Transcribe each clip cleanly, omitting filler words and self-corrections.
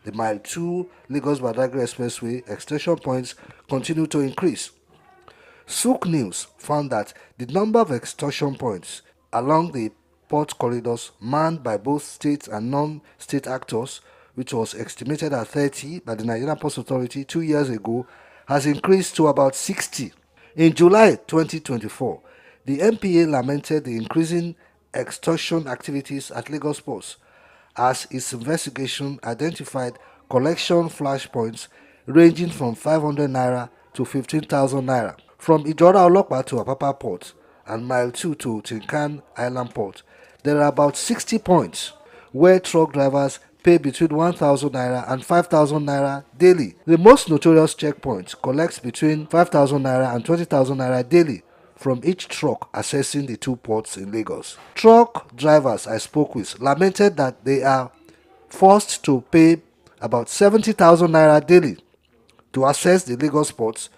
The Mile 2 Lagos-Badagry Expressway extension points continue to increase. SOUQ News found that the number of extortion points along the port corridors manned by both state and non-state actors, which was estimated at 30 by the Nigerian Ports Authority 2 years ago, has increased to about 60. In July 2024, the NPA lamented the increasing extortion activities at Lagos ports as its investigation identified collection flashpoints ranging from 500 naira to 15,000 naira. From Ijora Olokpa to Apapa Port and Mile 2 to Tinkan Island Port, there are about 60 points where truck drivers pay between 1,000 naira and 5,000 naira daily. The most notorious checkpoint collects between 5,000 naira and 20,000 naira daily from each truck accessing the two ports in Lagos. Truck drivers I spoke with lamented that they are forced to pay about 70,000 naira daily to access the Lagos ports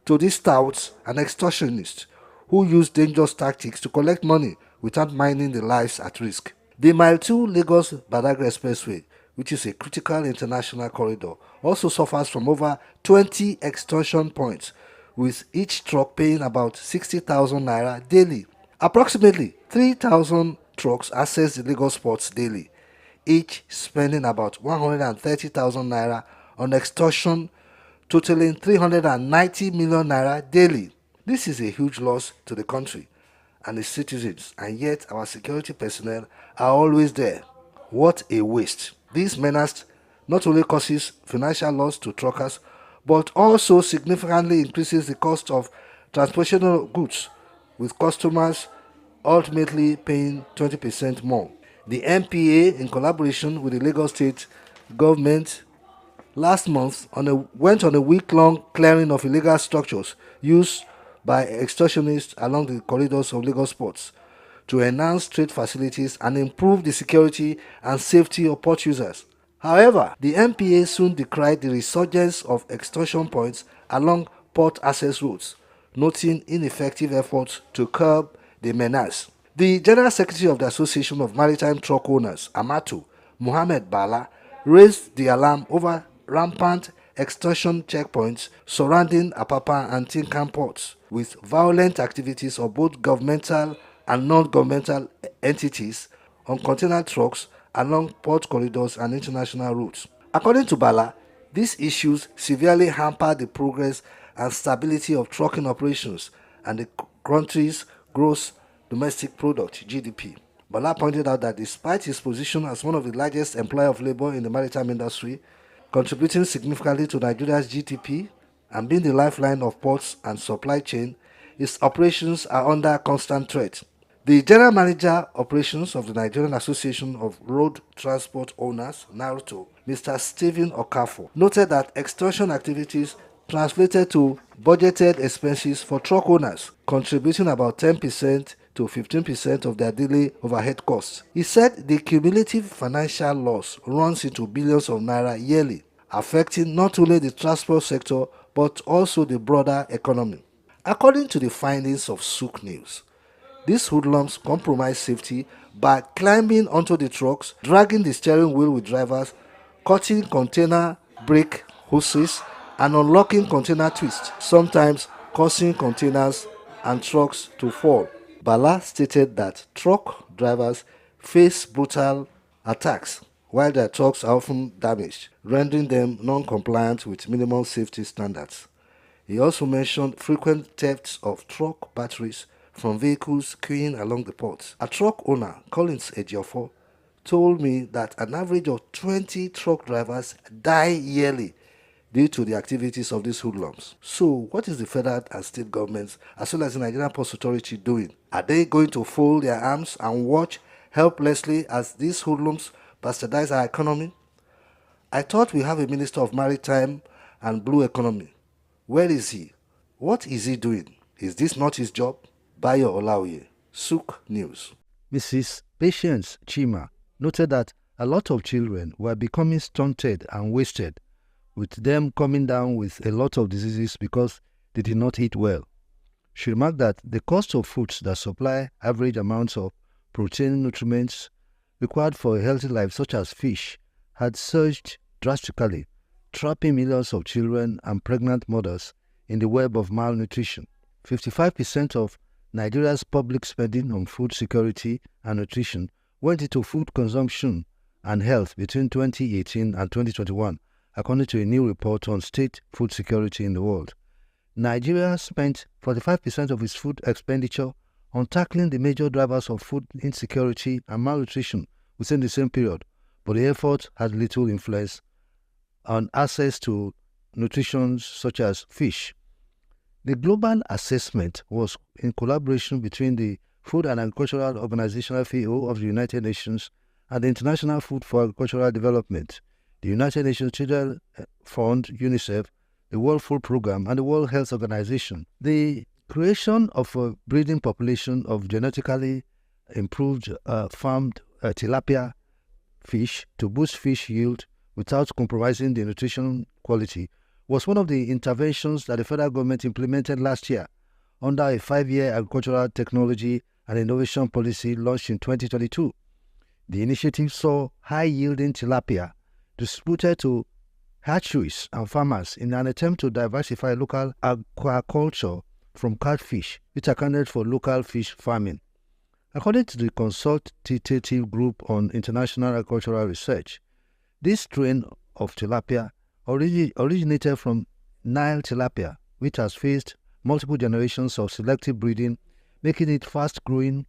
to these touts and extortionists who use dangerous tactics to collect money without minding the lives at risk. The Mile 2 Lagos-Badagry Expressway, which is a critical international corridor, also suffers from over 20 extortion points, with each truck paying about 60,000 naira daily. Approximately 3,000 trucks access the Lagos ports daily, each spending about 130,000 naira on extortion, totaling 390 million naira daily. This is a huge loss to the country and its citizens, and yet our security personnel are always there. What a waste. This menace not only causes financial loss to truckers, but also significantly increases the cost of transportation of goods, with customers ultimately paying 20% more. The NPA, in collaboration with the Lagos State government, last month went on a week-long clearing of illegal structures used by extortionists along the corridors of Lagos ports to enhance trade facilities and improve the security and safety of port users. However, the NPA soon decried the resurgence of extortion points along port access routes, noting ineffective efforts to curb the menace. The General Secretary of the Association of Maritime Truck Owners, Amato, Mohammed Bala, raised the alarm over rampant extortion checkpoints surrounding Apapa and Tinkan ports, with violent activities of both governmental and non-governmental entities on container trucks along port corridors and international routes. According to Bala, these issues severely hamper the progress and stability of trucking operations and the country's gross domestic product (GDP). Bala pointed out that despite his position as one of the largest employer of labor in the maritime industry, contributing significantly to Nigeria's GDP and being the lifeline of ports and supply chain, its operations are under constant threat. The General Manager Operations of the Nigerian Association of Road Transport Owners, NARTO, Mr. Stephen Okafor, noted that extortion activities translated to budgeted expenses for truck owners, contributing about 10% to 15% of their daily overhead costs. He said the cumulative financial loss runs into billions of naira yearly, affecting not only the transport sector but also the broader economy. According to the findings of SOUQ News, these hoodlums compromise safety by climbing onto the trucks, dragging the steering wheel with drivers, cutting container brake hoses, and unlocking container twists, sometimes causing containers and trucks to fall. Bala stated that truck drivers face brutal attacks while their trucks are often damaged, rendering them non-compliant with minimum safety standards. He also mentioned frequent thefts of truck batteries from vehicles queuing along the port. A truck owner, Collins Ejiofor, told me that an average of 20 truck drivers die yearly due to the activities of these hoodlums. So, what is the federal and state governments, as well as the Nigerian Ports Authority, doing? Are they going to fold their arms and watch helplessly as these hoodlums bastardize our economy? I thought we have a Minister of Maritime and Blue Economy. Where is he? What is he doing? Is this not his job? Bayo Olaoye, SOUQ News. Mrs. Patience Chima noted that a lot of children were becoming stunted and wasted, with them coming down with a lot of diseases because they did not eat well. She remarked that the cost of foods that supply average amounts of protein nutrients required for a healthy life, such as fish, had surged drastically, trapping millions of children and pregnant mothers in the web of malnutrition. 55% of Nigeria's public spending on food security and nutrition went into food consumption and health between 2018 and 2021, according to a new report on state food security in the world. Nigeria spent 45% of its food expenditure on tackling the major drivers of food insecurity and malnutrition within the same period, but the effort had little influence on access to nutrition such as fish. The global assessment was in collaboration between the Food and Agricultural Organization FAO of the United Nations and the International Food for Agricultural Development, the United Nations Children Fund, UNICEF, the World Food Programme, and the World Health Organization. The creation of a breeding population of genetically improved farmed tilapia fish to boost fish yield without compromising the nutrition quality was one of the interventions that the federal government implemented last year under a 5-year agricultural technology and innovation policy launched in 2022. The initiative saw high-yielding tilapia distributed to hatcheries and farmers in an attempt to diversify local aquaculture from catfish, which accounted for local fish farming. According to the Consultative Group on International Agricultural Research, this strain of tilapia originated from Nile tilapia, which has faced multiple generations of selective breeding, making it fast-growing,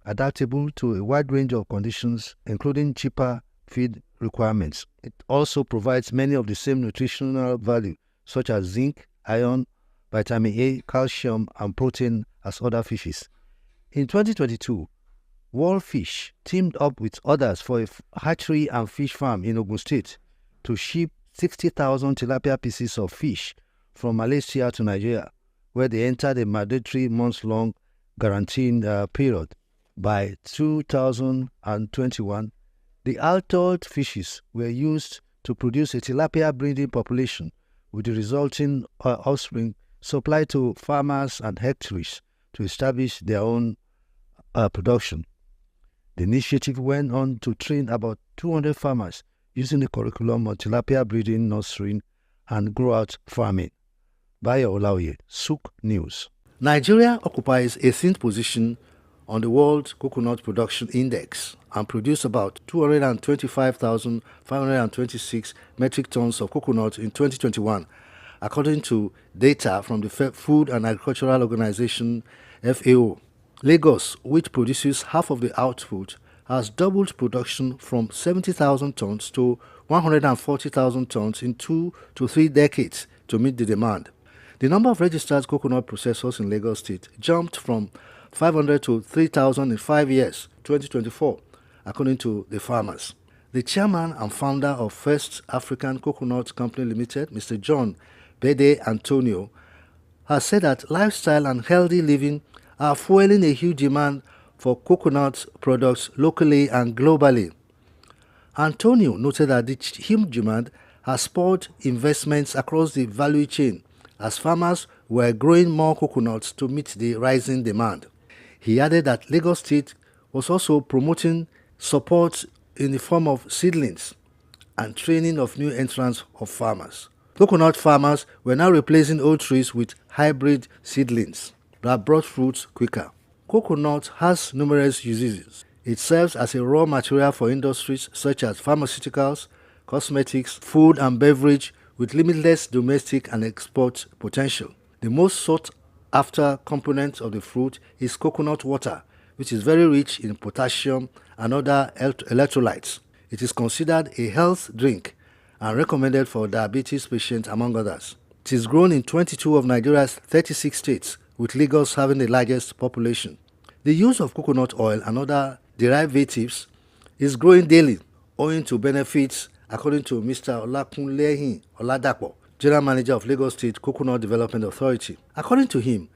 adaptable to a wide range of conditions, including cheaper feed requirements. It also provides many of the same nutritional value, such as zinc, iron, vitamin A, calcium, and protein as other fishes. In 2022, World Fish teamed up with others for a hatchery and fish farm in Ogun State to ship 60,000 tilapia pieces of fish from Malaysia to Nigeria, where they entered a mandatory months-long guaranteed period. By 2021, the altered fishes were used to produce a tilapia breeding population, with the resulting offspring supplied to farmers and hatcheries to establish their own production. The initiative went on to train about 200 farmers using the curriculum of tilapia breeding, nurturing, and grow-out farming. Bayo Olaoye, SOUQ News. Nigeria occupies a 18th position on the World Coconut Production Index and produced about 225,526 metric tons of coconut in 2021, according to data from the Food and Agricultural Organization FAO. Lagos, which produces half of the output, has doubled production from 70,000 tons to 140,000 tons in 2 to 3 decades to meet the demand. The number of registered coconut processors in Lagos State jumped from 500 to 3,000 in 5 years, 2024, according to the farmers. The chairman and founder of First African Coconut Company Limited, Mr. John Bede Antonio, has said that lifestyle and healthy living are fueling a huge demand for coconut products locally and globally. Antonio noted that the huge demand has spurred investments across the value chain as farmers were growing more coconuts to meet the rising demand. He added that Lagos State was also promoting support in the form of seedlings and training of new entrants of farmers. Coconut farmers were now replacing old trees with hybrid seedlings that brought fruits quicker. Coconut has numerous uses. It serves as a raw material for industries such as pharmaceuticals, cosmetics, food and beverage, with limitless domestic and export potential. The most sought-after component of the fruit is coconut water, which is very rich in potassium and other electrolytes. It is considered a health drink and recommended for diabetes patients, among others. It is grown in 22 of Nigeria's 36 states, with Lagos having the largest population. The use of coconut oil and other derivatives is growing daily, owing to benefits, according to Mr. Olakunlehin Oladapo, General Manager of Lagos State Coconut Development Authority. According to him,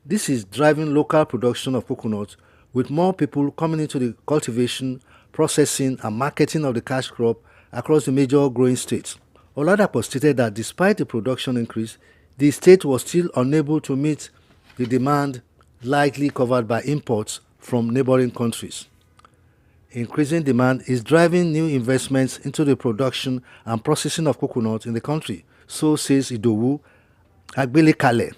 this is driving local production of coconut, with more people coming into the cultivation, processing, and marketing of the cash crop across the major growing states. Oladapo stated that despite the production increase, the state was still unable to meet the demand, likely covered by imports from neighboring countries. Increasing demand is driving new investments into the production and processing of coconut in the country. So says Idowu Agbelekale,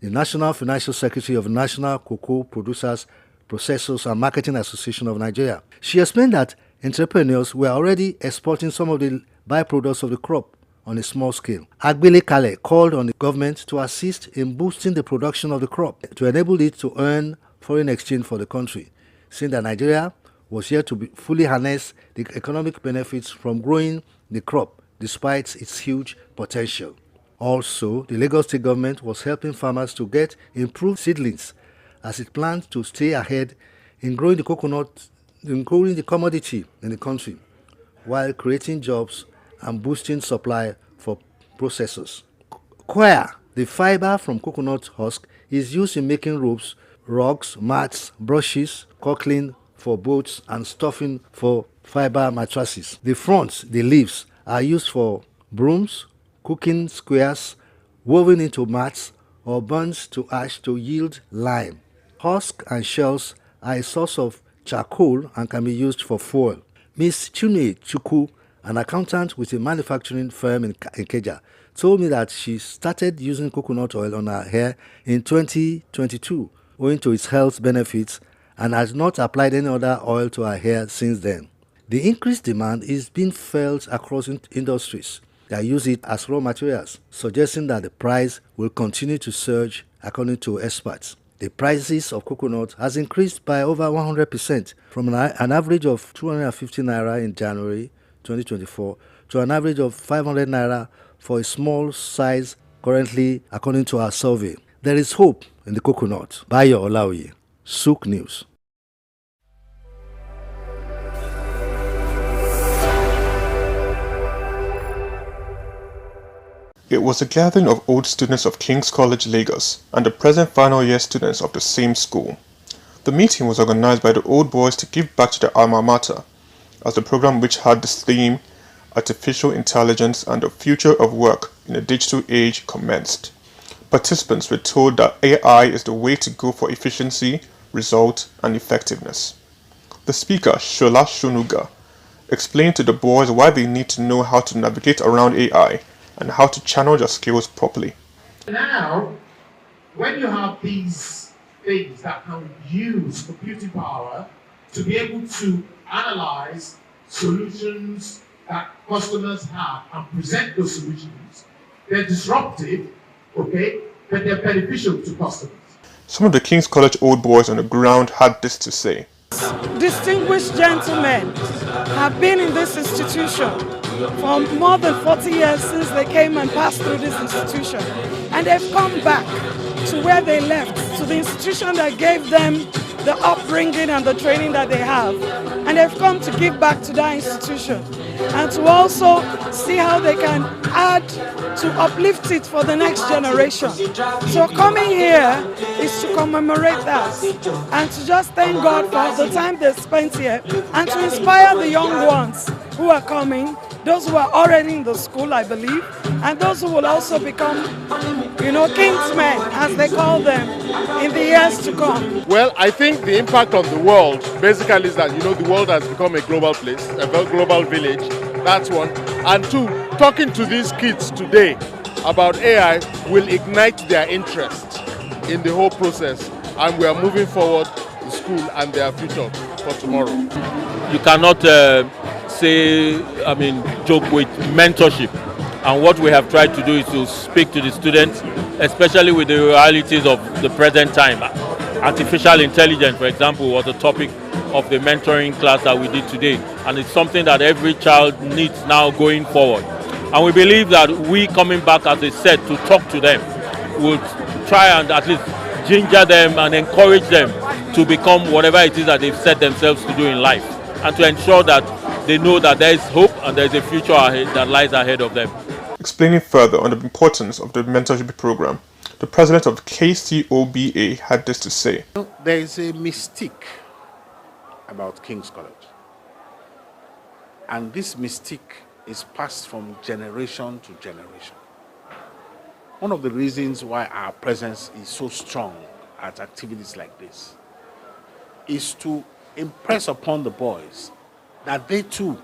the National Financial Secretary of the National Cocoa Producers, Processors and Marketing Association of Nigeria. She explained that entrepreneurs were already exporting some of the byproducts of the crop on a small scale. Agbelekale called on the government to assist in boosting the production of the crop to enable it to earn foreign exchange for the country, saying that Nigeria was here to fully harness the economic benefits from growing the crop despite its huge potential. Also, the Lagos State government was helping farmers to get improved seedlings as it planned to stay ahead in growing the coconut, in growing the commodity in the country, while creating jobs and boosting supply for processors. Coir, the fiber from coconut husk, is used in making ropes, rugs, mats, brushes, caulking for boats, and stuffing for fiber mattresses. The fronds, the leaves, are used for brooms, cooking squares, woven into mats, or burnt to ash to yield lime. Husk and shells are a source of charcoal and can be used for fuel. Ms. Chune Chukwu, an accountant with a manufacturing firm in Ikeja, told me that she started using coconut oil on her hair in 2022 owing to its health benefits and has not applied any other oil to her hair since then. The increased demand is being felt across industries that use it as raw materials, suggesting that the price will continue to surge according to experts. The prices of coconut has increased by over 100% from an average of 250 naira in January 2024 to an average of 500 naira for a small size currently, according to our survey. There is hope in the coconut. Bayo Olaoye, SOUQ News. It was a gathering of old students of King's College, Lagos, and the present final year students of the same school. The meeting was organized by the old boys to give back to their alma mater, as the program, which had the theme Artificial Intelligence and the Future of Work in a Digital Age, commenced. Participants were told that AI is the way to go for efficiency, result, and effectiveness. The speaker, Shola Shonuga, explained to the boys why they need to know how to navigate around AI and how to channel their skills properly. Now, when you have these things that can use computing power to be able to analyze solutions that customers have and present those solutions, they're disruptive, okay, but they're beneficial to customers. Some of the King's College old boys on the ground had this to say. Distinguished gentlemen have been in this institution for more than 40 years since they came and passed through this institution. And they've come back to where they left, to the institution that gave them the upbringing and the training that they have. And they've come to give back to that institution and to also see how they can add to uplift it for the next generation. So coming here is to commemorate that and to just thank God for the time they spent here and to inspire the young ones who are coming, those who are already in the school, I believe, and those who will also become, kingsmen, as they call them, in the years to come. Well, I think the impact on the world basically is that, the world has become a global place, a global village. That's one. And two, talking to these kids today about AI will ignite their interest in the whole process. And we are moving forward the school and their future for tomorrow. You cannot joke with mentorship. And what we have tried to do is to speak to the students, especially with the realities of the present time. Artificial intelligence, for example, was a topic of the mentoring class that we did today. And it's something that every child needs now going forward. And we believe that we coming back, as I said, to talk to them, will try and at least ginger them and encourage them to become whatever it is that they've set themselves to do in life. And to ensure that they know that there is hope and there is a future ahead that lies ahead of them. Explaining further on the importance of the mentorship program, the president of KCOBA had this to say. There is a mystique about King's College. And this mystique is passed from generation to generation. One of the reasons why our presence is so strong at activities like this is to impress upon the boys that they too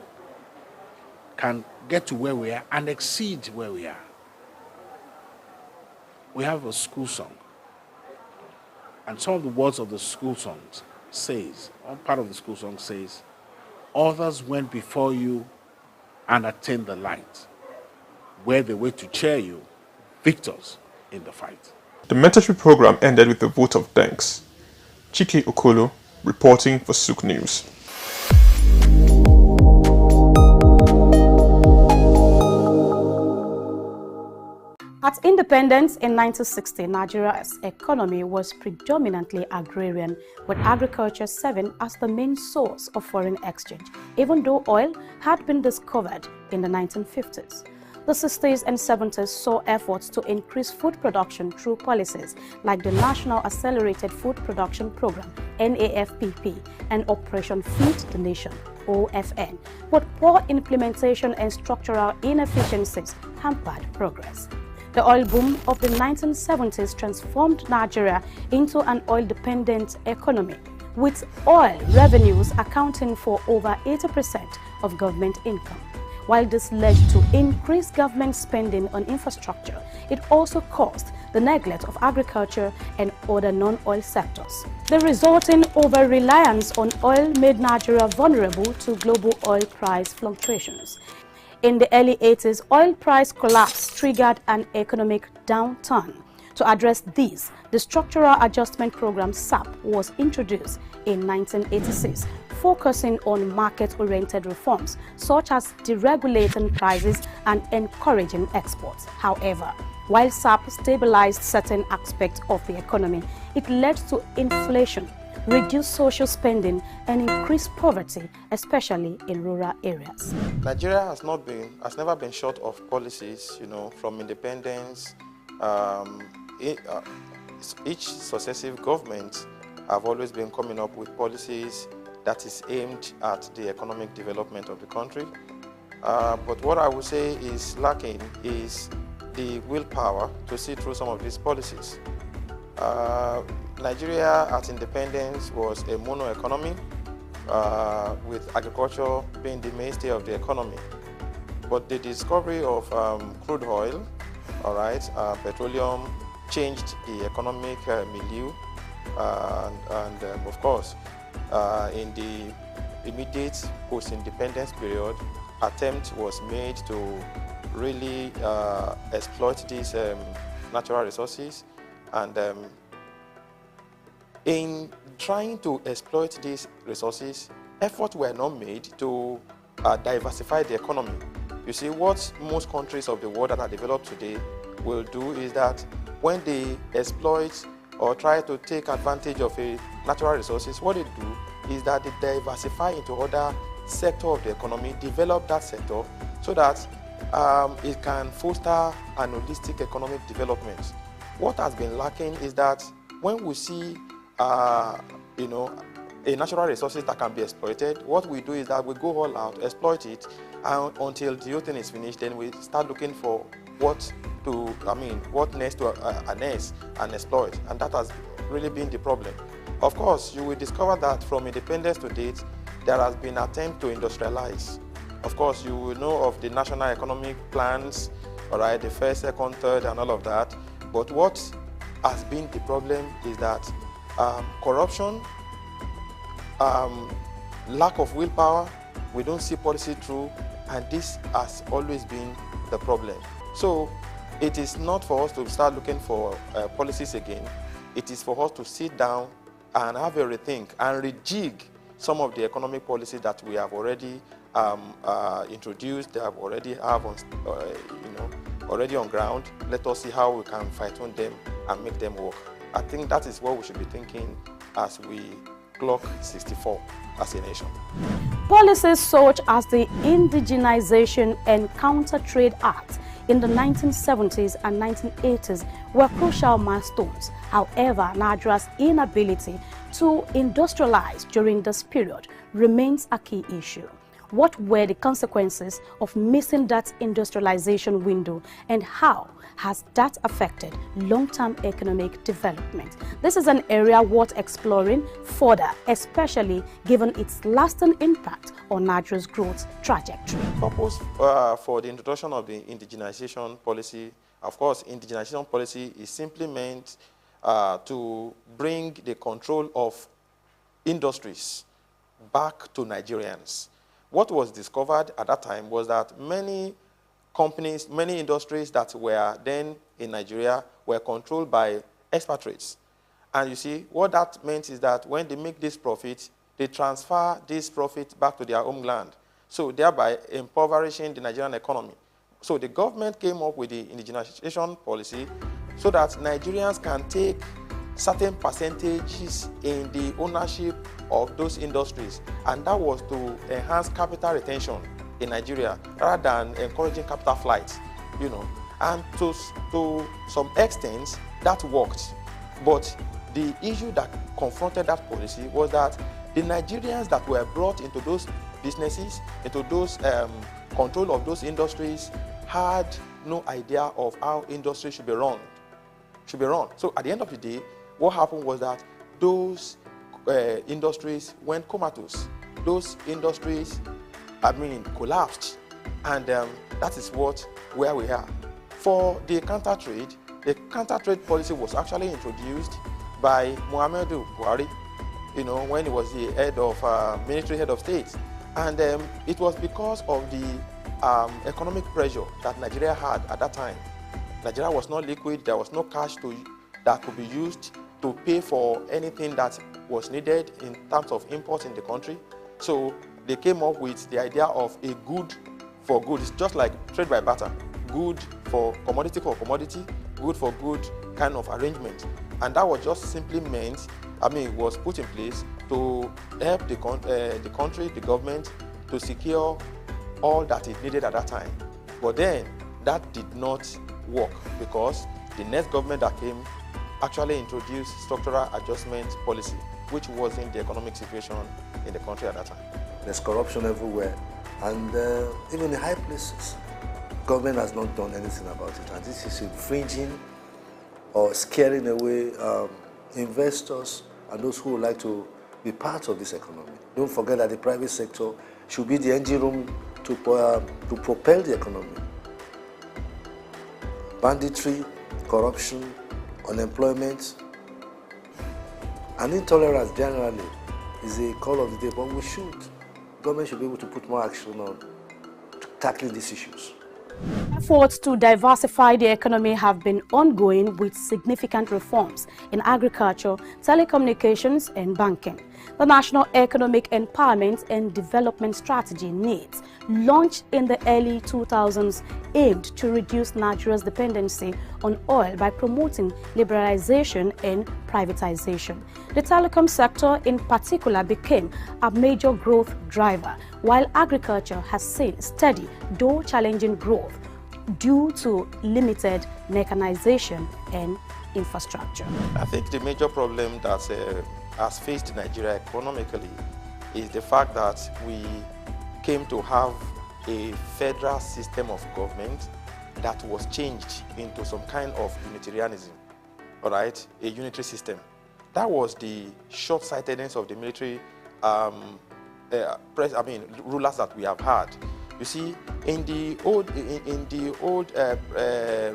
can get to where we are and exceed where we are. We have a school song. And some of the words of the school songs says, one part of the school song says, others went before you and attained the light, where they were to cheer you, victors in the fight. The mentorship program ended with a vote of thanks. Chike Okolo, reporting for SOUQ News. At independence in 1960, Nigeria's economy was predominantly agrarian, with agriculture serving as the main source of foreign exchange, even though oil had been discovered in the 1950s. The 60s and 70s saw efforts to increase food production through policies like the National Accelerated Food Production Program, NAFPP, and Operation Feed the Nation, OFN, but poor implementation and structural inefficiencies hampered progress. The oil boom of the 1970s transformed Nigeria into an oil-dependent economy, with oil revenues accounting for over 80% of government income. While this led to increased government spending on infrastructure, it also caused the neglect of agriculture and other non-oil sectors. The resulting over-reliance on oil made Nigeria vulnerable to global oil price fluctuations. In the early 80s, oil price collapse triggered an economic downturn. To address this, the Structural Adjustment Program SOUQ was introduced in 1986, focusing on market-oriented reforms such as deregulating prices and encouraging exports. However, while SOUQ stabilized certain aspects of the economy, it led to inflation, reduced social spending, and increased poverty, especially in rural areas. Nigeria has never been short of policies, from independence. Each successive government have always been coming up with policies that is aimed at the economic development of the country. But what I would say is lacking is the willpower to see through some of these policies. Nigeria at independence was a mono economy, with agriculture being the mainstay of the economy. But the discovery of crude oil, petroleum, changed the economic milieu, and of course, in the immediate post-independence period, attempt was made to really exploit these natural resources, and in trying to exploit these resources, efforts were not made to diversify the economy. You see, what most countries of the world that are developed today will do is that when they exploit or try to take advantage of a natural resources, what they do is that they diversify into other sectors of the economy, develop that sector so that it can foster an holistic economic development. What has been lacking is that when we see a natural resources that can be exploited, what we do is that we go all out, exploit it, and until the whole thing is finished, then we start looking for what next to harness and exploit, and that has really been the problem. Of course, you will discover that from independence to date, there has been an attempt to industrialize. Of course, you will know of the national economic plans, the first, second, third, and all of that. But what has been the problem is that corruption, lack of willpower, we don't see policy through, and this has always been the problem. So it is not for us to start looking for policies again. It is for us to sit down and have a rethink and rejig some of the economic policies that we have already introduced, that already have on, already on ground. Let us see how we can fine-tune them and make them work. I think that is what we should be thinking as we clock 64 as a nation. Policies such as the Indigenization and Counter-Trade Act in the 1970s and 1980s were crucial milestones. However, Nigeria's inability to industrialize during this period remains a key issue. What were the consequences of missing that industrialization window, and how has that affected long-term economic development? This is an area worth exploring further, especially given its lasting impact on Nigeria's growth trajectory. Purpose for the introduction of the indigenization policy, of course, indigenization policy is simply meant to bring the control of industries back to Nigerians. What was discovered at that time was that many companies, many industries that were then in Nigeria were controlled by expatriates. And you see, what that meant is that when they make this profit, they transfer this profit back to their homeland, so thereby impoverishing the Nigerian economy. So the government came up with the indigenization policy so that Nigerians can take certain percentages in the ownership of those industries, and that was to enhance capital retention in Nigeria rather than encouraging capital flight, you know. And to some extent, that worked. But the issue that confronted that policy was that the Nigerians that were brought into those businesses, into those control of those industries, had no idea of how industry should be run. So at the end of the day, what happened was that those industries went comatose. Those industries, collapsed, and that is where we are. For the counter-trade policy was actually introduced by Muhammadu Buhari, you know, when he was the head of military head of state, and it was because of the economic pressure that Nigeria had at that time. Nigeria was not liquid. There was no cash that could be used to pay for anything that was needed in terms of imports in the country. So they came up with the idea of a good for good. It's just like trade by barter. Good for commodity, good for good kind of arrangement. And that was just simply meant, was put in place to help the country, the government, to secure all that it needed at that time. But then that did not work because the next government that came actually introduced structural adjustment policy, which wasn't the economic situation in the country at that time. There's corruption everywhere, and even in high places, government has not done anything about it, and this is infringing or scaring away investors and those who would like to be part of this economy. Don't forget that the private sector should be the engine room to propel the economy. Banditry, corruption, unemployment, and intolerance generally is a call of the day, but government should be able to put more action on tackling these issues. Efforts to diversify the economy have been ongoing with significant reforms in agriculture, telecommunications, and banking. The National Economic Empowerment and Development Strategy (NEED), launched in the early 2000s, aimed to reduce Nigeria's dependency on oil by promoting liberalization and privatization. The telecom sector in particular became a major growth driver, while agriculture has seen steady, though challenging growth due to limited mechanization and infrastructure. I think the major problem that has faced Nigeria economically is the fact that we came to have a federal system of government that was changed into some kind of Unitarianism, all right, a unitary system. That was the short-sightedness of the military rulers that we have had. You see, in the old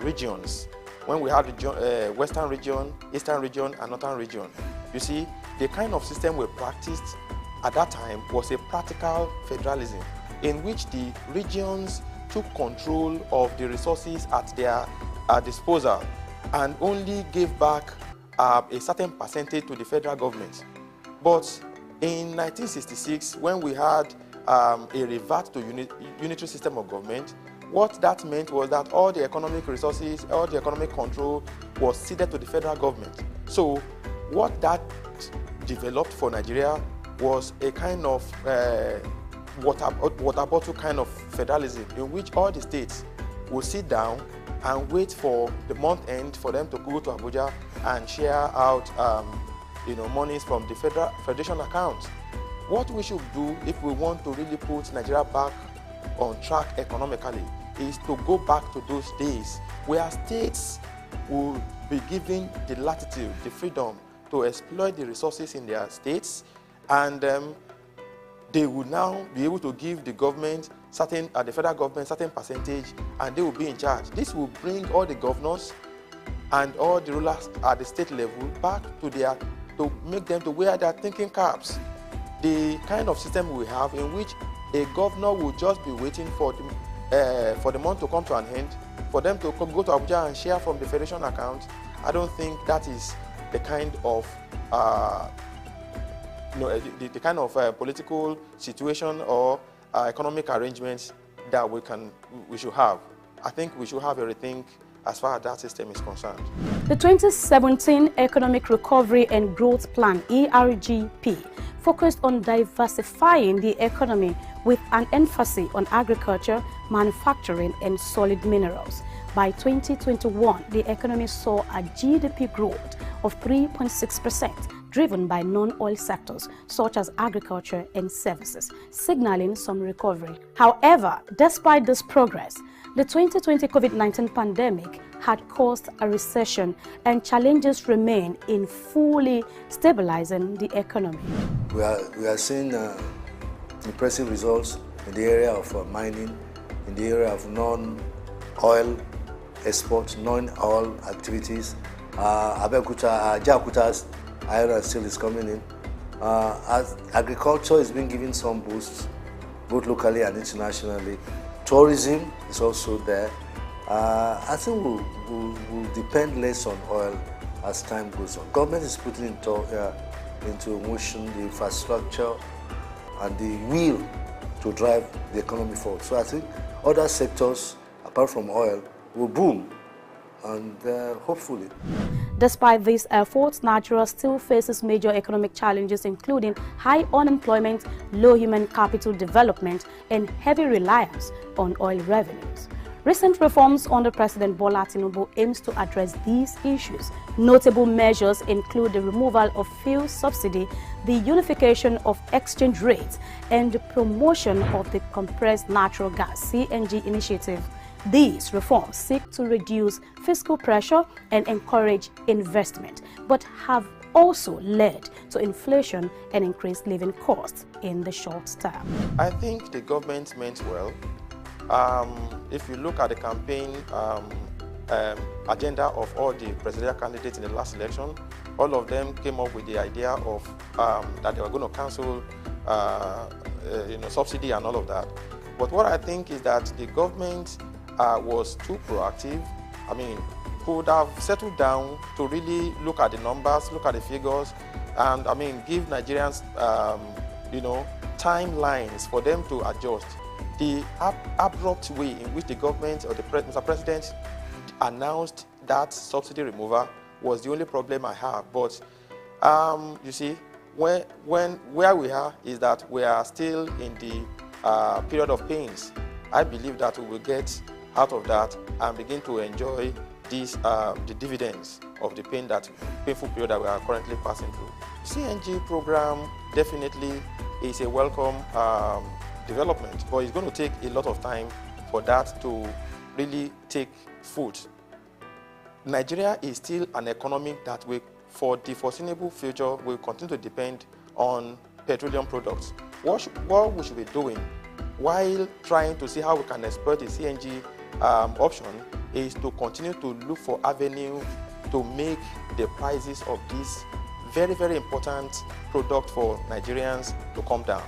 regions, when we had Western region, Eastern region, and Northern region, you see, the kind of system we practiced at that time was a practical federalism in which the regions took control of the resources at their disposal and only gave back a certain percentage to the federal government. But in 1966, when we had a revert to unitary system of government, what that meant was that all the economic resources, all the economic control was ceded to the federal government. So what that developed for Nigeria was a kind of water bottle kind of federalism in which all the states would sit down and wait for the month end for them to go to Abuja and share out monies from the federation account. What we should do if we want to really put Nigeria back on track economically is to go back to those days where states will be given the latitude, the freedom to exploit the resources in their states, and they will now be able to give the government the federal government certain percentage, and they will be in charge. This will bring all the governors and all the rulers at the state level back to make them to wear their thinking caps. The kind of system we have in which a governor will just be waiting for the month to come to an end, for them to go to Abuja and share from the federation account. I don't think that is the kind of the kind of political situation or economic arrangements that we should have. I think we should have a rethink as far as that system is concerned. The 2017 Economic Recovery and Growth Plan, ERGP, focused on diversifying the economy with an emphasis on agriculture, manufacturing, and solid minerals. By 2021, the economy saw a GDP growth of 3.6%, driven by non-oil sectors such as agriculture and services, signaling some recovery. However, despite this progress, the 2020 COVID-19 pandemic had caused a recession, and challenges remain in fully stabilizing the economy. We are seeing impressive results in the area of mining, in the area of non-oil exports, non-oil activities. Jakuta's iron and steel is coming in. As agriculture is being given some boosts, both locally and internationally. Tourism is also there. I think we'll depend less on oil as time goes on. Government is putting into motion the infrastructure and the will to drive the economy forward. So I think other sectors, apart from oil, will boom, and hopefully. Despite these efforts, Nigeria still faces major economic challenges, including high unemployment, low human capital development, and heavy reliance on oil revenues. Recent reforms under President Bola Tinubu aims to address these issues. Notable measures include the removal of fuel subsidy, the unification of exchange rates, and the promotion of the compressed natural gas (CNG) initiative. These reforms seek to reduce fiscal pressure and encourage investment, but have also led to inflation and increased living costs in the short term. I think the government meant well. If you look at the campaign agenda of all the presidential candidates in the last election, all of them came up with the idea of that they were going to cancel subsidy and all of that. But what I think is that the government was too proactive. I mean, could have settled down to really look at the numbers, look at the figures, and I mean, give Nigerians, timelines for them to adjust. The abrupt way in which the government or Mr. President announced that subsidy removal was the only problem I have. But you see, where we are is that we are still in the period of pains. I believe that we will get out of that and begin to enjoy the dividends of the painful period that we are currently passing through. CNG program definitely is a welcome development, but it's going to take a lot of time for that to really take foot. Nigeria is still an economy that will, for the foreseeable future, will continue to depend on petroleum products. What we should be doing while trying to see how we can exploit the CNG option is to continue to look for avenue to make the prices of this very, very important product for Nigerians to come down.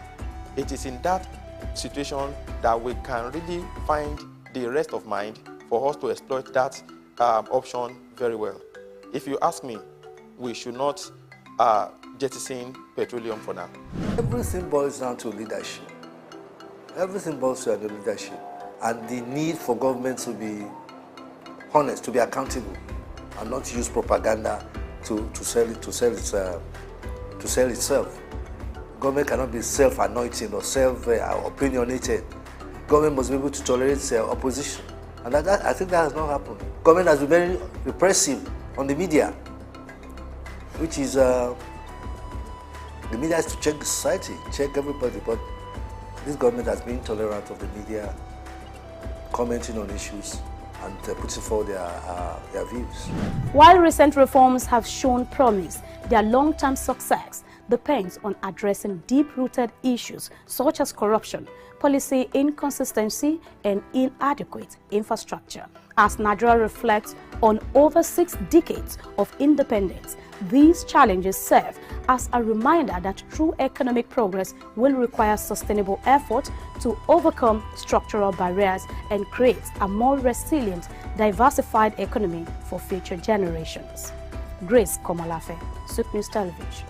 It is in that situation that we can really find the rest of mind for us to exploit that option very well. If you ask me, we should not jettison petroleum for now. Everything boils down to leadership. Everything boils down to leadership and the need for government to be honest, to be accountable, and not use propaganda to sell itself. Government cannot be self-anointing or self-opinionated. Government must be able to tolerate opposition. And I think that has not happened. Government has been very repressive on the media, which is The media is to check the society, check everybody, but this government has been tolerant of the media commenting on issues and putting forward their views. While recent reforms have shown promise, their long-term success depends on addressing deep-rooted issues such as corruption, policy inconsistency, and inadequate infrastructure. As Nigeria reflects on over 6 decades of independence, these challenges serve as a reminder that true economic progress will require sustainable effort to overcome structural barriers and create a more resilient, diversified economy for future generations. Grace Komalafe, SOUQ News Television.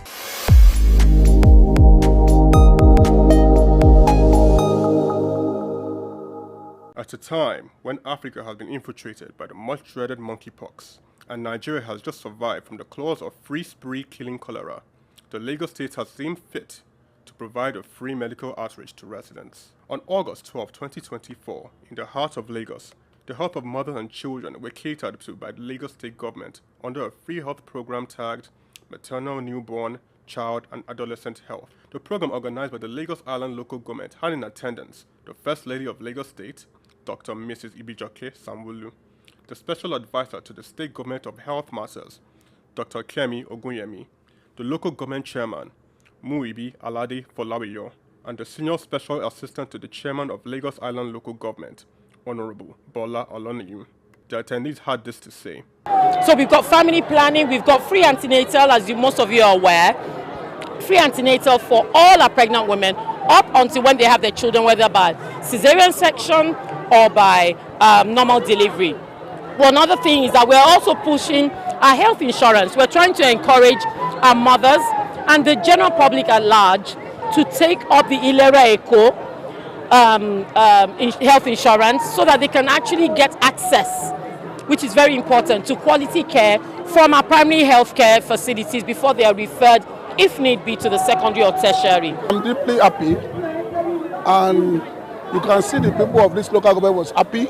At a time when Africa has been infiltrated by the much-dreaded monkeypox, and Nigeria has just survived from the claws of free spree killing cholera, the Lagos state has seen fit to provide a free medical outreach to residents. On August 12, 2024, in the heart of Lagos, the health of mothers and children were catered to by the Lagos state government under a free health program tagged Maternal, Newborn, Child and Adolescent Health. The program organized by the Lagos Island local government had in attendance the First Lady of Lagos State, Dr. Mrs. Ibijoke Sanwo-Olu, the Special Advisor to the State Government of Health Matters, Dr. Kemi Ogunyemi, the local government chairman, Muibi Alade Folawiyo, and the Senior Special Assistant to the Chairman of Lagos Island Local Government, Honorable Bola Oloniyi. The attendees had this to say. So we've got family planning, we've got free antenatal, as most of you are aware, free antenatal for all our pregnant women up until when they have their children, whether by cesarean section or by normal delivery. One other thing is that we're also pushing our health insurance. We're trying to encourage our mothers and the general public at large to take up the Ilera Eco health insurance so that they can actually get access, which is very important, to quality care from our primary health care facilities before they are referred, if need be, to the secondary or tertiary. I'm deeply happy, and you can see the people of this local government was happy.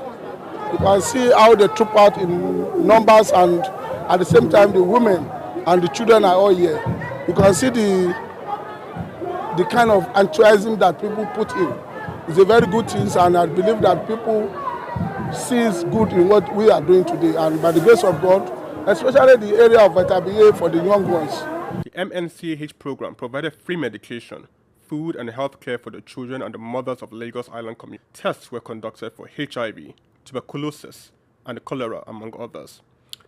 You can see how they troop out in numbers, and at the same time the women and the children are all here. You can see the kind of enthusiasm that people put in. It's a very good thing, and I believe that people sees good in what we are doing today, and by the grace of God, especially the area of vitamin A for the young ones. The MNCAH program provided free medication, food and health care for the children and the mothers of Lagos Island community. Tests were conducted for HIV, tuberculosis, and cholera, among others.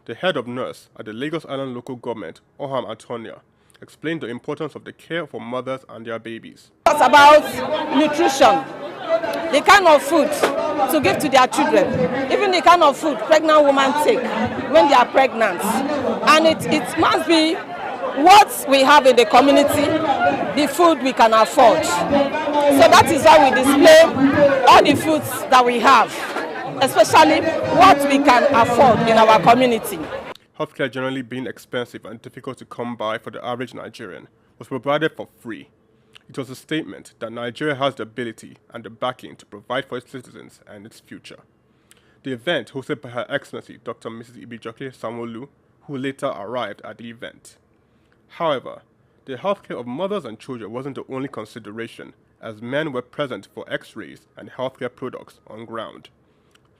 The head of nurse at the Lagos Island local government, Oham Antonia, explained the importance of the care for mothers and their babies. It's about nutrition, the kind of food to give to their children, even the kind of food pregnant women take when they are pregnant. And it must be what we have in the community, the food we can afford. So that is why we display all the foods that we have, especially what we can afford in our community. Healthcare generally being expensive and difficult to come by for the average Nigerian was provided for free. It was a statement that Nigeria has the ability and the backing to provide for its citizens and its future. The event, hosted by Her Excellency Dr. Mrs. Ibijoke Sanwo-Olu, who later arrived at the event. However, the healthcare of mothers and children wasn't the only consideration, as men were present for x-rays and healthcare products on ground.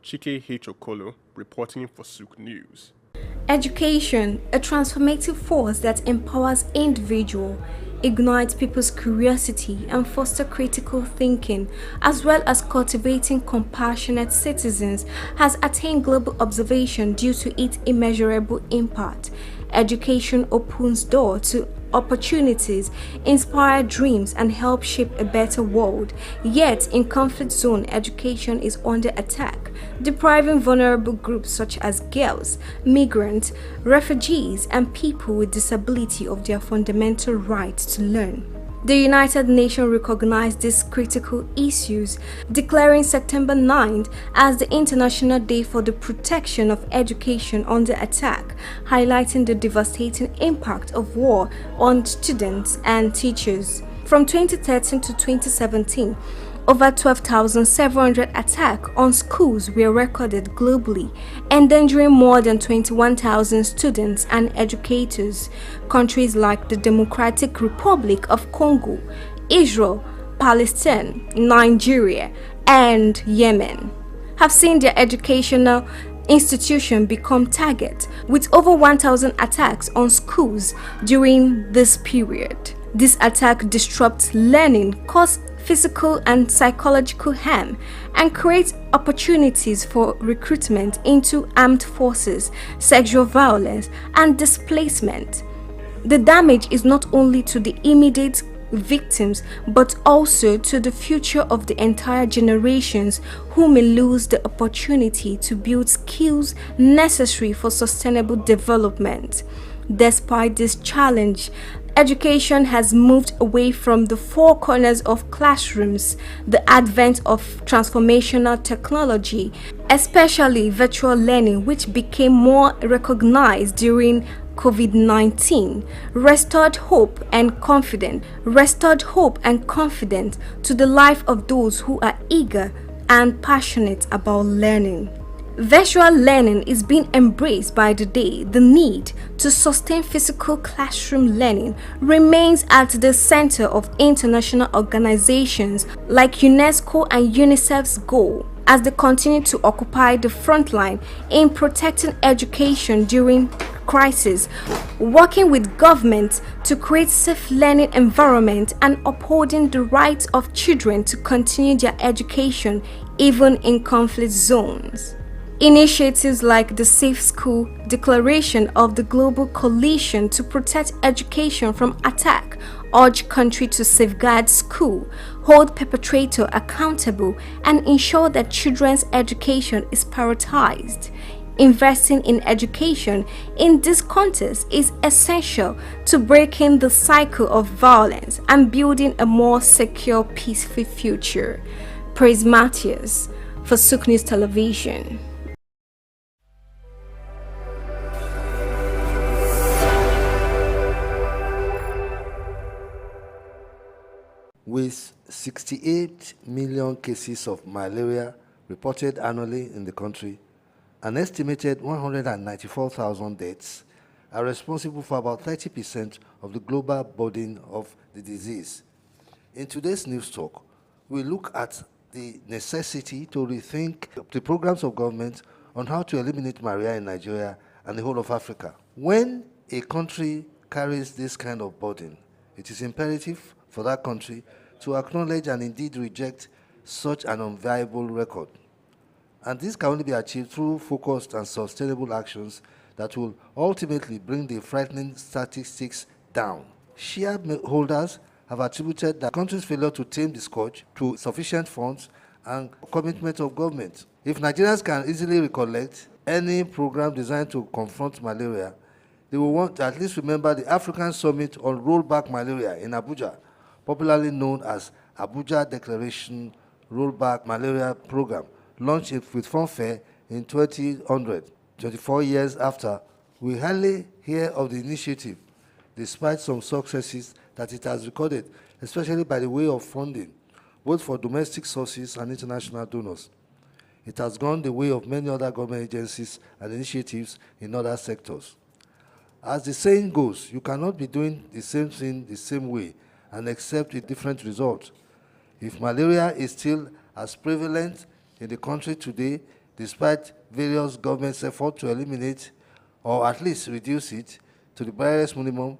Chike H. Okolo, reporting for SOUQ News. Education, a transformative force that empowers individuals, ignites people's curiosity and fosters critical thinking, as well as cultivating compassionate citizens, has attained global observation due to its immeasurable impact. Education opens doors to opportunities, inspire dreams, and help shape a better world. Yet, in conflict zone, education is under attack, depriving vulnerable groups such as girls, migrants, refugees, and people with disability of their fundamental right to learn. The United Nations recognized these critical issues, declaring September 9th as the International Day for the Protection of Education under Attack, highlighting the devastating impact of war on students and teachers. From 2013 to 2017, Over 12,700 attacks on schools were recorded globally, endangering more than 21,000 students and educators. Countries like the Democratic Republic of Congo, Israel, Palestine, Nigeria, and Yemen have seen their educational institution become target, with over 1,000 attacks on schools during this period. This attack disrupts learning, cause physical and psychological harm, and creates opportunities for recruitment into armed forces, sexual violence, and displacement. The damage is not only to the immediate victims but also to the future of the entire generations who may lose the opportunity to build skills necessary for sustainable development. Despite this challenge, education has moved away from the four corners of classrooms. The advent of transformational technology, especially virtual learning, which became more recognized during COVID-19, restored hope and confidence to the life of those who are eager and passionate about learning. Virtual learning is being embraced by the day. The need to sustain physical classroom learning remains at the center of international organizations like UNESCO and UNICEF's goal, as they continue to occupy the front line in protecting education during crisis, working with governments to create safe learning environment and upholding the rights of children to continue their education even in conflict zones. Initiatives like the Safe School Declaration of the Global Coalition to Protect Education from Attack urge countries to safeguard school, hold perpetrators accountable, and ensure that children's education is prioritized. Investing in education in this context is essential to breaking the cycle of violence and building a more secure, peaceful future. Praise Matthias for SOUQ News Television. With 68 million cases of malaria reported annually in the country, an estimated 194,000 deaths are responsible for about 30% of the global burden of the disease. In today's news talk, we look at the necessity to rethink the programs of government on how to eliminate malaria in Nigeria and the whole of Africa. When a country carries this kind of burden, it is imperative for that country to acknowledge and indeed reject such an unviable record. And this can only be achieved through focused and sustainable actions that will ultimately bring the frightening statistics down. Shareholders have attributed the country's failure to tame the scourge to sufficient funds and commitment of government. If Nigerians can easily recollect any program designed to confront malaria, they will want to at least remember the African Summit on Rollback Malaria in Abuja, popularly known as Abuja Declaration Rollback Malaria Program, launched with fanfare in 2000. 24 years after, we hardly hear of the initiative, despite some successes that it has recorded, especially by the way of funding, both for domestic sources and international donors. It has gone the way of many other government agencies and initiatives in other sectors. As the saying goes, you cannot be doing the same thing the same way and accept a different result. If malaria is still as prevalent in the country today, despite various governments' efforts to eliminate or at least reduce it to the barest minimum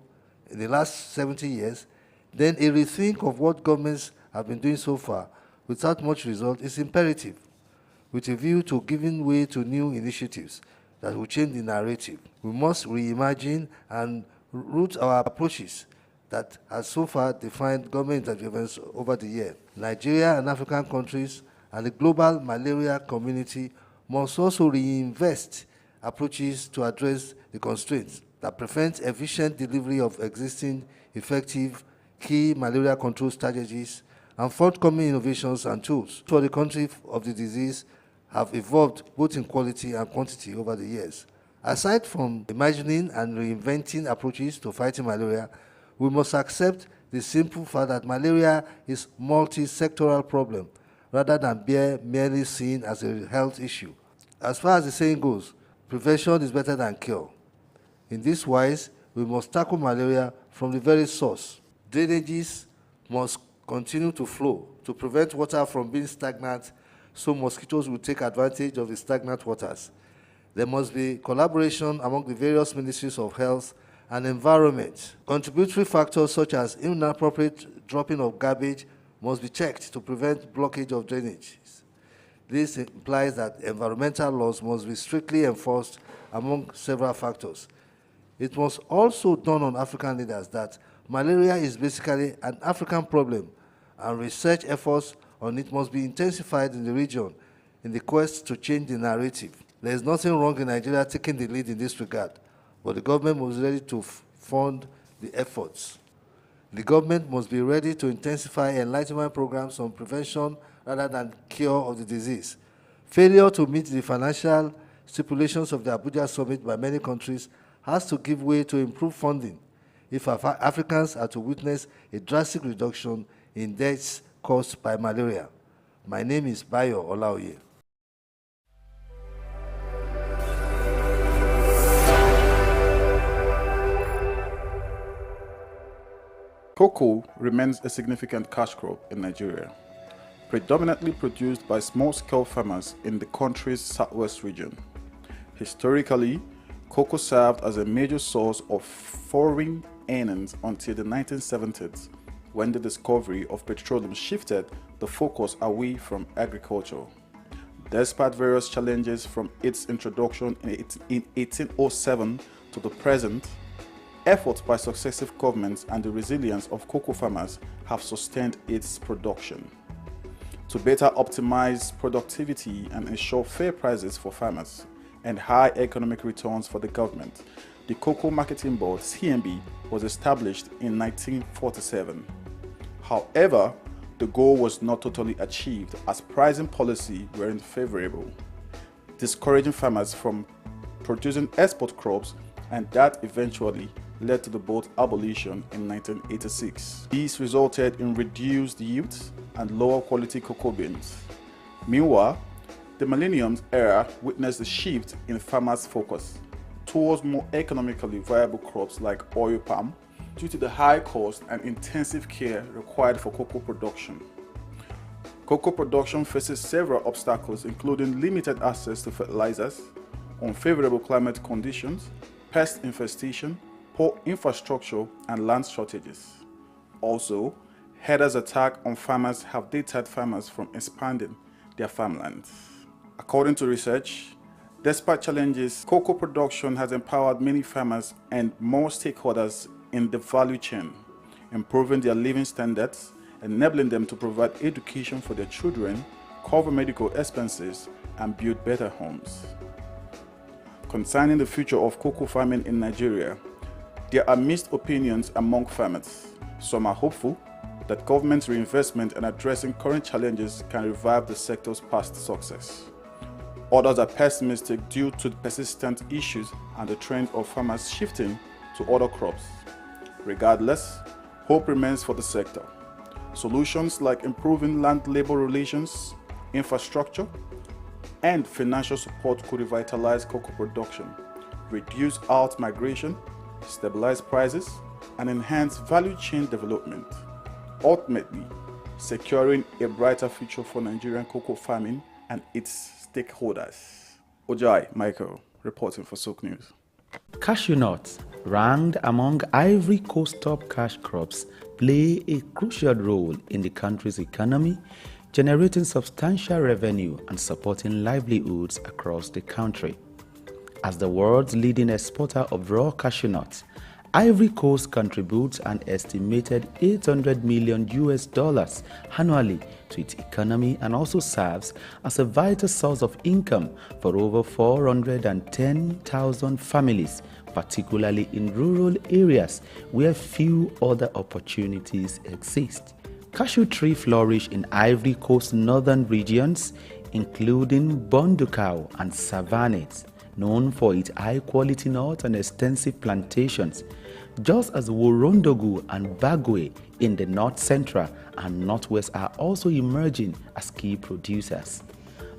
in the last 70 years, then a rethink of what governments have been doing so far without much result is imperative, with a view to giving way to new initiatives that will change the narrative. We must reimagine and root our approaches that has so far defined government interventions over the years. Nigeria and African countries and the global malaria community must also reinvest approaches to address the constraints that prevent efficient delivery of existing effective key malaria control strategies and forthcoming innovations and tools for the country of the disease have evolved both in quality and quantity over the years. Aside from imagining and reinventing approaches to fighting malaria, we must accept the simple fact that malaria is a multi-sectoral problem rather than merely seen as a health issue. As far as the saying goes, prevention is better than cure. In this wise, we must tackle malaria from the very source. Drainages must continue to flow to prevent water from being stagnant, so mosquitoes will take advantage of the stagnant waters. There must be collaboration among the various ministries of health and environment. Contributory factors such as inappropriate dropping of garbage must be checked to prevent blockage of drainages. This implies that environmental laws must be strictly enforced among several factors. It must also dawn on African leaders that malaria is basically an African problem, and research efforts on it must be intensified in the region in the quest to change the narrative. There is nothing wrong in Nigeria taking the lead in this regard, but the government must be ready to fund the efforts. The government must be ready to intensify enlightenment programs on prevention rather than cure of the disease. Failure to meet the financial stipulations of the Abuja summit by many countries has to give way to improved funding if Africans are to witness a drastic reduction in deaths caused by malaria. My name is Bayo Olaoye. Cocoa remains a significant cash crop in Nigeria, predominantly produced by small-scale farmers in the country's southwest region. Historically, cocoa served as a major source of foreign earnings until the 1970s, when the discovery of petroleum shifted the focus away from agriculture. Despite various challenges from its introduction in 1807 to the present, efforts by successive governments and the resilience of cocoa farmers have sustained its production. To better optimize productivity and ensure fair prices for farmers and high economic returns for the government, the Cocoa Marketing Board, CMB, was established in 1947. However, the goal was not totally achieved as pricing policy weren't favorable, discouraging farmers from producing export crops, and that eventually led to the board's abolition in 1986. This resulted in reduced yields and lower quality cocoa beans. Meanwhile, the millennium era witnessed a shift in farmers' focus towards more economically viable crops like oil palm due to the high cost and intensive care required for cocoa production. Cocoa production faces several obstacles, including limited access to fertilizers, unfavorable climate conditions, pest infestation, poor infrastructure, and land shortages. Also, herders' attacks on farmers have deterred farmers from expanding their farmlands. According to research, despite challenges, cocoa production has empowered many farmers and more stakeholders in the value chain, improving their living standards, enabling them to provide education for their children, cover medical expenses, and build better homes. Concerning the future of cocoa farming in Nigeria, there are mixed opinions among farmers. Some are hopeful that government reinvestment and addressing current challenges can revive the sector's past success. Others are pessimistic due to the persistent issues and the trend of farmers shifting to other crops. Regardless, hope remains for the sector. Solutions like improving land-labor relations, infrastructure, and financial support could revitalize cocoa production, reduce out migration, stabilize prices, and enhance value chain development, ultimately securing a brighter future for Nigerian cocoa farming and its stakeholders. Ojai Michael, reporting for SOUQ News. Cashew nuts, ranked among Ivory Coast top cash crops, play a crucial role in the country's economy, generating substantial revenue and supporting livelihoods across the country. As the world's leading exporter of raw cashew nuts, Ivory Coast contributes an estimated $800 million annually to its economy and also serves as a vital source of income for over 410,000 families, particularly in rural areas where few other opportunities exist. Cashew trees flourish in Ivory Coast northern regions, including Bondukau and Savannah, known for its high-quality nuts and extensive plantations, just as Worondogu and Bagwe in the North Central and Northwest are also emerging as key producers.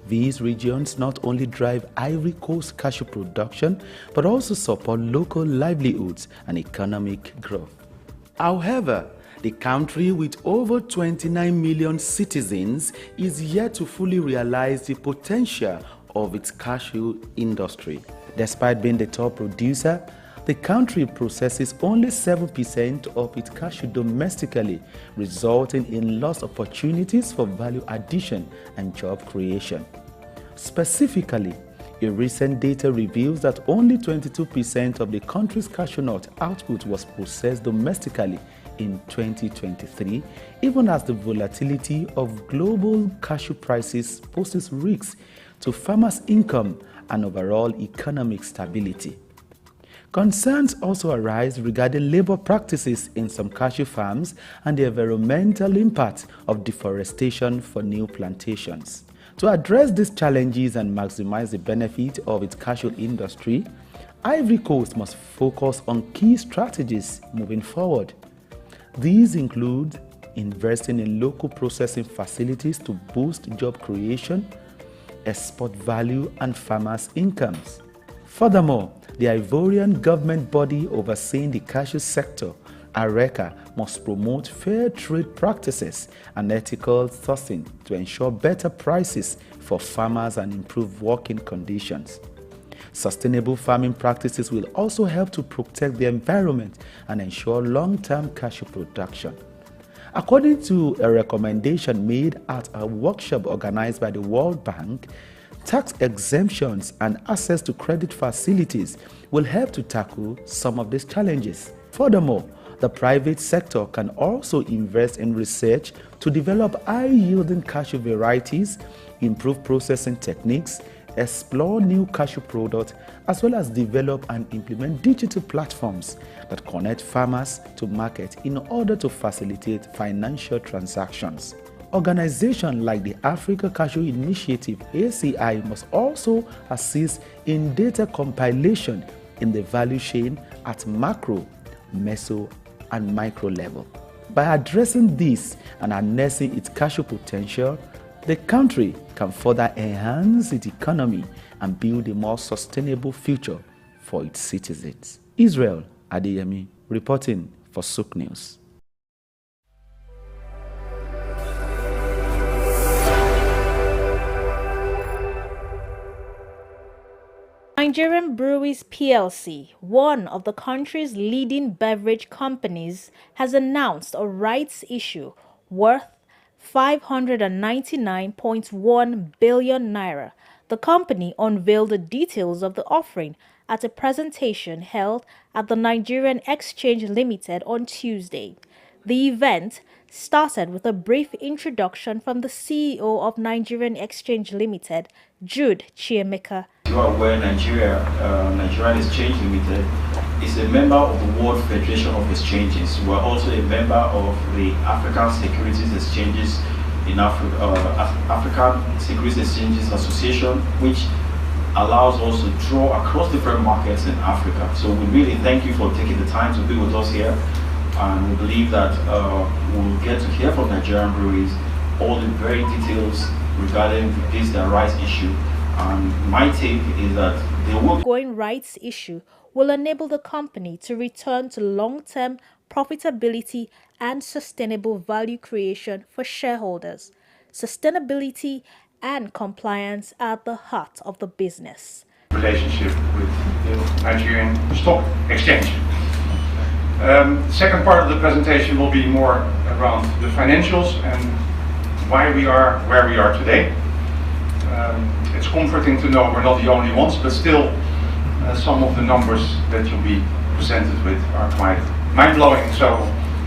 These regions not only drive Ivory Coast cashew production, but also support local livelihoods and economic growth. However, the country with over 29 million citizens is yet to fully realize the potential of its cashew industry. Despite being the top producer, the country processes only 7% of its cashew domestically, resulting in lost opportunities for value addition and job creation. Specifically, a recent data reveals that only 22% of the country's cashew nut output was processed domestically in 2023, even as the volatility of global cashew prices poses risks to farmers' income and overall economic stability. Concerns also arise regarding labor practices in some cashew farms and the environmental impact of deforestation for new plantations. To address these challenges and maximize the benefit of its cashew industry, Ivory Coast must focus on key strategies moving forward. These include investing in local processing facilities to boost job creation, export value, and farmers' incomes. Furthermore, the Ivorian government body overseeing the cashew sector, ARECA, must promote fair trade practices and ethical sourcing to ensure better prices for farmers and improve working conditions. Sustainable farming practices will also help to protect the environment and ensure long-term cashew production. According to a recommendation made at a workshop organized by the World Bank, tax exemptions and access to credit facilities will help to tackle some of these challenges. Furthermore, the private sector can also invest in research to develop high-yielding cashew varieties, improve processing techniques, explore new cashew products, as well as develop and implement digital platforms that connect farmers to market in order to facilitate financial transactions. Organizations like the Africa Cashew Initiative (ACI) must also assist in data compilation in the value chain at macro, meso, and micro level. By addressing this and harnessing its cashew potential, the country can further enhance its economy and build a more sustainable future for its citizens. Israel Adeyemi, reporting for SOUQ News. Nigerian Breweries PLC, one of the country's leading beverage companies, has announced a rights issue worth 599.1 billion naira. The company unveiled the details of the offering at a presentation held at the Nigerian Exchange Limited on Tuesday. The event started with a brief introduction from the CEO of Nigerian Exchange Limited, Jude Chiemeka. You are aware Nigerian Exchange Limited is a member of the World Federation of Exchanges. We are also a member of the African Securities Exchanges in African Securities Exchanges Association, which allows us to draw across different markets in Africa. So we really thank you for taking the time to be with us here, and we believe that we'll get to hear from Nigerian breweries all the very details regarding their rights issue. My take is that the ongoing rights issue will enable the company to return to long-term profitability and sustainable value creation for shareholders. Sustainability and compliance are at the heart of the business. Relationship with the Nigerian Stock Exchange. The second part of the presentation will be more around the financials and why we are where we are today. It's comforting to know we're not the only ones, but still some of the numbers that you'll be presented with are quite mind-blowing. So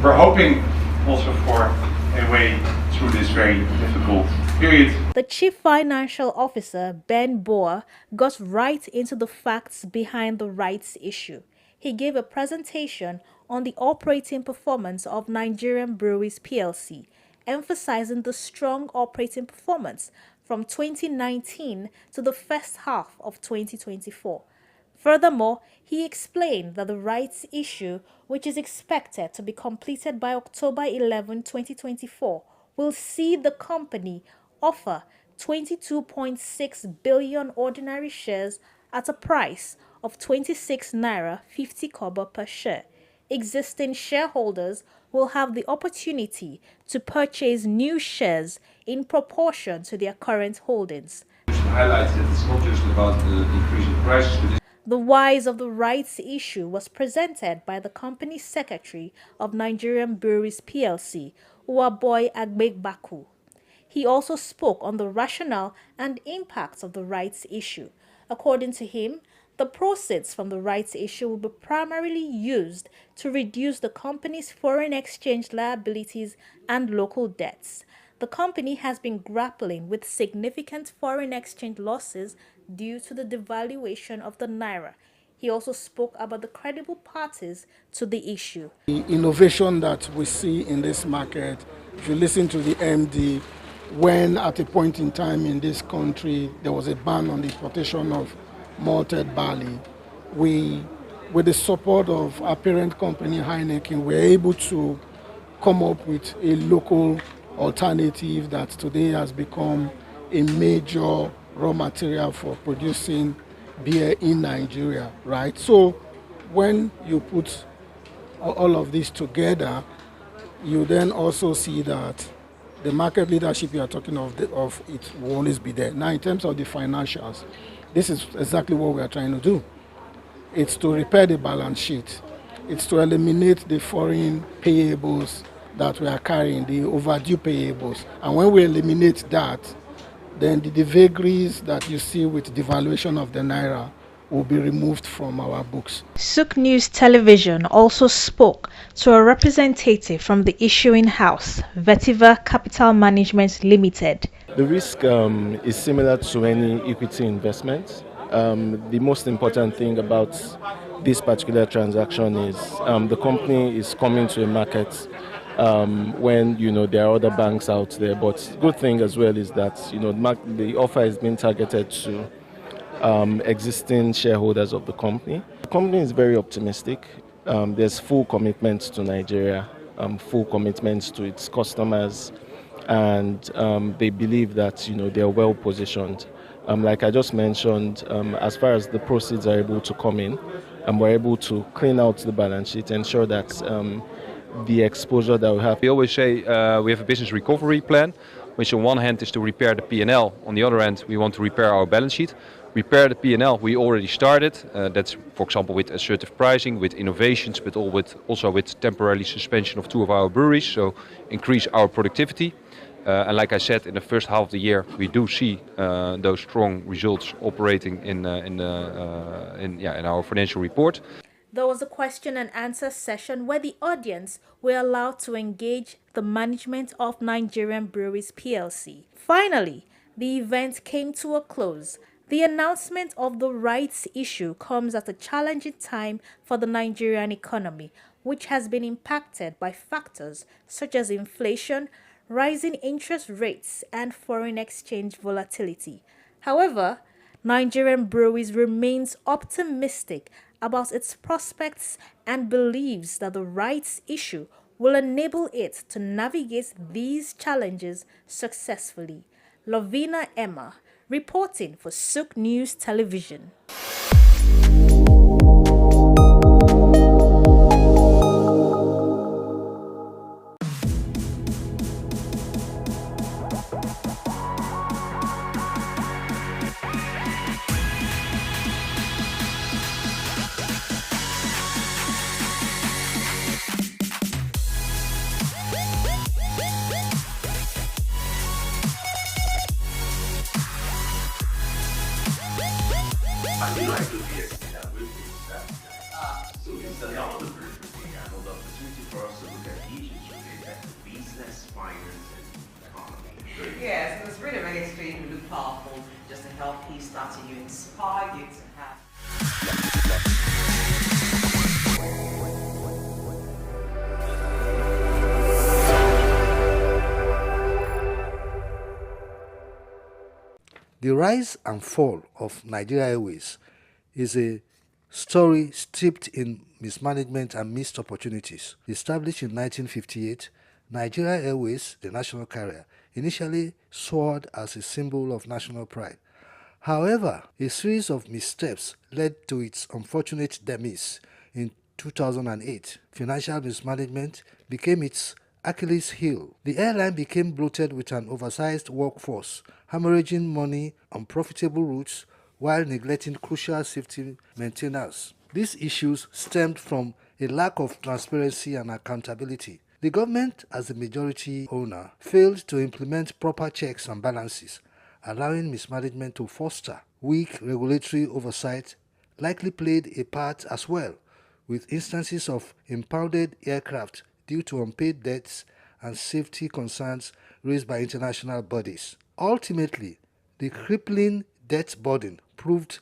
we're hoping also for a way through this very difficult period. The Chief Financial Officer, Ben Boer, got right into the facts behind the rights issue. He gave a presentation on the operating performance of Nigerian Breweries PLC, emphasizing the strong operating performance from 2019 to the first half of 2024. Furthermore, he explained that the rights issue, which is expected to be completed by October 11, 2024, will see the company offer 22.6 billion ordinary shares at a price of 26 naira 50 kobo per share. Existing shareholders will have the opportunity to purchase new shares in proportion to their current holdings. Highlights that it's not just about the increase in prices, but the whys of the rights issue was presented by the company secretary of Nigerian Breweries PLC, Uwaboy Agbegbaku. He also spoke on the rationale and impacts of the rights issue. According to him, the proceeds from the rights issue will be primarily used to reduce the company's foreign exchange liabilities and local debts. The company has been grappling with significant foreign exchange losses due to the devaluation of the naira. He also spoke about the credible parties to the issue. The innovation that we see in this market, if you listen to the MD, when at a point in time in this country there was a ban on the importation of malted barley, we, with the support of our parent company Heineken, were able to come up with a local alternative that today has become a major raw material for producing beer in Nigeria, right? So when you put all of this together, you then also see that the market leadership you are talking of it will always be there. Now, in terms of the financials, this is exactly what we are trying to do. It's to repair the balance sheet. It's to eliminate the foreign payables that we are carrying, the overdue payables. And when we eliminate that, then the vagaries that you see with devaluation of the naira will be removed from our books. SOUQ News Television also spoke to a representative from the issuing house, Vetiva Capital Management Limited. The risk is similar to any equity investment. The most important thing about this particular transaction is the company is coming to a market when there are other banks out there. But good thing as well is that the offer is being targeted to existing shareholders of the company. The company is very optimistic. There's full commitment to Nigeria, full commitment to its customers, and they believe that they're well positioned. Like I just mentioned, as far as the proceeds are able to come in, we're able to clean out the balance sheet, ensure that the exposure that we have. We always say we have a business recovery plan, which on one hand is to repair the P&L. On the other hand, we want to repair our balance sheet. Repair the P&L, we already started. That's, for example, with assertive pricing, with innovations, but also with temporary suspension of 2 of our breweries, so increase our productivity. And like I said, in the first half of the year, we do see those strong results operating in our financial report. There was a question and answer session where the audience were allowed to engage the management of Nigerian Breweries PLC. Finally, the event came to a close. The announcement of the rights issue comes at a challenging time for the Nigerian economy, which has been impacted by factors such as inflation, rising interest rates, and foreign exchange volatility. However, Nigerian Breweries remains optimistic about its prospects and believes that the rights issue will enable it to navigate these challenges successfully. Lovina Emma, reporting for SOUQ News Television. I do like to be with so it's another and the opportunity for us to look at issues related to business, finance, and economy. Yes, it was really, really extremely powerful just to help you start to inspire you to have. The rise and fall of Nigeria Airways is a story steeped in mismanagement and missed opportunities. Established in 1958, Nigeria Airways, the national carrier, initially soared as a symbol of national pride. However, a series of missteps led to its unfortunate demise. In 2008, financial mismanagement became its Achilles heel. The airline became bloated with an oversized workforce, hemorrhaging money on profitable routes while neglecting crucial safety maintenance. These issues stemmed from a lack of transparency and accountability. The government, as the majority owner, failed to implement proper checks and balances, allowing mismanagement to foster. Weak regulatory oversight likely played a part as well, with instances of impounded aircraft due to unpaid debts and safety concerns raised by international bodies. Ultimately, the crippling debt burden proved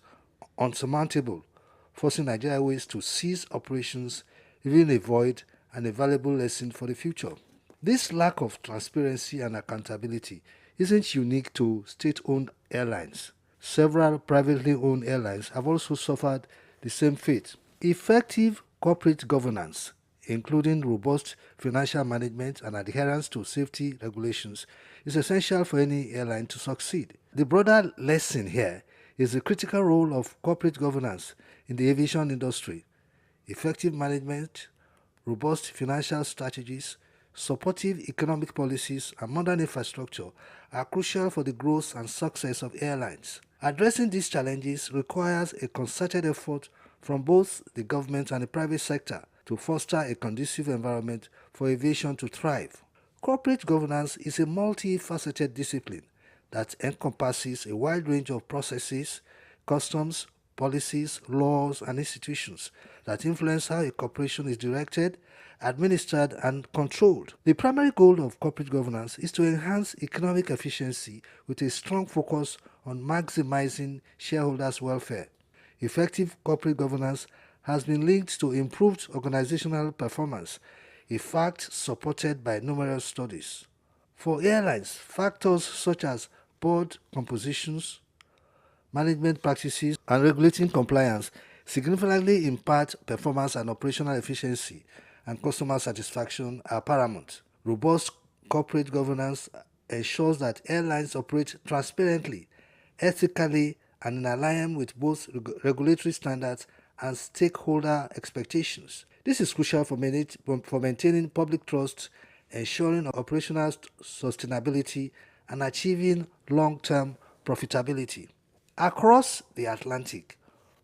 unsurmountable, forcing Nigeria Airways to cease operations, revealing a void and a valuable lesson for the future. This lack of transparency and accountability isn't unique to state-owned airlines. Several privately owned airlines have also suffered the same fate. Effective corporate governance, including robust financial management and adherence to safety regulations, is essential for any airline to succeed. The broader lesson here is the critical role of corporate governance in the aviation industry. Effective management, robust financial strategies, supportive economic policies, and modern infrastructure are crucial for the growth and success of airlines. Addressing these challenges requires a concerted effort from both the government and the private sector to foster a conducive environment for aviation to thrive. Corporate governance is a multifaceted discipline that encompasses a wide range of processes, customs, policies, laws, and institutions that influence how a corporation is directed, administered, and controlled. The primary goal of corporate governance is to enhance economic efficiency with a strong focus on maximizing shareholders' welfare. Effective corporate governance has been linked to improved organizational performance, a fact supported by numerous studies. For airlines, factors such as board compositions, management practices, and regulating compliance significantly impact performance and operational efficiency, and customer satisfaction are paramount. Robust corporate governance ensures that airlines operate transparently, ethically, and in alignment with both regulatory standards and stakeholder expectations. This is crucial for maintaining public trust, ensuring operational sustainability, and achieving long-term profitability. Across the Atlantic,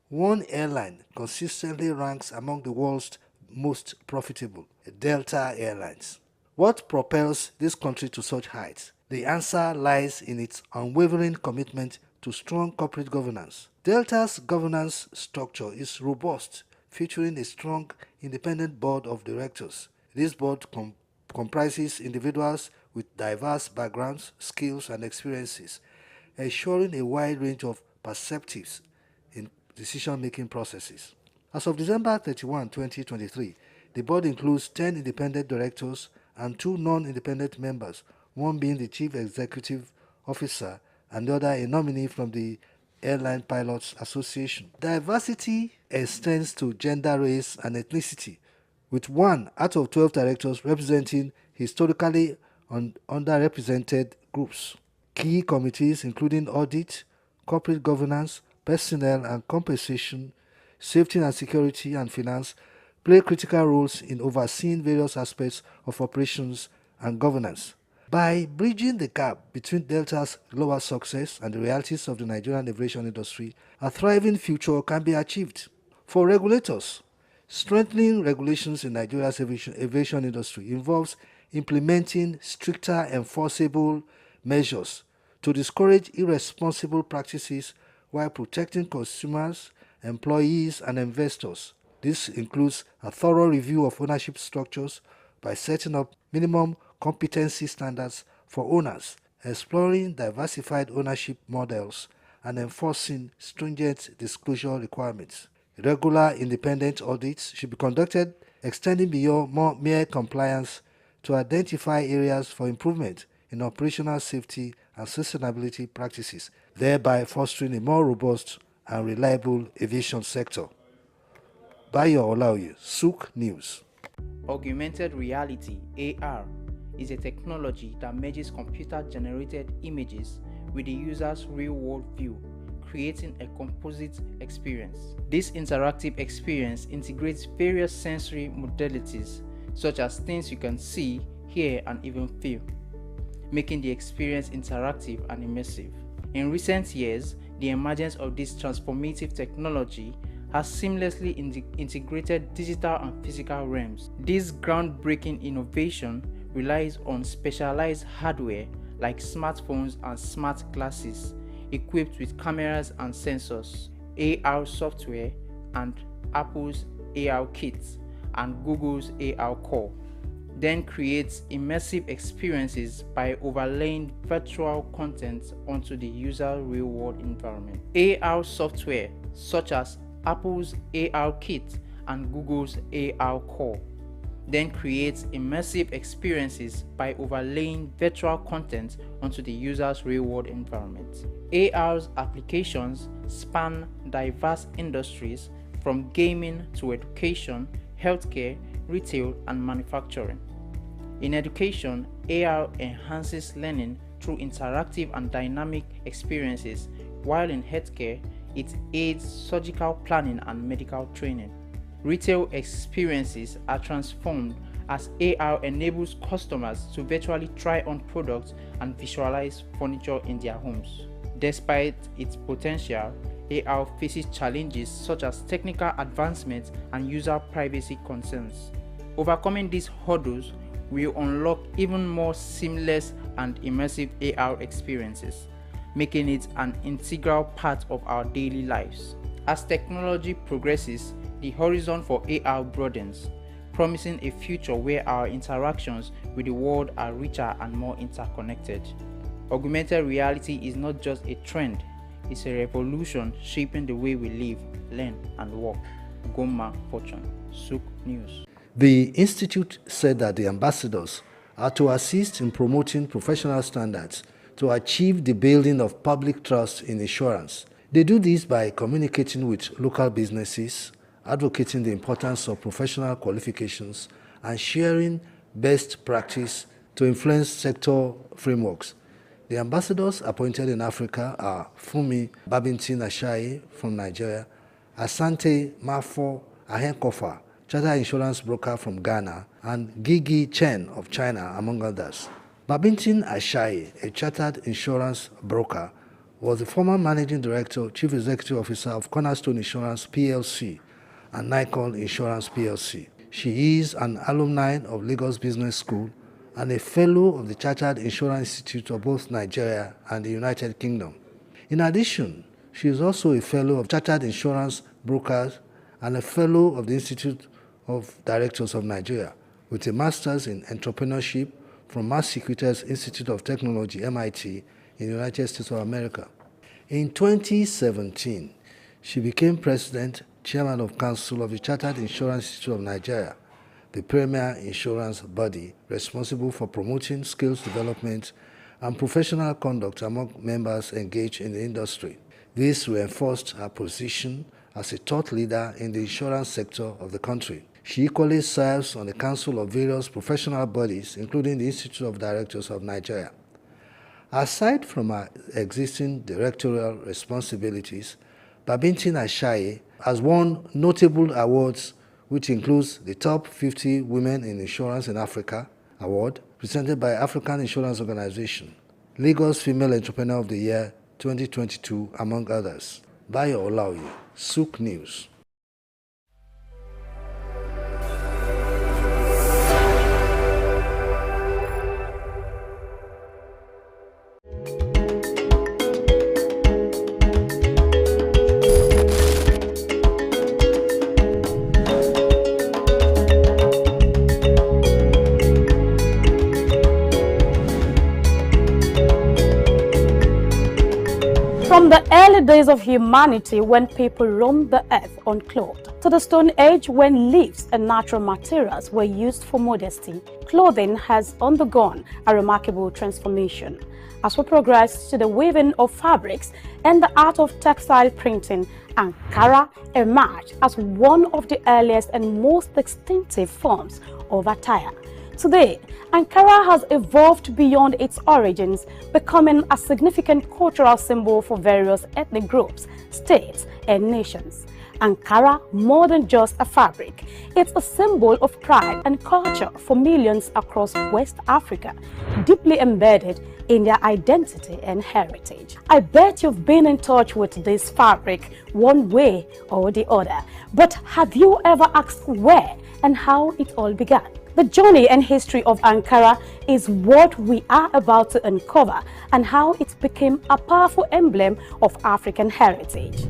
one airline consistently ranks among the world's most profitable: Delta Airlines. What propels this country to such heights? The answer lies in its unwavering commitment to strong corporate governance. Delta's governance structure is robust, featuring a strong independent board of directors. This board comprises individuals with diverse backgrounds, skills, and experiences, ensuring a wide range of perspectives in decision-making processes. As of December 31, 2023, the board includes 10 independent directors and 2 non-independent members, one being the chief executive officer and the other a nominee from the Airline Pilots Association. Diversity extends to gender, race, and ethnicity, with 1 out of 12 directors representing historically underrepresented groups. Key committees including audit, corporate governance, personnel and compensation, safety and security, and finance play critical roles in overseeing various aspects of operations and governance. By bridging the gap between Delta's global success and the realities of the Nigerian aviation industry, a thriving future can be achieved. For regulators, strengthening regulations in Nigeria's aviation industry involves implementing stricter enforceable measures to discourage irresponsible practices while protecting consumers, employees, and investors. This includes a thorough review of ownership structures by setting up minimum competency standards for owners, exploring diversified ownership models, and enforcing stringent disclosure requirements. Regular independent audits should be conducted, extending beyond mere compliance to identify areas for improvement in operational safety and sustainability practices, thereby fostering a more robust and reliable aviation sector. Bayo Olaoye, SOUQ News. Augmented reality, AR, is a technology that merges computer-generated images with the user's real-world view, creating a composite experience. This interactive experience integrates various sensory modalities, such as things you can see, hear, and even feel, making the experience interactive and immersive. In recent years, the emergence of this transformative technology has seamlessly integrated digital and physical realms. This groundbreaking innovation relies on specialized hardware like smartphones and smart glasses equipped with cameras and sensors, AR software, and Apple's AR Kit and Google's AR Core. Then creates immersive experiences by overlaying virtual content onto the user's real-world environment. AR software such as Apple's AR Kit and Google's AR Core then creates immersive experiences by overlaying virtual content onto the user's real-world environment. AR's applications span diverse industries from gaming to education, healthcare, retail, and manufacturing. In education, AR enhances learning through interactive and dynamic experiences, while in healthcare, it aids surgical planning and medical training. Retail experiences are transformed as AR enables customers to virtually try on products and visualize furniture in their homes. Despite its potential, AR faces challenges such as technical advancements and user privacy concerns. Overcoming these hurdles will unlock even more seamless and immersive AR experiences, making it an integral part of our daily lives. As technology progresses, the horizon for AR broadens, promising a future where our interactions with the world are richer and more interconnected. Augmented reality is not just a trend, it's a revolution shaping the way we live, learn, and work. Goma Fortune, SOUQ News. The institute said that the ambassadors are to assist in promoting professional standards to achieve the building of public trust in insurance. They do this by communicating with local businesses, advocating the importance of professional qualifications, and sharing best practice to influence sector frameworks. The ambassadors appointed in Africa are Fumi Babintin-Ashaye from Nigeria, Asante Mafo Ahenkofa, chartered insurance broker from Ghana, and Gigi Chen of China, among others. Babintin-Ashaye, a chartered insurance broker, was the former managing director, chief executive officer of Cornerstone Insurance PLC and Nikon Insurance PLC. She is an alumni of Lagos Business School and a fellow of the Chartered Insurance Institute of both Nigeria and the United Kingdom. In addition, she is also a fellow of Chartered Insurance Brokers and a fellow of the Institute of Directors of Nigeria, with a master's in entrepreneurship from Massachusetts Institute of Technology, MIT, in the United States of America. In 2017, she became president, chairman of council of the Chartered Insurance Institute of Nigeria, the premier insurance body responsible for promoting skills development and professional conduct among members engaged in the industry. This reinforced her position as a thought leader in the insurance sector of the country. She equally serves on the council of various professional bodies, including the Institute of Directors of Nigeria. Aside from her existing directorial responsibilities, Babintin-Ashaye has won notable awards, which includes the Top 50 Women in Insurance in Africa award, presented by African Insurance Organization, Lagos Female Entrepreneur of the Year 2022, among others. Bayo Olaoye, SOUQ News. From the early days of humanity when people roamed the earth unclothed, to the Stone Age when leaves and natural materials were used for modesty, clothing has undergone a remarkable transformation. As we progress to the weaving of fabrics and the art of textile printing, Ankara emerged as one of the earliest and most distinctive forms of attire. Today, Ankara has evolved beyond its origins, becoming a significant cultural symbol for various ethnic groups, states, and nations. Ankara, more than just a fabric, it's a symbol of pride and culture for millions across West Africa, deeply embedded in their identity and heritage. I bet you've been in touch with this fabric one way or the other, but have you ever asked where and how it all began? The journey and history of Ankara is what we are about to uncover, and how it became a powerful emblem of African heritage.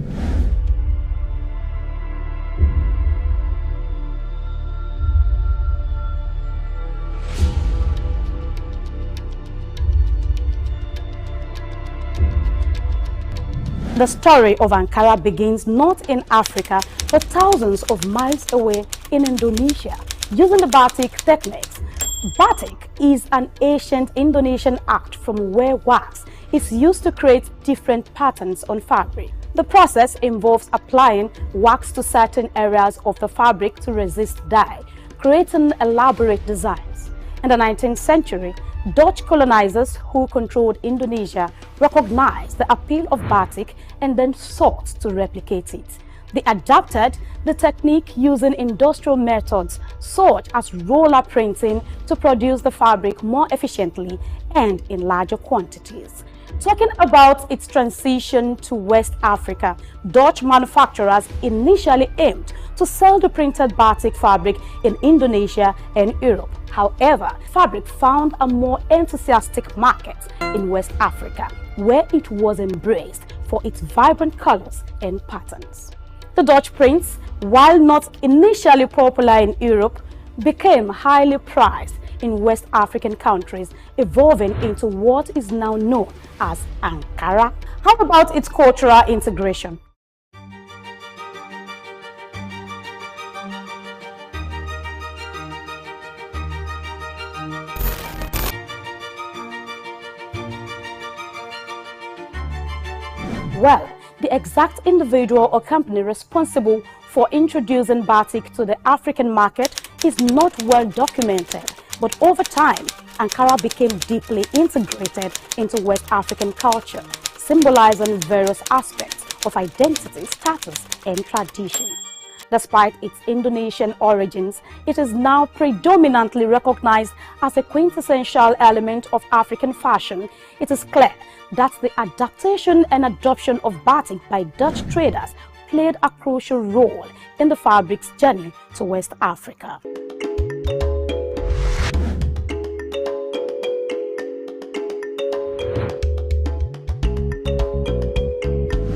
The story of Ankara begins not in Africa, but thousands of miles away in Indonesia, using the batik techniques. Batik is an ancient Indonesian art from where wax is used to create different patterns on fabric. The process involves applying wax to certain areas of the fabric to resist dye, creating elaborate designs. In the 19th century, Dutch colonizers who controlled Indonesia recognized the appeal of batik and then sought to replicate it. They adapted the technique using industrial methods such as roller printing to produce the fabric more efficiently and in larger quantities. Talking about its transition to West Africa, Dutch manufacturers initially aimed to sell the printed batik fabric in Indonesia and Europe. However, fabric found a more enthusiastic market in West Africa, where it was embraced for its vibrant colors and patterns. The Dutch prints, while not initially popular in Europe, became highly prized in West African countries, evolving into what is now known as Ankara. How about its cultural integration? Well, the exact individual or company responsible for introducing batik to the African market is not well documented, but over time, Ankara became deeply integrated into West African culture, symbolizing various aspects of identity, status, and tradition. Despite its Indonesian origins, it is now predominantly recognized as a quintessential element of African fashion. It is clear that the adaptation and adoption of batik by Dutch traders played a crucial role in the fabric's journey to West Africa.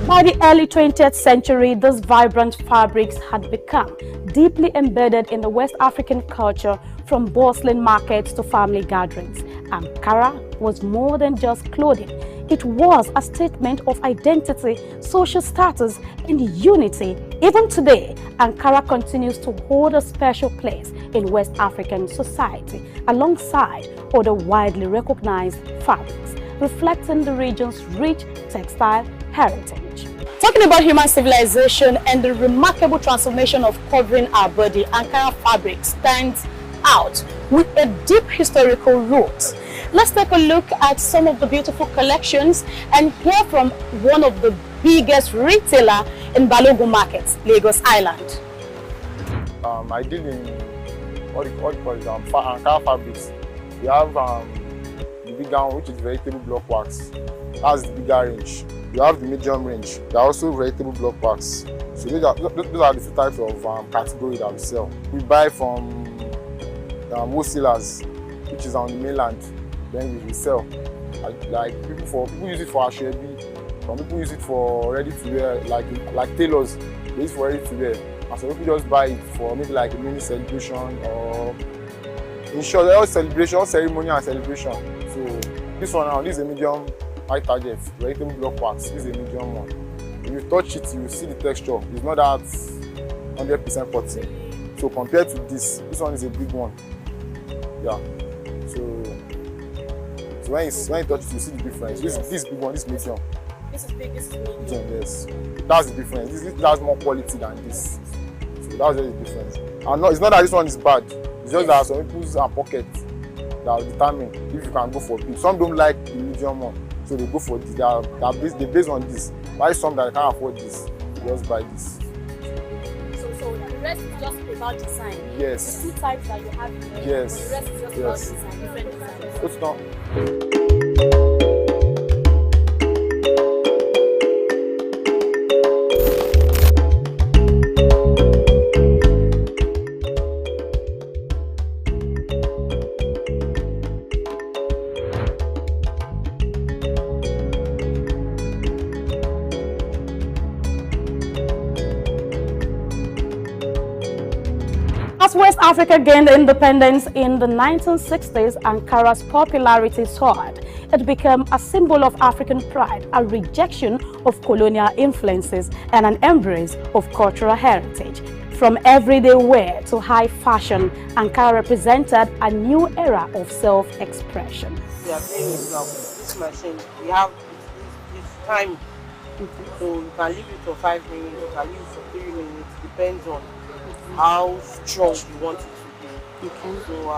By the early 20th century, these vibrant fabrics had become deeply embedded in the West African culture, from bustling markets to family gatherings. Ankara was more than just clothing. It was a statement of identity, social status, and unity. Even today, Ankara continues to hold a special place in West African society, alongside other widely recognized fabrics, reflecting the region's rich textile heritage. Talking about human civilization and the remarkable transformation of covering our body, Ankara fabric stands out with a deep historical root. Let's take a look at some of the beautiful collections and hear from one of the biggest retailer in Balogun Market, Lagos Island. I deal in what you call it, Ankara fabrics. We have the bigger one, which is vegetable block wax. That's the bigger range. You have the medium range. There are also vegetable block wax. So those are the two types of category that we sell. We buy from wholesalers, which is on the mainland. Then we sell. Like people use it for ashwebi. Some people use it for ready to wear, like tailors. They use it for ready to wear. And some people just buy it for maybe like a mini celebration, or in short, all celebration, all ceremony and celebration. So this one now, this is a medium high target, vegetable block wax. This is a medium one. If you touch it, you see the texture. It's not that 100% cotton. So compared to this one is a big one. Yeah. So So when you touch it, you see the difference. This big one, this medium. This is big, this is medium. Yes. That's the difference. This has more quality than this. So that's the difference. And no, it's not that this one is bad. It's just that some people's pockets that will determine if you can go for big. Some don't like the medium one, so they go for this. They based on this. Why some that can't afford this, they just buy this. So the rest is just about design. Yes. The two types that you have in there. Yes. The rest is just about design, different designs. It's not. As West Africa gained independence in the 1960s, Ankara's popularity soared. It became a symbol of African pride, a rejection of colonial influences, and an embrace of cultural heritage. From everyday wear to high fashion, Ankara represented a new era of self-expression. We are playing with this machine. We have this time, so you can leave it for 5 minutes, you can leave it for 3 minutes, depends on how strong you want it to be. So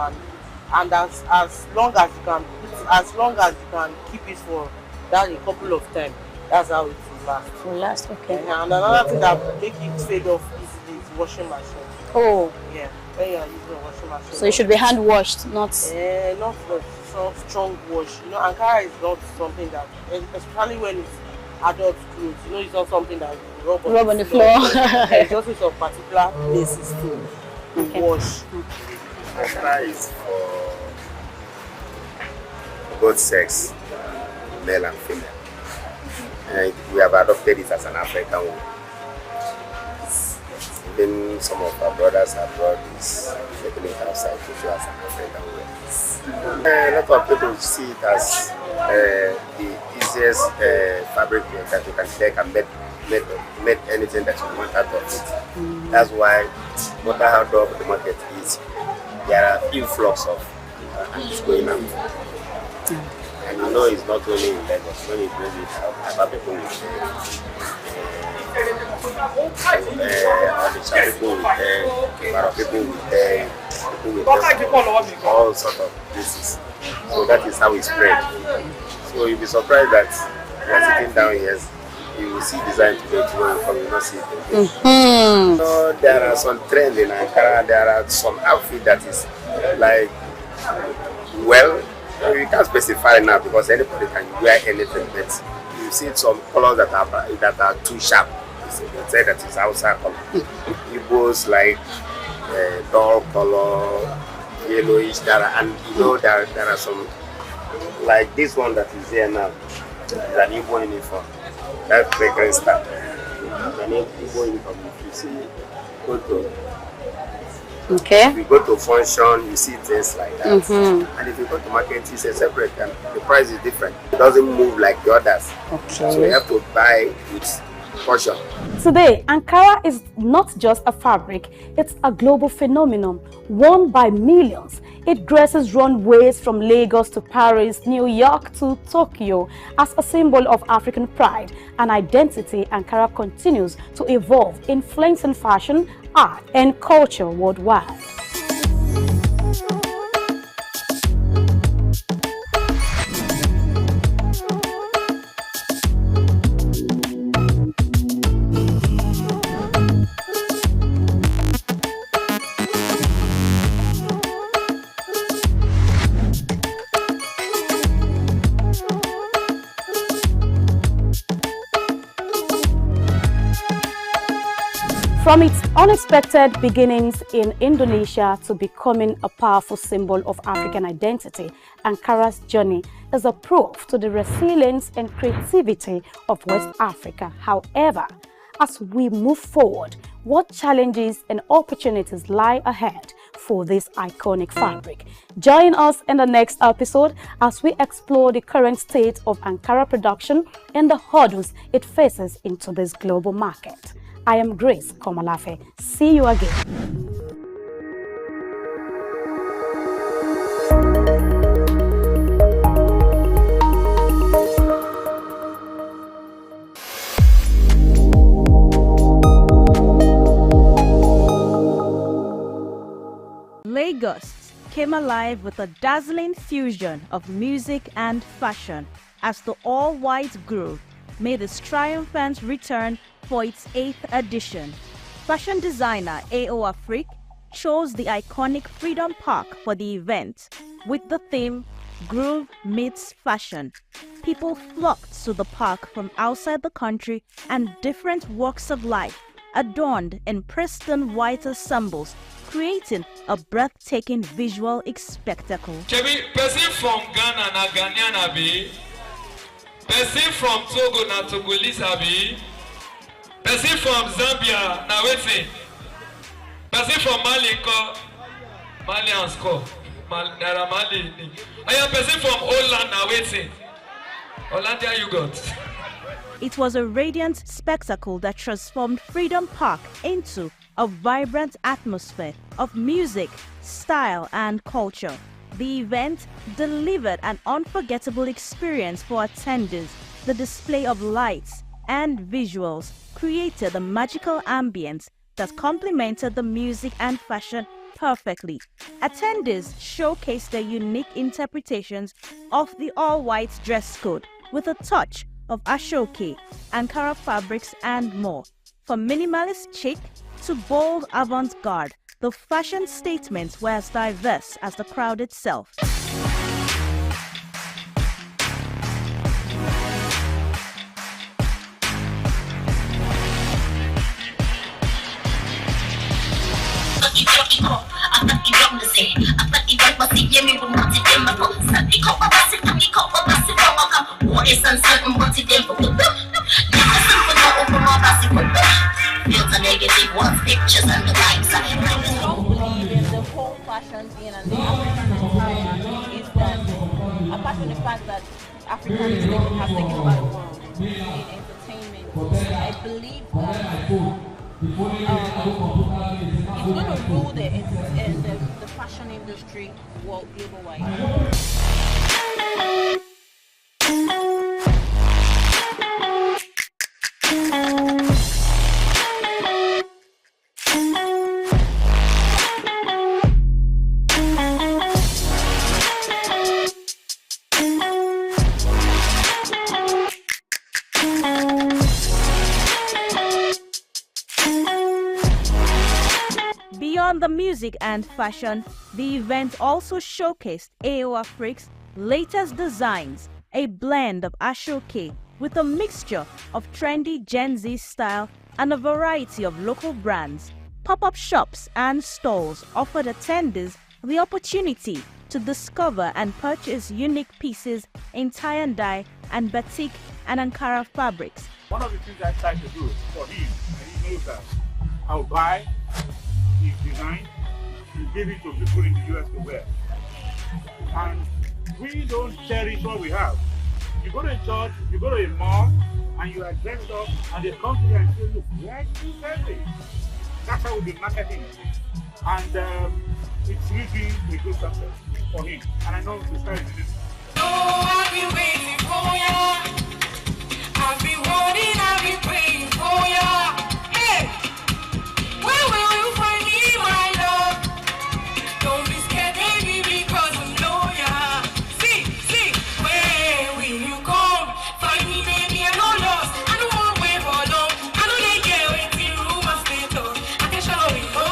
and as long as you can keep it for that a couple of times, that's how it will last. Will last, okay. And another thing that make it fade off easily is washing machine. Oh. Yeah, when you are using a washing machine. So it should be hand washed, not... not strong wash. You know, Ankara is not something that, especially when it's adult clothes, you know, it's not something that you rub on the floor. It's also some particular places to wash. Ankara is for both sex, male and female. And we have adopted it as an African one. Even some of our brothers abroad is taking it outside to show as an African one. A lot of people see it as the easiest fabric that you can take and make anything that you want out of it. That's why no matter how double the market is, there are influx of it's going out. And you know it's not only in Lagos, when you bring it out, other people will people with all sorts of places. So that is how it spread. So you'll be surprised that you are sitting down here, you will see design today, tomorrow you will not see it. So there are some trends in Ankara, there are some outfit that is like, well, you can't specify now because anybody can wear anything, but you see some colors that are too sharp. They say that it's outside color. Igbos like dull color, yellowish, and you know there are some like this one that is here now. It's an Igbo uniform. That's fragrance stuff. It's an Igbo uniform. If you see, go to. Okay. If you go to function, you see things like that. And if you go to market, it's a separate, and the price is different. It doesn't move like the others. Okay. So you have to buy with caution. Today, Ankara is not just a fabric, it's a global phenomenon, worn by millions. It graces runways from Lagos to Paris, New York to Tokyo. As a symbol of African pride and identity, Ankara continues to evolve, influencing fashion, art, and culture worldwide. From its unexpected beginnings in Indonesia to becoming a powerful symbol of African identity, Ankara's journey is a proof to the resilience and creativity of West Africa. However, as we move forward, what challenges and opportunities lie ahead for this iconic fabric? Join us in the next episode as we explore the current state of Ankara production and the hurdles it faces into this global market. I am Grace Komalafe. See you again. Lagos came alive with a dazzling fusion of music and fashion as the all-white group made its triumphant return for its 8th edition. Fashion designer A.O. Afrique chose the iconic Freedom Park for the event with the theme Groove Meets Fashion. People flocked to the park from outside the country and different walks of life, adorned in pristine white ensembles, creating a breathtaking visual spectacle. Person from Ghana na Ghanaian abi, person from Togo na Togolese abi, person from Zambia na wetin, person from Mali ko Malians ko Naira Mali ni. I am person from Holland na wetin, Hollandia you got. It was a radiant spectacle that transformed Freedom Park into a vibrant atmosphere of music, style, and culture. The event delivered an unforgettable experience for attendees. The display of lights and visuals created a magical ambience that complemented the music and fashion perfectly. Attendees showcased their unique interpretations of the all-white dress code with a touch of Ashoke, Ankara fabrics, and more. From minimalist chic to bold avant-garde, the fashion statements were as diverse as the crowd itself. Pictures and the likes. The whole fashion scene and the African mentality is that, apart from the fact that Africa has taken over the world in entertainment, I believe that it's going to rule the fashion industry world global-wide. Beyond the music and fashion, the event also showcased A.O. Afrique's latest designs, a blend of Ashoke with a mixture of trendy Gen Z style and a variety of local brands. Pop-up shops and stalls offered attendees the opportunity to discover and purchase unique pieces in tie-and-dye and batik and Ankara fabrics. One of the things I tried to do for him, and he knows that, I'll buy his design and give it to people in the US to wear. And we don't cherish what we have. You go to a church, you go to a mall, and you are dressed up, and they come to you and say, look, where did you sell this? That's how we'll be marketing. And it's really a good success for him. And I know the story is this. I've been waiting for ya. I've been wanting, I've been praying for ya. Hey, where will you find me, my love? Don't be scared, baby, because I'm loyal. See, where will you come? Find me, baby, I'm not lost. I don't want to wait for long. I know they get waiting rumors later. I can show you no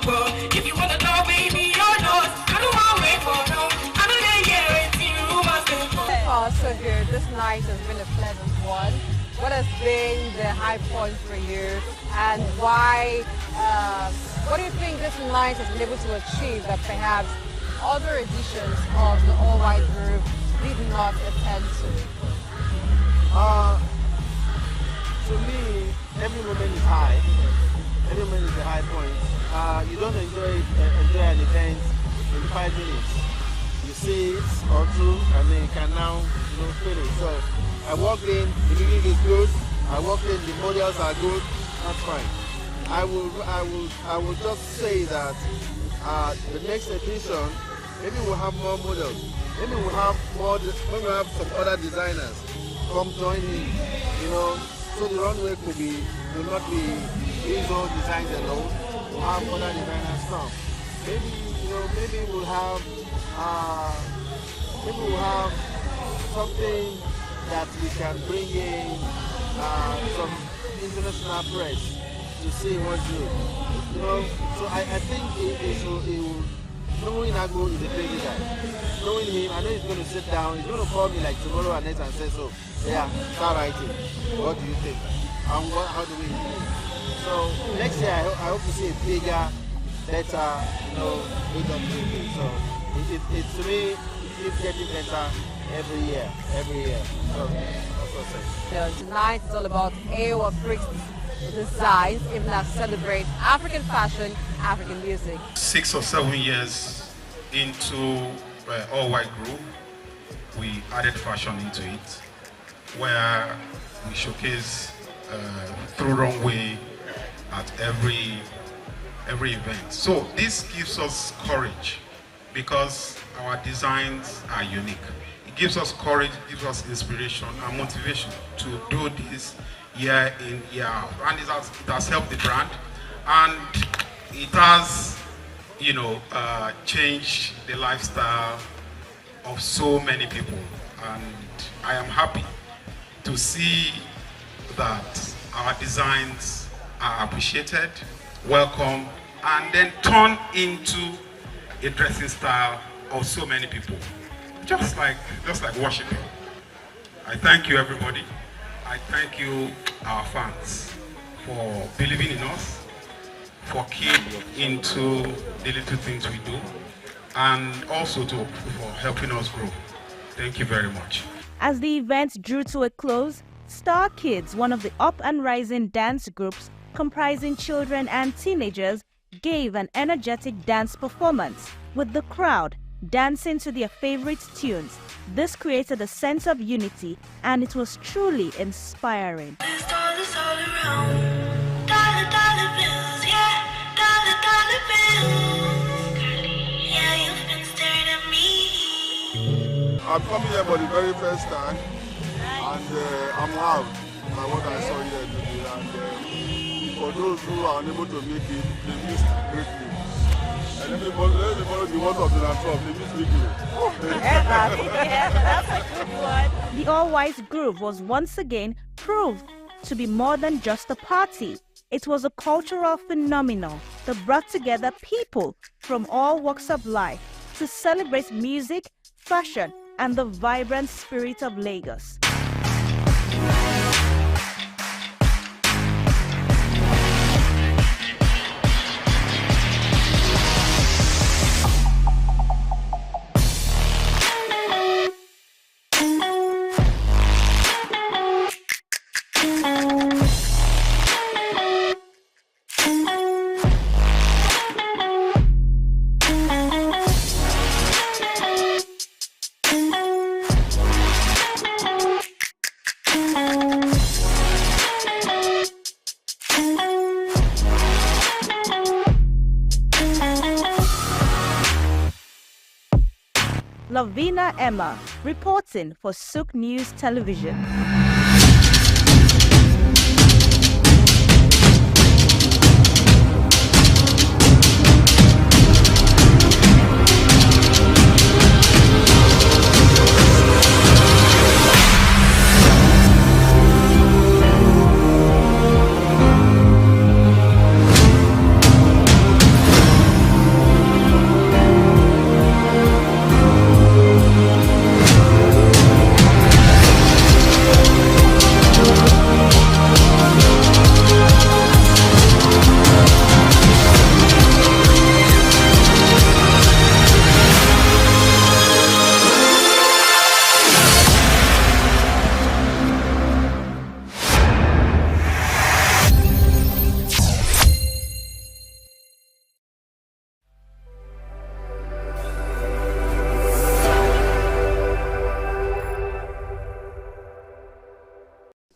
go. If you want to know, baby, you're lost. I don't want to wait for long. I know they get waiting rumors later. So good. This night has been a pleasant one. What has been the high point for you, and why? What do you think this night has been able to achieve that perhaps other editions of the all-white group did not attend to? To me, every moment is high. Every moment is a high point. You don't enjoy an event in 5 minutes. You see it or two, and then you can now finish. So I walked in, the beginning is good. I walked in, the models are good. That's fine. I will just say that the next edition, maybe we'll have more models. Maybe we'll have maybe we'll have some other designers come join in. So the runway will not be his own designs alone. We'll have other designers come. maybe maybe uh, we'll have something that we can bring in some international press to see what's good. So I think it will. Knowing Agbo is a crazy guy. Knowing him, I know he's going to sit down. He's going to call me like tomorrow and next and say, so, yeah, start writing. What do you think? And how do we do it? So next year, I hope to see a bigger, better, way of doing it. So to me, it keeps getting better every year. So that's what I say. Tonight it's all about AO Bricks designs, even as celebrate African fashion, African music. 6 or 7 years into All White Group, we added fashion into it, where we showcase through runway at every event. So this gives us courage because our designs are unique. It gives us courage, gives us inspiration and motivation to do this year in, year out. And it has helped the brand, and it has, changed the lifestyle of so many people. And I am happy to see that our designs are appreciated, welcome, and then turn into a dressing style of so many people. Just like worshiping. I thank you, everybody. I thank you, our fans, for believing in us, for keying into the little things we do, and also for helping us grow. Thank you very much. As the event drew to a close, Star Kids, one of the up and rising dance groups comprising children and teenagers, gave an energetic dance performance, with the crowd dancing to their favorite tunes. This created a sense of unity, and it was truly inspiring. I'm coming here for the very first time, and I'm wowed by what I saw here today. And for those who are unable to make it, they missed greatly. And let me follow the words of Donald Trump. They missed greatly. That's a good one. The all-white group was once again proved to be more than just a party. It was a cultural phenomenon that brought together people from all walks of life to celebrate music, fashion, and the vibrant spirit of Lagos. Lavina Emma, reporting for SOUQ News Television.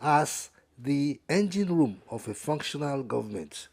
As the engine room of a functional government,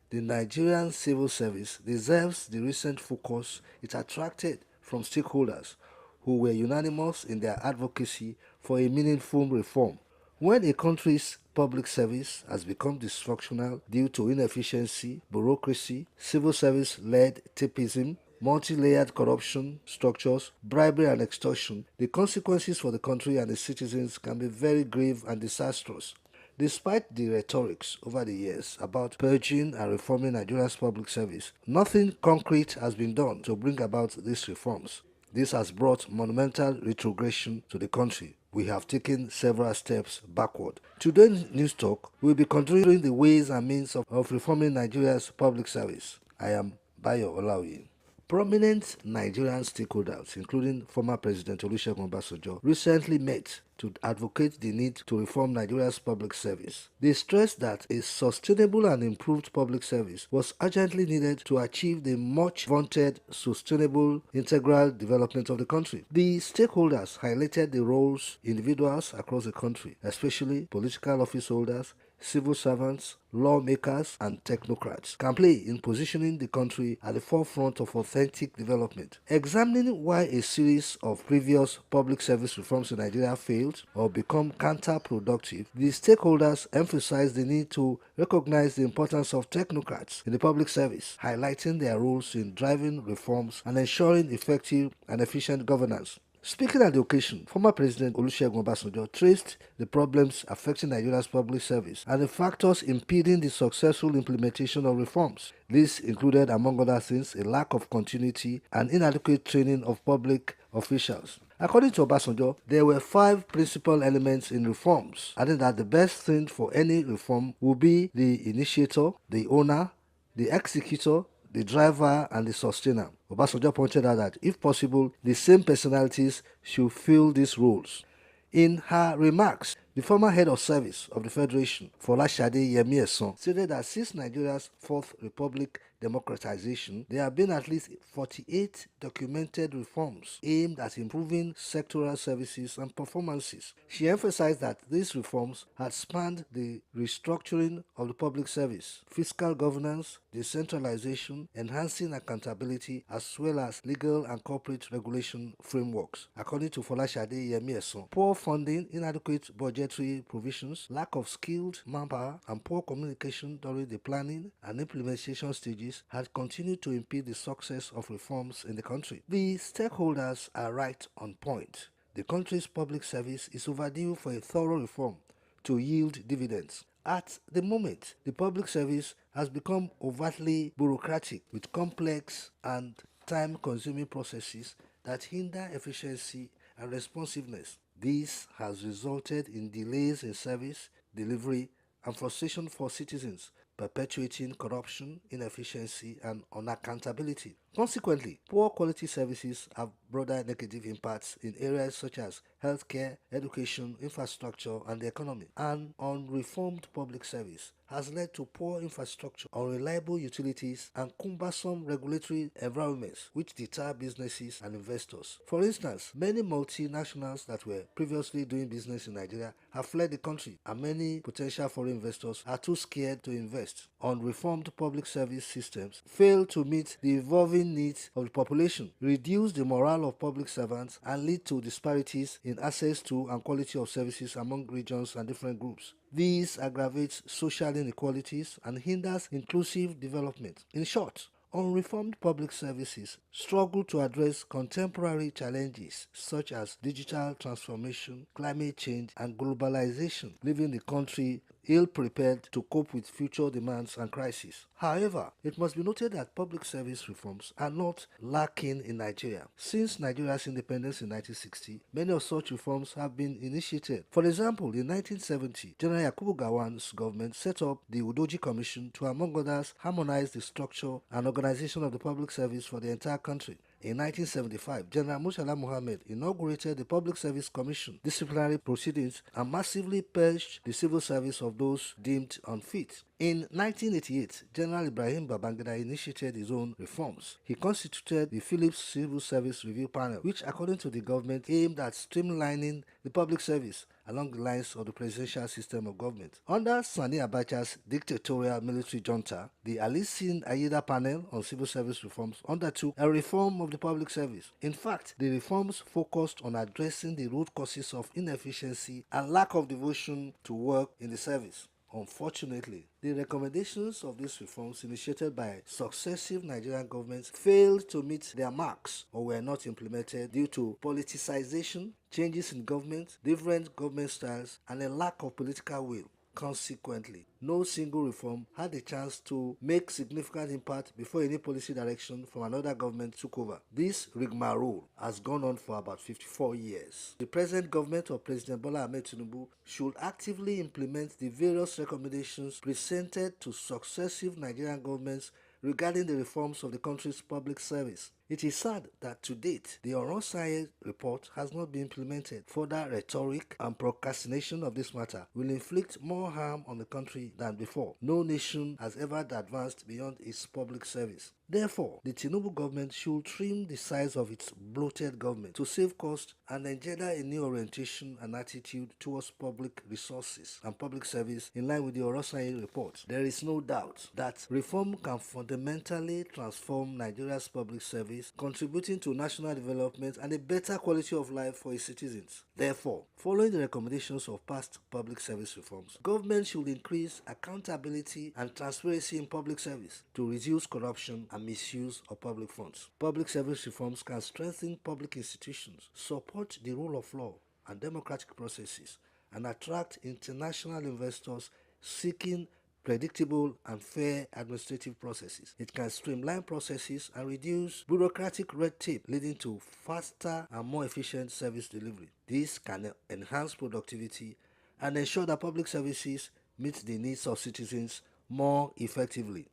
the Nigerian civil service deserves the recent focus it attracted from stakeholders who were unanimous in their advocacy for a meaningful reform. When a country's public service has become dysfunctional due to inefficiency, bureaucracy, civil service-led tapeism, multi-layered corruption structures, bribery and extortion, the consequences for the country and its citizens can be very grave and disastrous. Despite the rhetorics over the years about purging and reforming Nigeria's public service, nothing concrete has been done to bring about these reforms. This has brought monumental retrogression to the country. We have taken several steps backward. Today's News Talk will be considering the ways and means of reforming Nigeria's public service. I am Bayo Olaoye. Prominent Nigerian stakeholders, including former President Olusegun Obasanjo, recently met to advocate the need to reform Nigeria's public service. They stressed that a sustainable and improved public service was urgently needed to achieve the much vaunted sustainable integral development of the country. The stakeholders highlighted the roles individuals across the country, especially political office holders, civil servants, lawmakers, and technocrats can play in positioning the country at the forefront of authentic development. Examining why a series of previous public service reforms in Nigeria failed or become counterproductive, the stakeholders emphasized the need to recognize the importance of technocrats in the public service, highlighting their roles in driving reforms and ensuring effective and efficient governance. Speaking at the occasion, former President Olusegun Obasanjo traced the problems affecting Nigeria's public service and the factors impeding the successful implementation of reforms. This included, among other things, a lack of continuity and inadequate training of public officials. According to Obasanjo, there were 5 principal elements in reforms, adding that the best thing for any reform would be the initiator, the owner, the executor, the driver, and the sustainer. Obasanjo pointed out that, if possible, the same personalities should fill these roles. In her remarks, the former head of service of the Federation, Folashade Yemi-Esan, stated that since Nigeria's Fourth Republic democratization, there have been at least 48 documented reforms aimed at improving sectoral services and performances. She emphasized that these reforms had spanned the restructuring of the public service, fiscal governance, decentralization, enhancing accountability, as well as legal and corporate regulation frameworks. According to Folashade Yemi-Esan, poor funding, inadequate budgetary provisions, lack of skilled manpower, and poor communication during the planning and implementation stages had continued to impede the success of reforms in the country. The stakeholders are right on point. The country's public service is overdue for a thorough reform to yield dividends. At the moment, the public service has become overtly bureaucratic with complex and time-consuming processes that hinder efficiency and responsiveness. This has resulted in delays in service delivery and frustration for citizens, perpetuating corruption, inefficiency, and unaccountability. Consequently, poor quality services have broader negative impacts in areas such as healthcare, education, infrastructure, and the economy. An unreformed public service has led to poor infrastructure, unreliable utilities, and cumbersome regulatory environments which deter businesses and investors. For instance, many multinationals that were previously doing business in Nigeria have fled the country, and many potential foreign investors are too scared to invest. Unreformed public service systems fail to meet the evolving needs of the population, reduce the morale of public servants, and lead to disparities in access to and quality of services among regions and different groups. This aggravates social inequalities and hinders inclusive development. In short, unreformed public services struggle to address contemporary challenges such as digital transformation, climate change, and globalization, leaving the country ill-prepared to cope with future demands and crises. However, it must be noted that public service reforms are not lacking in Nigeria. Since Nigeria's independence in 1960, many of such reforms have been initiated. For example, in 1970, General Yakubu Gowon's government set up the Udoji Commission to, among others, harmonize the structure and organization of the public service for the entire country. In 1975, General Murtala Mohammed inaugurated the Public Service Commission, disciplinary proceedings, and massively purged the civil service of those deemed unfit. In 1988, General Ibrahim Babangida initiated his own reforms. He constituted the Philips Civil Service Review Panel, which, according to the government, aimed at streamlining the public service along the lines of the presidential system of government. Under Sani Abacha's dictatorial military junta, the Alisin Ayida panel on civil service reforms undertook a reform of the public service. In fact, the reforms focused on addressing the root causes of inefficiency and lack of devotion to work in the service. Unfortunately, the recommendations of these reforms initiated by successive Nigerian governments failed to meet their marks or were not implemented due to politicization, changes in government, different government styles, and a lack of political will. Consequently, no single reform had a chance to make significant impact before any policy direction from another government took over. This rigmarole has gone on for about 54 years. The present government of President Bola Ahmed Tinubu should actively implement the various recommendations presented to successive Nigerian governments regarding the reforms of the country's public service. It is sad that to date, the Oronsaye report has not been implemented. Further rhetoric and procrastination of this matter will inflict more harm on the country than before. No nation has ever advanced beyond its public service. Therefore, the Tinubu government should trim the size of its bloated government to save cost and engender a new orientation and attitude towards public resources and public service in line with the Oronsaye report. There is no doubt that reform can fundamentally transform Nigeria's public service, contributing to national development and a better quality of life for its citizens. Therefore, following the recommendations of past public service reforms, government should increase accountability and transparency in public service to reduce corruption and misuse of public funds. Public service reforms can strengthen public institutions, support the rule of law and democratic processes, and attract international investors seeking predictable and fair administrative processes. It can streamline processes and reduce bureaucratic red tape, leading to faster and more efficient service delivery. This can enhance productivity and ensure that public services meet the needs of citizens more effectively.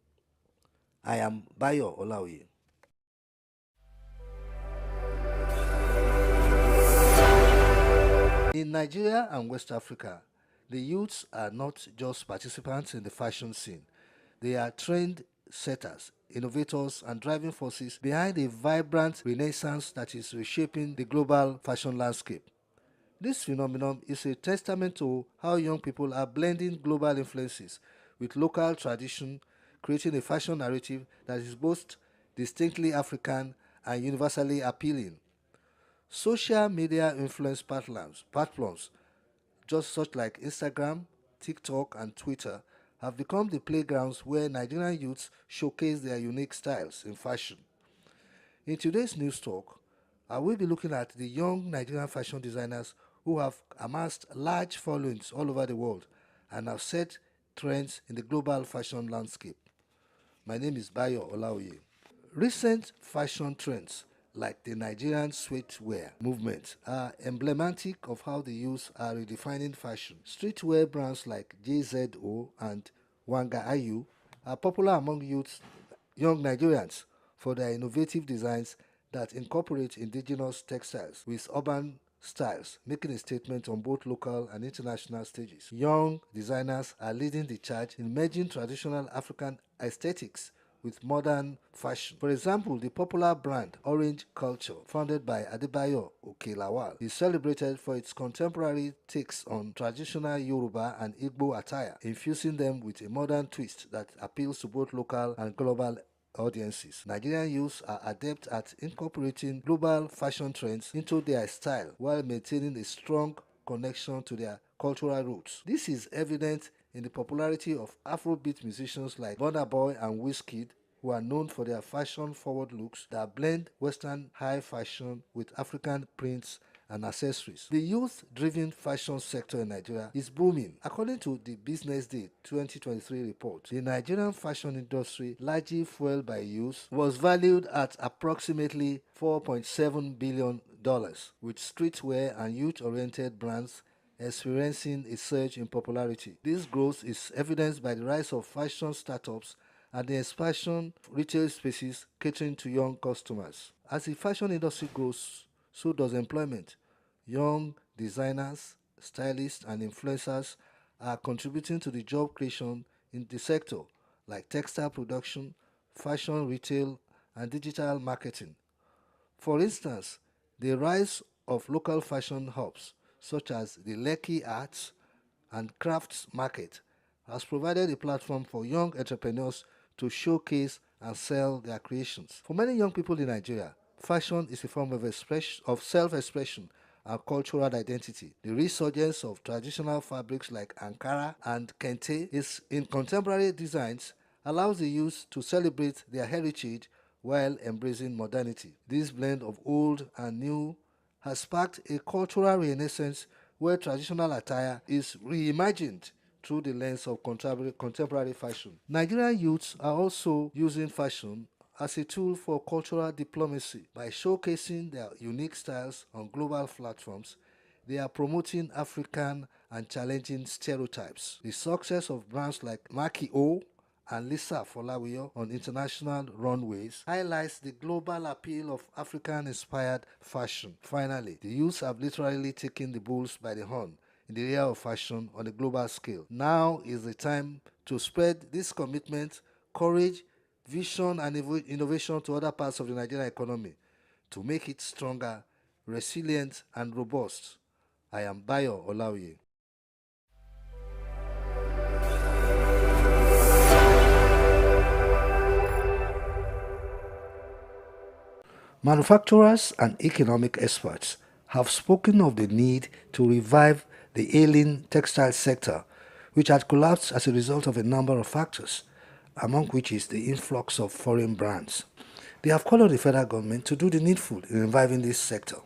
I am Bayo Olaoye. In Nigeria and West Africa, the youths are not just participants in the fashion scene. They are trained setters, innovators, and driving forces behind a vibrant renaissance that is reshaping the global fashion landscape. This phenomenon is a testament to how young people are blending global influences with local tradition, creating a fashion narrative that is both distinctly African and universally appealing. Social media influence platforms, just such like Instagram, TikTok, and Twitter, have become the playgrounds where Nigerian youths showcase their unique styles in fashion. In today's news talk, I will be looking at the young Nigerian fashion designers who have amassed large followings all over the world and have set trends in the global fashion landscape. My name is Bayo Olaoye. Recent fashion trends like the Nigerian streetwear movement are emblematic of how the youth are redefining fashion. Streetwear brands like JZO and Wanga Ayu are popular among young Nigerians for their innovative designs that incorporate indigenous textiles with urban styles, making a statement on both local and international stages. Young designers are leading the charge in merging traditional African aesthetics with modern fashion. For example, the popular brand Orange Culture, founded by Adebayo Okelawal, is celebrated for its contemporary takes on traditional Yoruba and Igbo attire, infusing them with a modern twist that appeals to both local and global audiences. Nigerian youths are adept at incorporating global fashion trends into their style while maintaining a strong connection to their cultural roots. This is evident in the popularity of Afrobeat musicians like Burna Boy and Wizkid, who are known for their fashion-forward looks that blend Western high fashion with African prints and accessories. The youth-driven fashion sector in Nigeria is booming. According to the Business Day 2023 report, the Nigerian fashion industry, largely fueled by youth, was valued at approximately $4.7 billion, with streetwear and youth-oriented brands experiencing a surge in popularity. This growth is evidenced by the rise of fashion startups and the expansion of retail spaces catering to young customers. As the fashion industry grows, so does employment. Young designers, stylists, and influencers are contributing to the job creation in the sector, like textile production, fashion retail, and digital marketing. For instance, the rise of local fashion hubs such as the Lekki Arts and Crafts Market, has provided a platform for young entrepreneurs to showcase and sell their creations. For many young people in Nigeria, fashion is a form of self-expression and cultural identity. The resurgence of traditional fabrics like Ankara and Kente is in contemporary designs allows the youth to celebrate their heritage while embracing modernity. This blend of old and new has sparked a cultural renaissance where traditional attire is reimagined through the lens of contemporary fashion. Nigerian youths are also using fashion as a tool for cultural diplomacy. By showcasing their unique styles on global platforms, they are promoting African and challenging stereotypes. The success of brands like Maki O and Lisa Folawiyo on international runways highlights the global appeal of African-inspired fashion. Finally, the youths have literally taken the bulls by the horn in the area of fashion on a global scale. Now is the time to spread this commitment, courage, vision, and innovation to other parts of the Nigerian economy to make it stronger, resilient, and robust. I am Bayo Olaoye. Manufacturers and economic experts have spoken of the need to revive the ailing textile sector, which had collapsed as a result of a number of factors, among which is the influx of foreign brands. They have called on the federal government to do the needful in reviving this sector.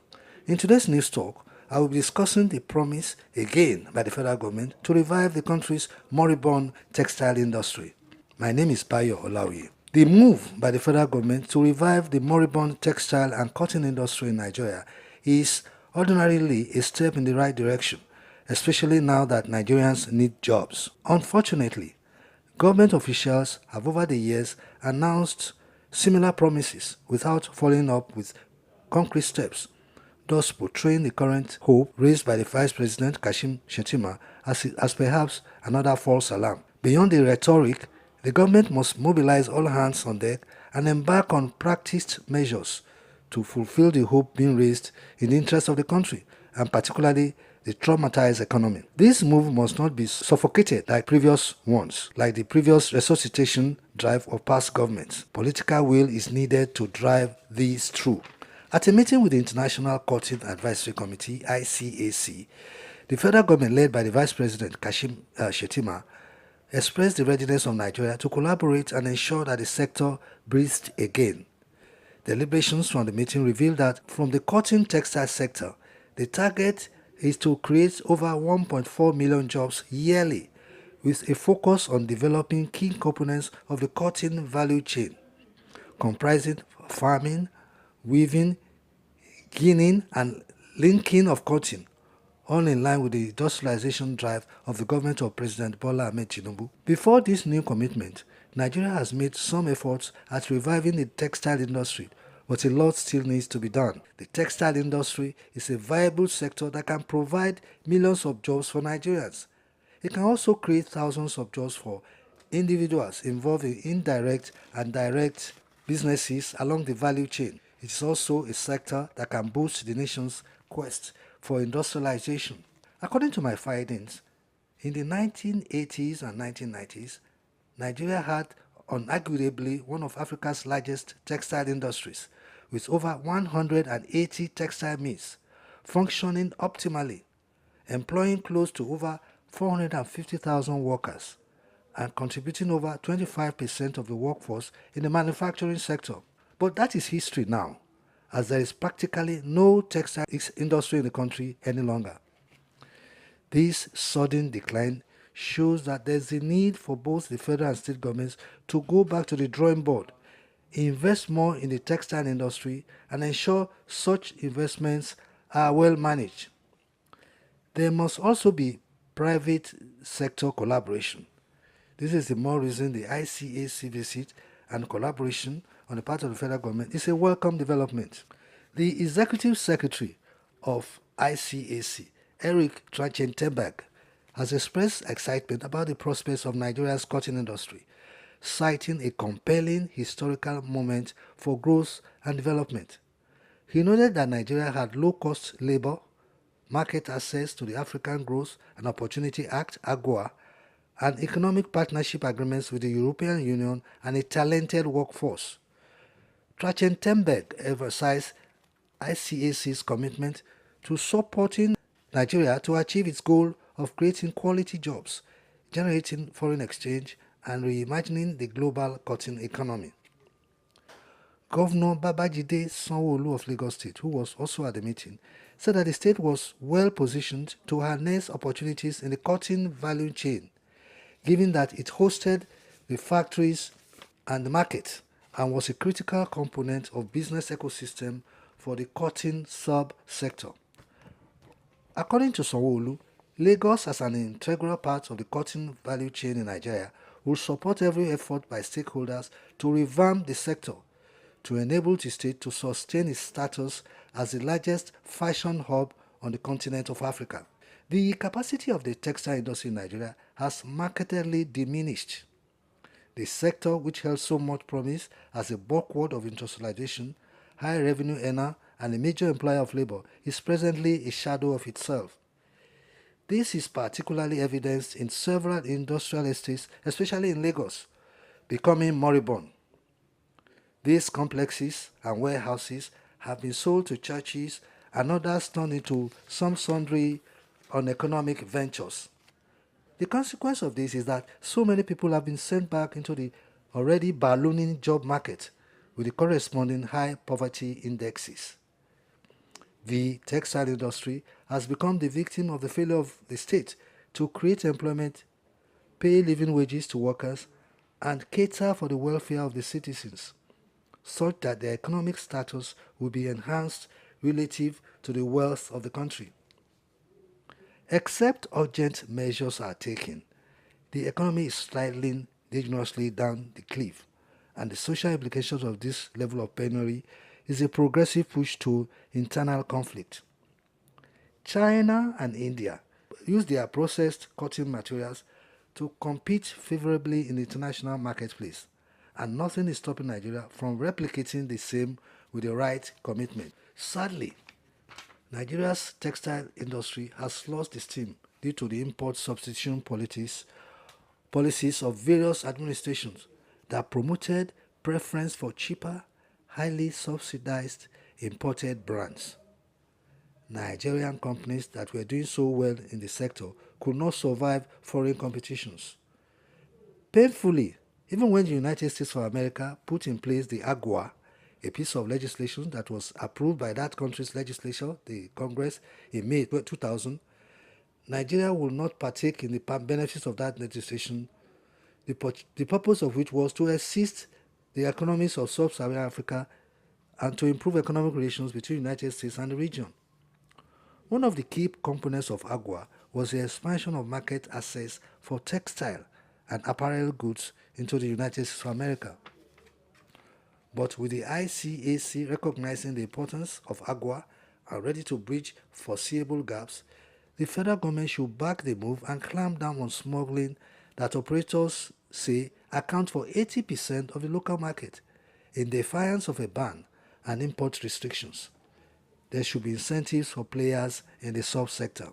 In today's news talk, I will be discussing the promise again by the federal government to revive the country's moribund textile industry. My name is Bayo Olaoye. The move by the federal government to revive the moribund textile and cotton industry in Nigeria is ordinarily a step in the right direction, especially now that Nigerians need jobs. Unfortunately, government officials have over the years announced similar promises without following up with concrete steps, thus portraying the current hope raised by the Vice President Kashim Shettima as perhaps another false alarm. Beyond the rhetoric, the government must mobilize all hands on deck and embark on practiced measures to fulfill the hope being raised in the interest of the country, and particularly the traumatized economy. This move must not be suffocated like previous ones, like the previous resuscitation drive of past governments. Political will is needed to drive these through. At a meeting with the International Cotton Advisory Committee, ICAC, the federal government led by the Vice President Kashim Shettima expressed the readiness of Nigeria to collaborate and ensure that the sector breathed again. Deliberations from the meeting revealed that from the cotton textile sector, the target is to create over 1.4 million jobs yearly, with a focus on developing key components of the cotton value chain, comprising farming, weaving, ginning, and linking of cotton, all in line with the industrialization drive of the government of President Bola Ahmed Tinubu. Before this new commitment, Nigeria has made some efforts at reviving the textile industry, but a lot still needs to be done. The textile industry is a viable sector that can provide millions of jobs for Nigerians. It can also create thousands of jobs for individuals involved in indirect and direct businesses along the value chain. It is also a sector that can boost the nation's quest for industrialization. According to my findings, in the 1980s and 1990s, Nigeria had unarguably one of Africa's largest textile industries, with over 180 textile mills functioning optimally, employing close to over 450,000 workers and contributing over 25% of the workforce in the manufacturing sector. But that is history now, as there is practically no textile industry in the country any longer. This sudden decline shows that there is a need for both the federal and state governments to go back to the drawing board, invest more in the textile industry, and ensure such investments are well managed. There must also be private sector collaboration. This is the more reason the ICAC visit and collaboration on the part of the federal government is a welcome development. The Executive Secretary of ICAC, Eric Trachentenberg, has expressed excitement about the prospects of Nigeria's cotton industry, citing a compelling historical moment for growth and development. He noted that Nigeria had low-cost labor, Market Access to the African Growth and Opportunity Act, AGOA, and economic partnership agreements with the European Union and a talented workforce. Trachtenberg emphasized ICAC's commitment to supporting Nigeria to achieve its goal of creating quality jobs, generating foreign exchange, and reimagining the global cotton economy. Governor Babajide Sanwo-Olu of Lagos State, who was also at the meeting, said that the state was well positioned to harness opportunities in the cotton value chain, given that it hosted the factories and the market and was a critical component of business ecosystem for the cotton sub-sector. According to Sanwo-Olu, Lagos as an integral part of the cotton value chain in Nigeria will support every effort by stakeholders to revamp the sector to enable the state to sustain its status as the largest fashion hub on the continent of Africa. The capacity of the textile industry in Nigeria has markedly diminished. The sector, which held so much promise as a bulwark of industrialization, high revenue earner, and a major employer of labor, is presently a shadow of itself. This is particularly evidenced in several industrial estates, especially in Lagos, becoming moribund. These complexes and warehouses have been sold to churches and others turned into some sundry uneconomic ventures. The consequence of this is that so many people have been sent back into the already ballooning job market with the corresponding high poverty indexes. The textile industry has become the victim of the failure of the state to create employment, pay living wages to workers, and cater for the welfare of the citizens, such that their economic status will be enhanced relative to the wealth of the country. Except urgent measures are taken, the economy is sliding dangerously down the cliff, and the social implications of this level of penury is a progressive push to internal conflict. China and India use their processed cotton materials to compete favorably in the international marketplace, and nothing is stopping Nigeria from replicating the same with the right commitment. Sadly, Nigeria's textile industry has lost steam due to the import substitution policies of various administrations that promoted preference for cheaper, highly subsidized imported brands. Nigerian companies that were doing so well in the sector could not survive foreign competitions. Painfully, even when the United States of America put in place the AGOA, a piece of legislation that was approved by that country's legislature, the Congress, in May 2000, Nigeria will not partake in the benefits of that legislation, the purpose of which was to assist the economies of sub-Saharan Africa and to improve economic relations between the United States and the region. One of the key components of AGOA was the expansion of market access for textile and apparel goods into the United States of America. But with the ICAC recognizing the importance of AGOA and ready to bridge foreseeable gaps, the federal government should back the move and clamp down on smuggling that operators say account for 80% of the local market, in defiance of a ban and import restrictions. There should be incentives for players in the sub-sector.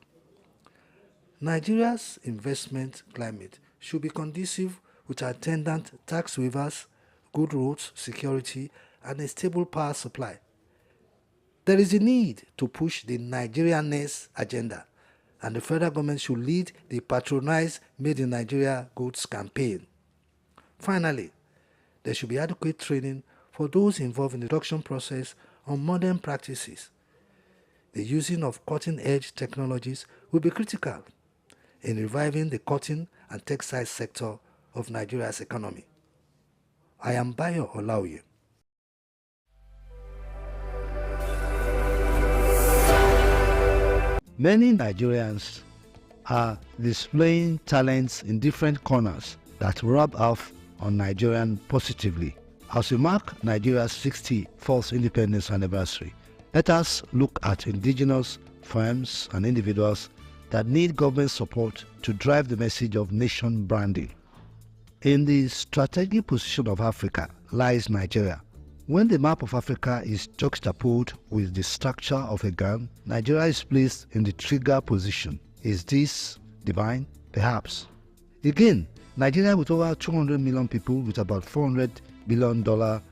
Nigeria's investment climate should be conducive with attendant tax waivers, good roads, security, and a stable power supply. There is a need to push the Nigerianness agenda, and the federal government should lead the patronized Made in Nigeria goods campaign. Finally, there should be adequate training for those involved in the production process on modern practices. The using of cutting-edge technologies will be critical in reviving the cotton and textile sector of Nigeria's economy. I am Bayo Olaoye. Many Nigerians are displaying talents in different corners that rub off on Nigerian positively. As we mark Nigeria's 64th independence anniversary, let us look at indigenous firms and individuals that need government support to drive the message of nation branding. In the strategic position of Africa lies Nigeria, When the map of Africa is juxtaposed with the structure of a gun, Nigeria is placed in the trigger position. Is this divine? Perhaps. Again, Nigeria, with over 200 million people with about $400 billion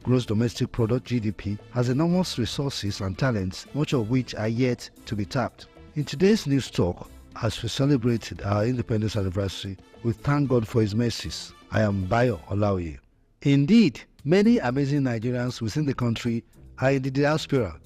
gross domestic product (GDP), has enormous resources and talents, much of which are yet to be tapped. In today's news talk, as we celebrated our independence anniversary, we thank God for His mercies. I am Bayo Olaoye. Indeed, many amazing Nigerians within the country are in the diaspora,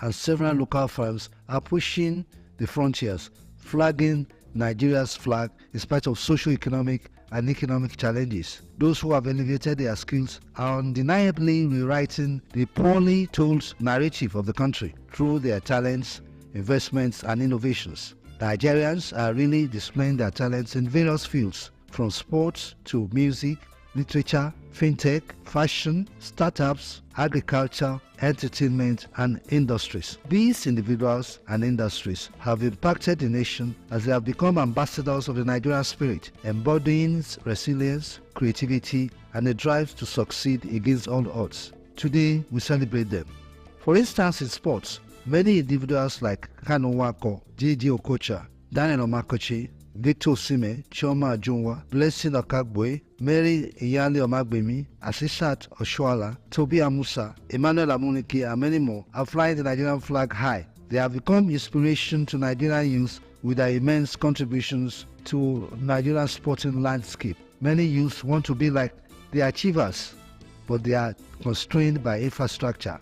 and several local firms are pushing the frontiers, flagging Nigeria's flag in spite of socio-economic and economic challenges. Those who have elevated their skills are undeniably rewriting the poorly told narrative of the country through their talents, investments, and innovations. Nigerians are really displaying their talents in various fields, from sports to music, literature, fintech, fashion, startups, agriculture, entertainment, and industries. These individuals and industries have impacted the nation as they have become ambassadors of the Nigerian spirit, embodying resilience, creativity, and a drive to succeed against all odds. Today, we celebrate them. For instance, in sports, many individuals like Kanu Nwako, J.D. Okocha, Daniel Omakochi, Victor Osimhen, Chioma Ajunwa, Blessing Okagboe, Mary Iyale Omagbemi, Asisat Oshuala, Tobi Amusa, Emmanuel Amunike, and many more are flying the Nigerian flag high. They have become inspiration to Nigerian youth with their immense contributions to Nigerian sporting landscape. Many youths want to be like the achievers, but they are constrained by infrastructure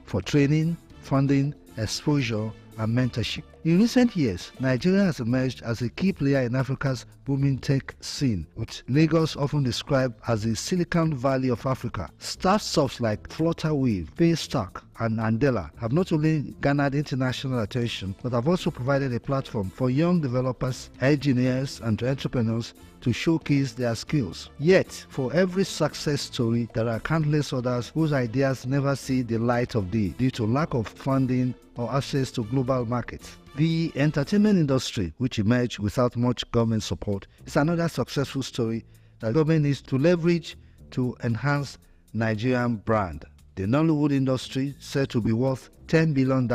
for training, funding, exposure, and mentorship. In recent years, Nigeria has emerged as a key player in Africa's booming tech scene, with Lagos often described as the Silicon Valley of Africa. Startups like Flutterwave, Paystack, and Andela have not only garnered international attention, but have also provided a platform for young developers, engineers, and entrepreneurs to showcase their skills. Yet, for every success story, there are countless others whose ideas never see the light of day due to lack of funding or access to global markets. The entertainment industry, which emerged without much government support, is another successful story that government needs to leverage to enhance Nigerian brand. The Nollywood industry, said to be worth $10 billion,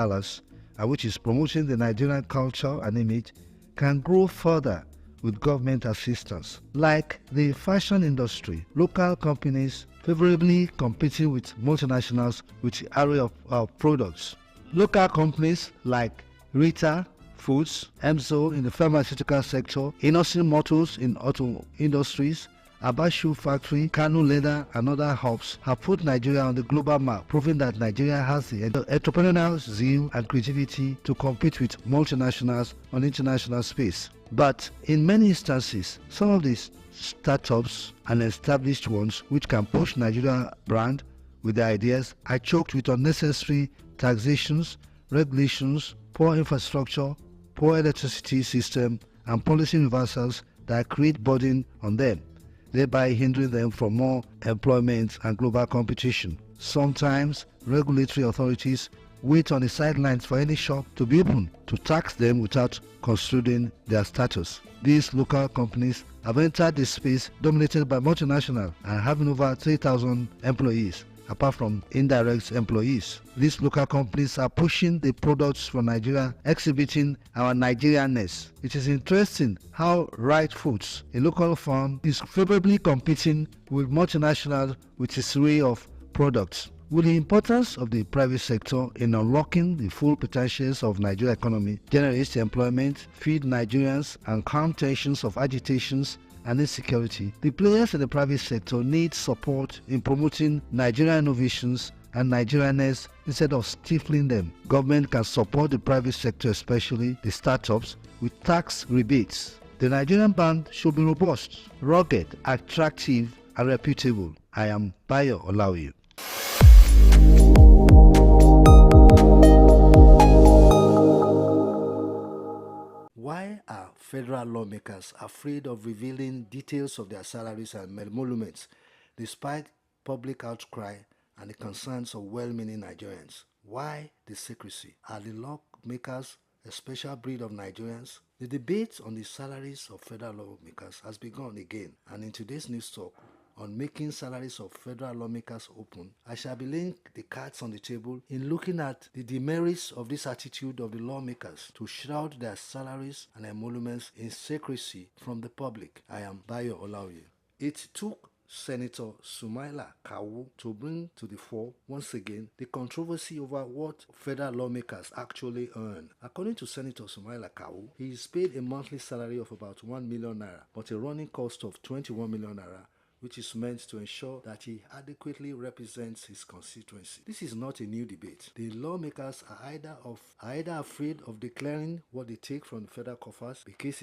and which is promoting the Nigerian culture and image, can grow further with government assistance. Like the fashion industry, local companies favorably competing with multinationals with the array of products. Local companies like Rita Foods, Emzo in the pharmaceutical sector, Innocent Motors in auto industries, Abashu Factory, Kanu Leather, and other hubs have put Nigeria on the global map, proving that Nigeria has the entrepreneurial zeal and creativity to compete with multinationals on international space. But in many instances, some of these startups and established ones which can push Nigeria brand with their ideas are choked with unnecessary taxations, regulations, poor infrastructure, poor electricity system, and policy reversals that create burden on them, thereby hindering them from more employment and global competition. Sometimes regulatory authorities wait on the sidelines for any shop to be open to tax them without considering their status. These local companies have entered the space dominated by multinational and having over 3,000 employees. Apart from indirect employees, these local companies are pushing the products from Nigeria, exhibiting our Nigerianness. It is interesting how Right Foods, a local firm, is favorably competing with multinationals with its array of products. With the importance of the private sector in unlocking the full potentials of Nigerian economy, generate employment, feed Nigerians, and calm tensions of agitations and insecurity, the players in the private sector need support in promoting Nigerian innovations and Nigerianness instead of stifling them. Government can support the private sector, especially the startups, with tax rebates. The Nigerian brand should be robust, rugged, attractive, and reputable. I am Bayo Olaoye. Why are federal lawmakers afraid of revealing details of their salaries and emoluments, despite public outcry and the concerns of well-meaning Nigerians? Why the secrecy? Are the lawmakers a special breed of Nigerians? The debate on the salaries of federal lawmakers has begun again, and in today's news talk on making salaries of federal lawmakers open, I shall be laying the cards on the table in looking at the demerits of this attitude of the lawmakers to shroud their salaries and emoluments in secrecy from the public. I am Bayo Olaoye. It took Senator Sumaila Kawu to bring to the fore once again the controversy over what federal lawmakers actually earn. According to Senator Sumaila Kawu, he is paid a monthly salary of about 1 million naira, but a running cost of 21 million naira, which is meant to ensure that he adequately represents his constituency. This is not a new debate. The lawmakers are either afraid of declaring what they take from the federal coffers because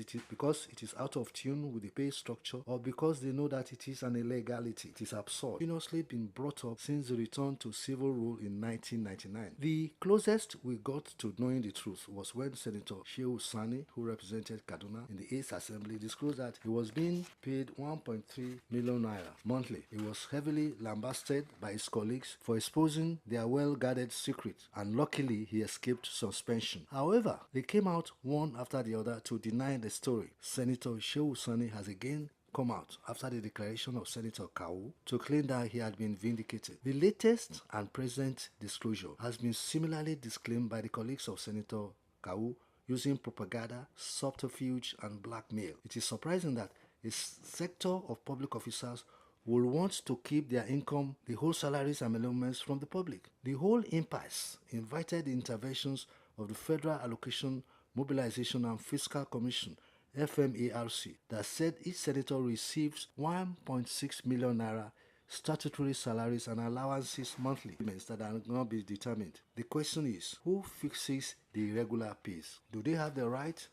it is out of tune with the pay structure, or because they know that it is an illegality. It is absurd. Continuously been brought up since the return to civil rule in 1999. The closest we got to knowing the truth was when Senator Shehu Sani, who represented Kaduna in the 8th Assembly, disclosed that he was being paid 1.3 million naira monthly. He was heavily lambasted by his colleagues for exposing their well-guarded secret, and luckily he escaped suspension. However, they came out one after the other to deny the story. Senator Shehu Sani has again come out after the declaration of Senator Kawu to claim that he had been vindicated. The latest and present disclosure has been similarly disclaimed by the colleagues of Senator Kawu using propaganda, subterfuge, and blackmail. It is surprising that a sector of public officers will want to keep their income, the whole salaries and emoluments from the public. The whole impasse invited the interventions of the Federal Allocation, Mobilization and Fiscal Commission, FMARC, that said each senator receives 1.6 million naira statutory salaries and allowances monthly, payments that are not be determined. The question is, who fixes the irregular pays? Do they have the right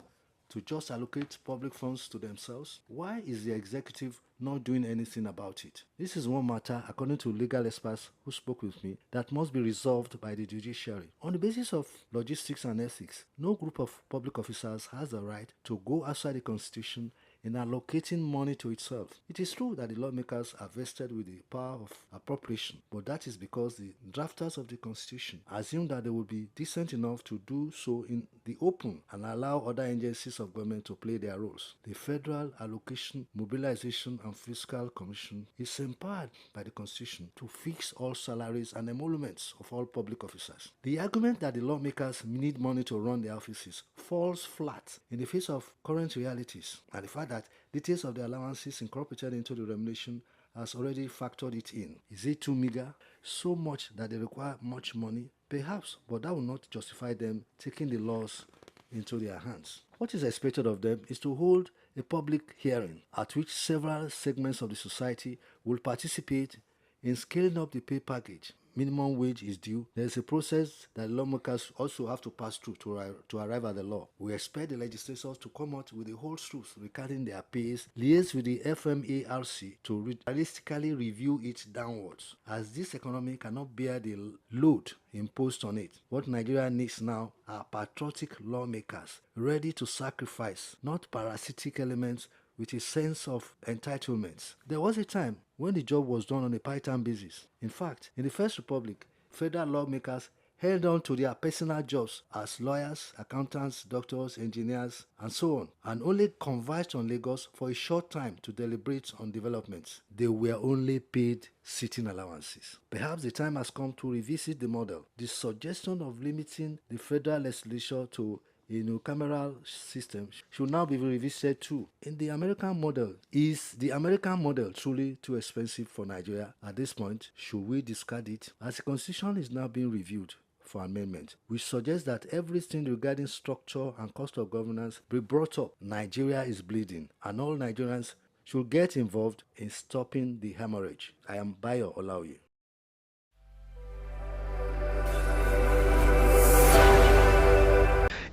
to just allocate public funds to themselves? Why is the executive not doing anything about it? This is one matter, according to legal experts who spoke with me, that must be resolved by the judiciary. On the basis of logistics and ethics, no group of public officers has the right to go outside the Constitution in allocating money to itself. It is true that the lawmakers are vested with the power of appropriation, but that is because the drafters of the Constitution assume that they will be decent enough to do so in the open and allow other agencies of government to play their roles. The Federal Allocation, Mobilization and Fiscal Commission is empowered by the Constitution to fix all salaries and emoluments of all public officers. The argument that the lawmakers need money to run their offices falls flat in the face of current realities and the fact that details of the allowances incorporated into the remuneration has already factored it in. Is it too meager? So much that they require much money? Perhaps, but that will not justify them taking the laws into their hands. What is expected of them is to hold a public hearing at which several segments of the society will participate in scaling up the pay package. Minimum wage is due. There is a process that lawmakers also have to pass through to arrive at the law. We expect the legislators to come out with the whole truth regarding their pays, liaise with the FMARC to realistically review it downwards, as this economy cannot bear the load imposed on it. What Nigeria needs now are patriotic lawmakers ready to sacrifice, not parasitic elements with a sense of entitlements. There was a time when the job was done on a part-time basis. In fact, in the First Republic, federal lawmakers held on to their personal jobs as lawyers, accountants, doctors, engineers, and so on, and only converged on Lagos for a short time to deliberate on developments. They were only paid sitting allowances. Perhaps the time has come to revisit the model. The suggestion of limiting the federal legislature to a unicameral system should now be revisited too. In the American model, is the American model truly too expensive for Nigeria at this point? Should we discard it? As the Constitution is now being reviewed for amendment, we suggest that everything regarding structure and cost of governance be brought up. Nigeria is bleeding, and all Nigerians should get involved in stopping the hemorrhage. I am Bayo Olaoye.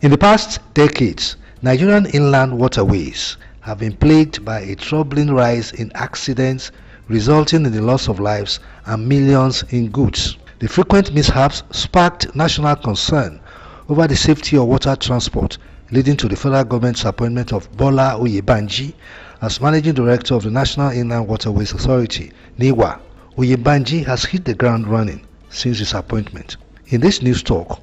In the past decades, Nigerian inland waterways have been plagued by a troubling rise in accidents, resulting in the loss of lives and millions in goods. The frequent mishaps sparked national concern over the safety of water transport, leading to the federal government's appointment of Bola Oyebanji as Managing Director of the National Inland Waterways Authority, NIWA. Oyebanji has hit the ground running since his appointment. In this news talk,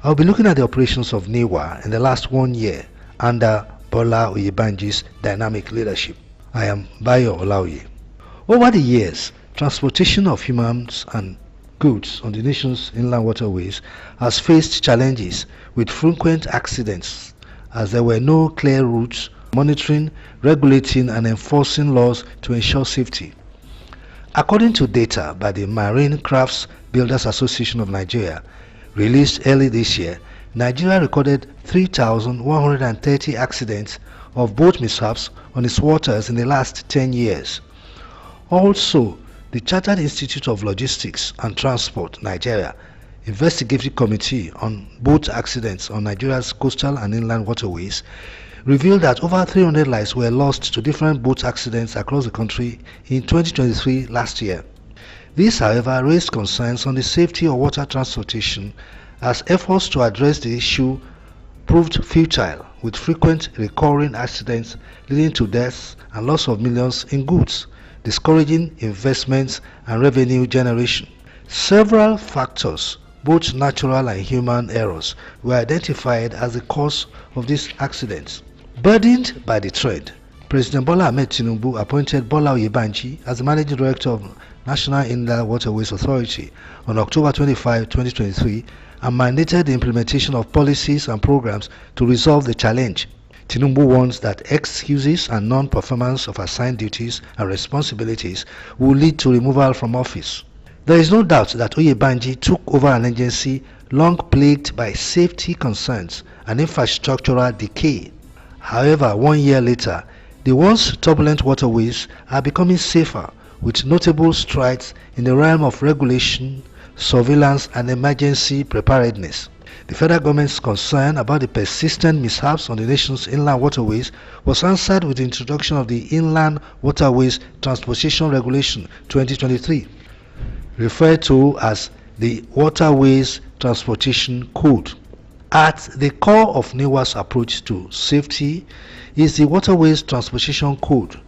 I'll be looking at the operations of NIWA in the last 1 year under Bola Oyebanji's dynamic leadership. I am Bayo Olaoye. Over the years, transportation of humans and goods on the nation's inland waterways has faced challenges with frequent accidents as there were no clear routes monitoring, regulating and enforcing laws to ensure safety. According to data by the Marine Crafts Builders Association of Nigeria, released early this year, Nigeria recorded 3,130 accidents of boat mishaps on its waters in the last 10 years. Also, the Chartered Institute of Logistics and Transport, Nigeria, Investigative Committee on Boat Accidents on Nigeria's coastal and inland waterways, revealed that over 300 lives were lost to different boat accidents across the country in 2023 last year. This, however, raised concerns on the safety of water transportation as efforts to address the issue proved futile, with frequent recurring accidents leading to deaths and loss of millions in goods, discouraging investments and revenue generation. Several factors, both natural and human errors, were identified as the cause of these accidents. Burdened by the trend, President Bola Ahmed Tinubu appointed Bola Oyebanji as the Managing Director of National Inland Waterways Authority on October 25, 2023 and mandated the implementation of policies and programs to resolve the challenge. Tinubu warns that excuses and non-performance of assigned duties and responsibilities will lead to removal from office. There is no doubt that Oyebanji took over an agency long plagued by safety concerns and infrastructural decay. However, 1 year later, the once turbulent waterways are becoming safer, with notable strides in the realm of regulation, surveillance and emergency preparedness. The federal government's concern about the persistent mishaps on the nation's inland waterways was answered with the introduction of the Inland Waterways Transportation Regulation 2023, referred to as the Waterways Transportation Code. At the core of NIWA's approach to safety is the Waterways Transportation Code,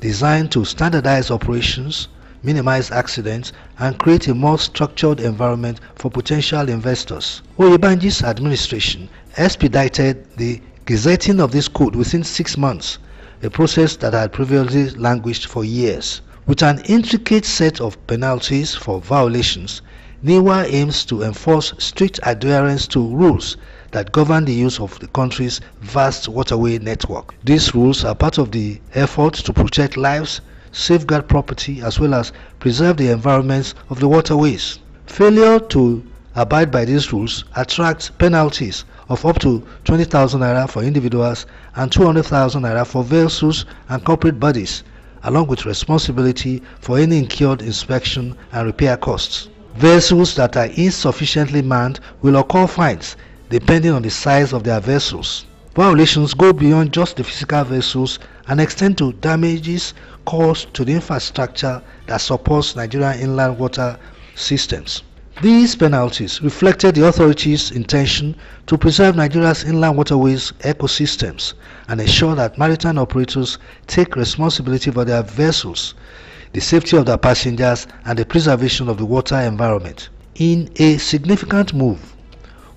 designed to standardize operations, minimize accidents, and create a more structured environment for potential investors. Oyebanji's administration expedited the gazetting of this code within 6 months, a process that had previously languished for years. With an intricate set of penalties for violations, NIWA aims to enforce strict adherence to rules that govern the use of the country's vast waterway network. These rules are part of the effort to protect lives, safeguard property, as well as preserve the environments of the waterways. Failure to abide by these rules attracts penalties of up to 20,000 naira for individuals and 200,000 naira for vessels and corporate bodies, along with responsibility for any incurred inspection and repair costs. Vessels that are insufficiently manned will occur fines depending on the size of their vessels. Violations go beyond just the physical vessels and extend to damages caused to the infrastructure that supports Nigerian inland water systems. These penalties reflected the authorities' intention to preserve Nigeria's inland waterways ecosystems and ensure that maritime operators take responsibility for their vessels, the safety of their passengers, and the preservation of the water environment. In a significant move,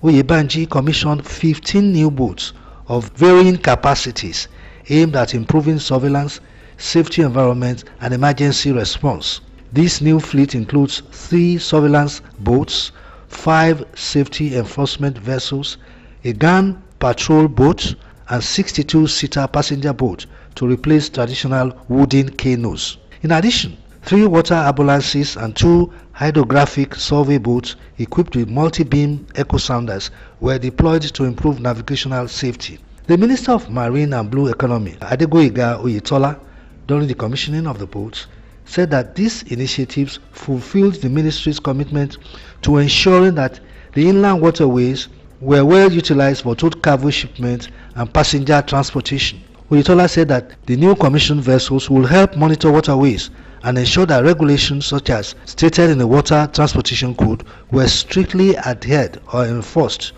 Oyebanji commissioned 15 new boats of varying capacities aimed at improving surveillance, safety environment, and emergency response. This new fleet includes 3 surveillance boats, 5 safety enforcement vessels, a gun patrol boat, and 62-seater passenger boat to replace traditional wooden canoes. In addition, 3 water ambulances and 2 hydrographic survey boats equipped with multi-beam echo sounders were deployed to improve navigational safety. The Minister of Marine and Blue Economy, Adegoyiga Oyetola, during the commissioning of the boats, said that these initiatives fulfilled the ministry's commitment to ensuring that the inland waterways were well utilized for total cargo shipment and passenger transportation. Oyetola said that the new commissioned vessels will help monitor waterways and ensure that regulations such as stated in the Water Transportation Code were strictly adhered or enforced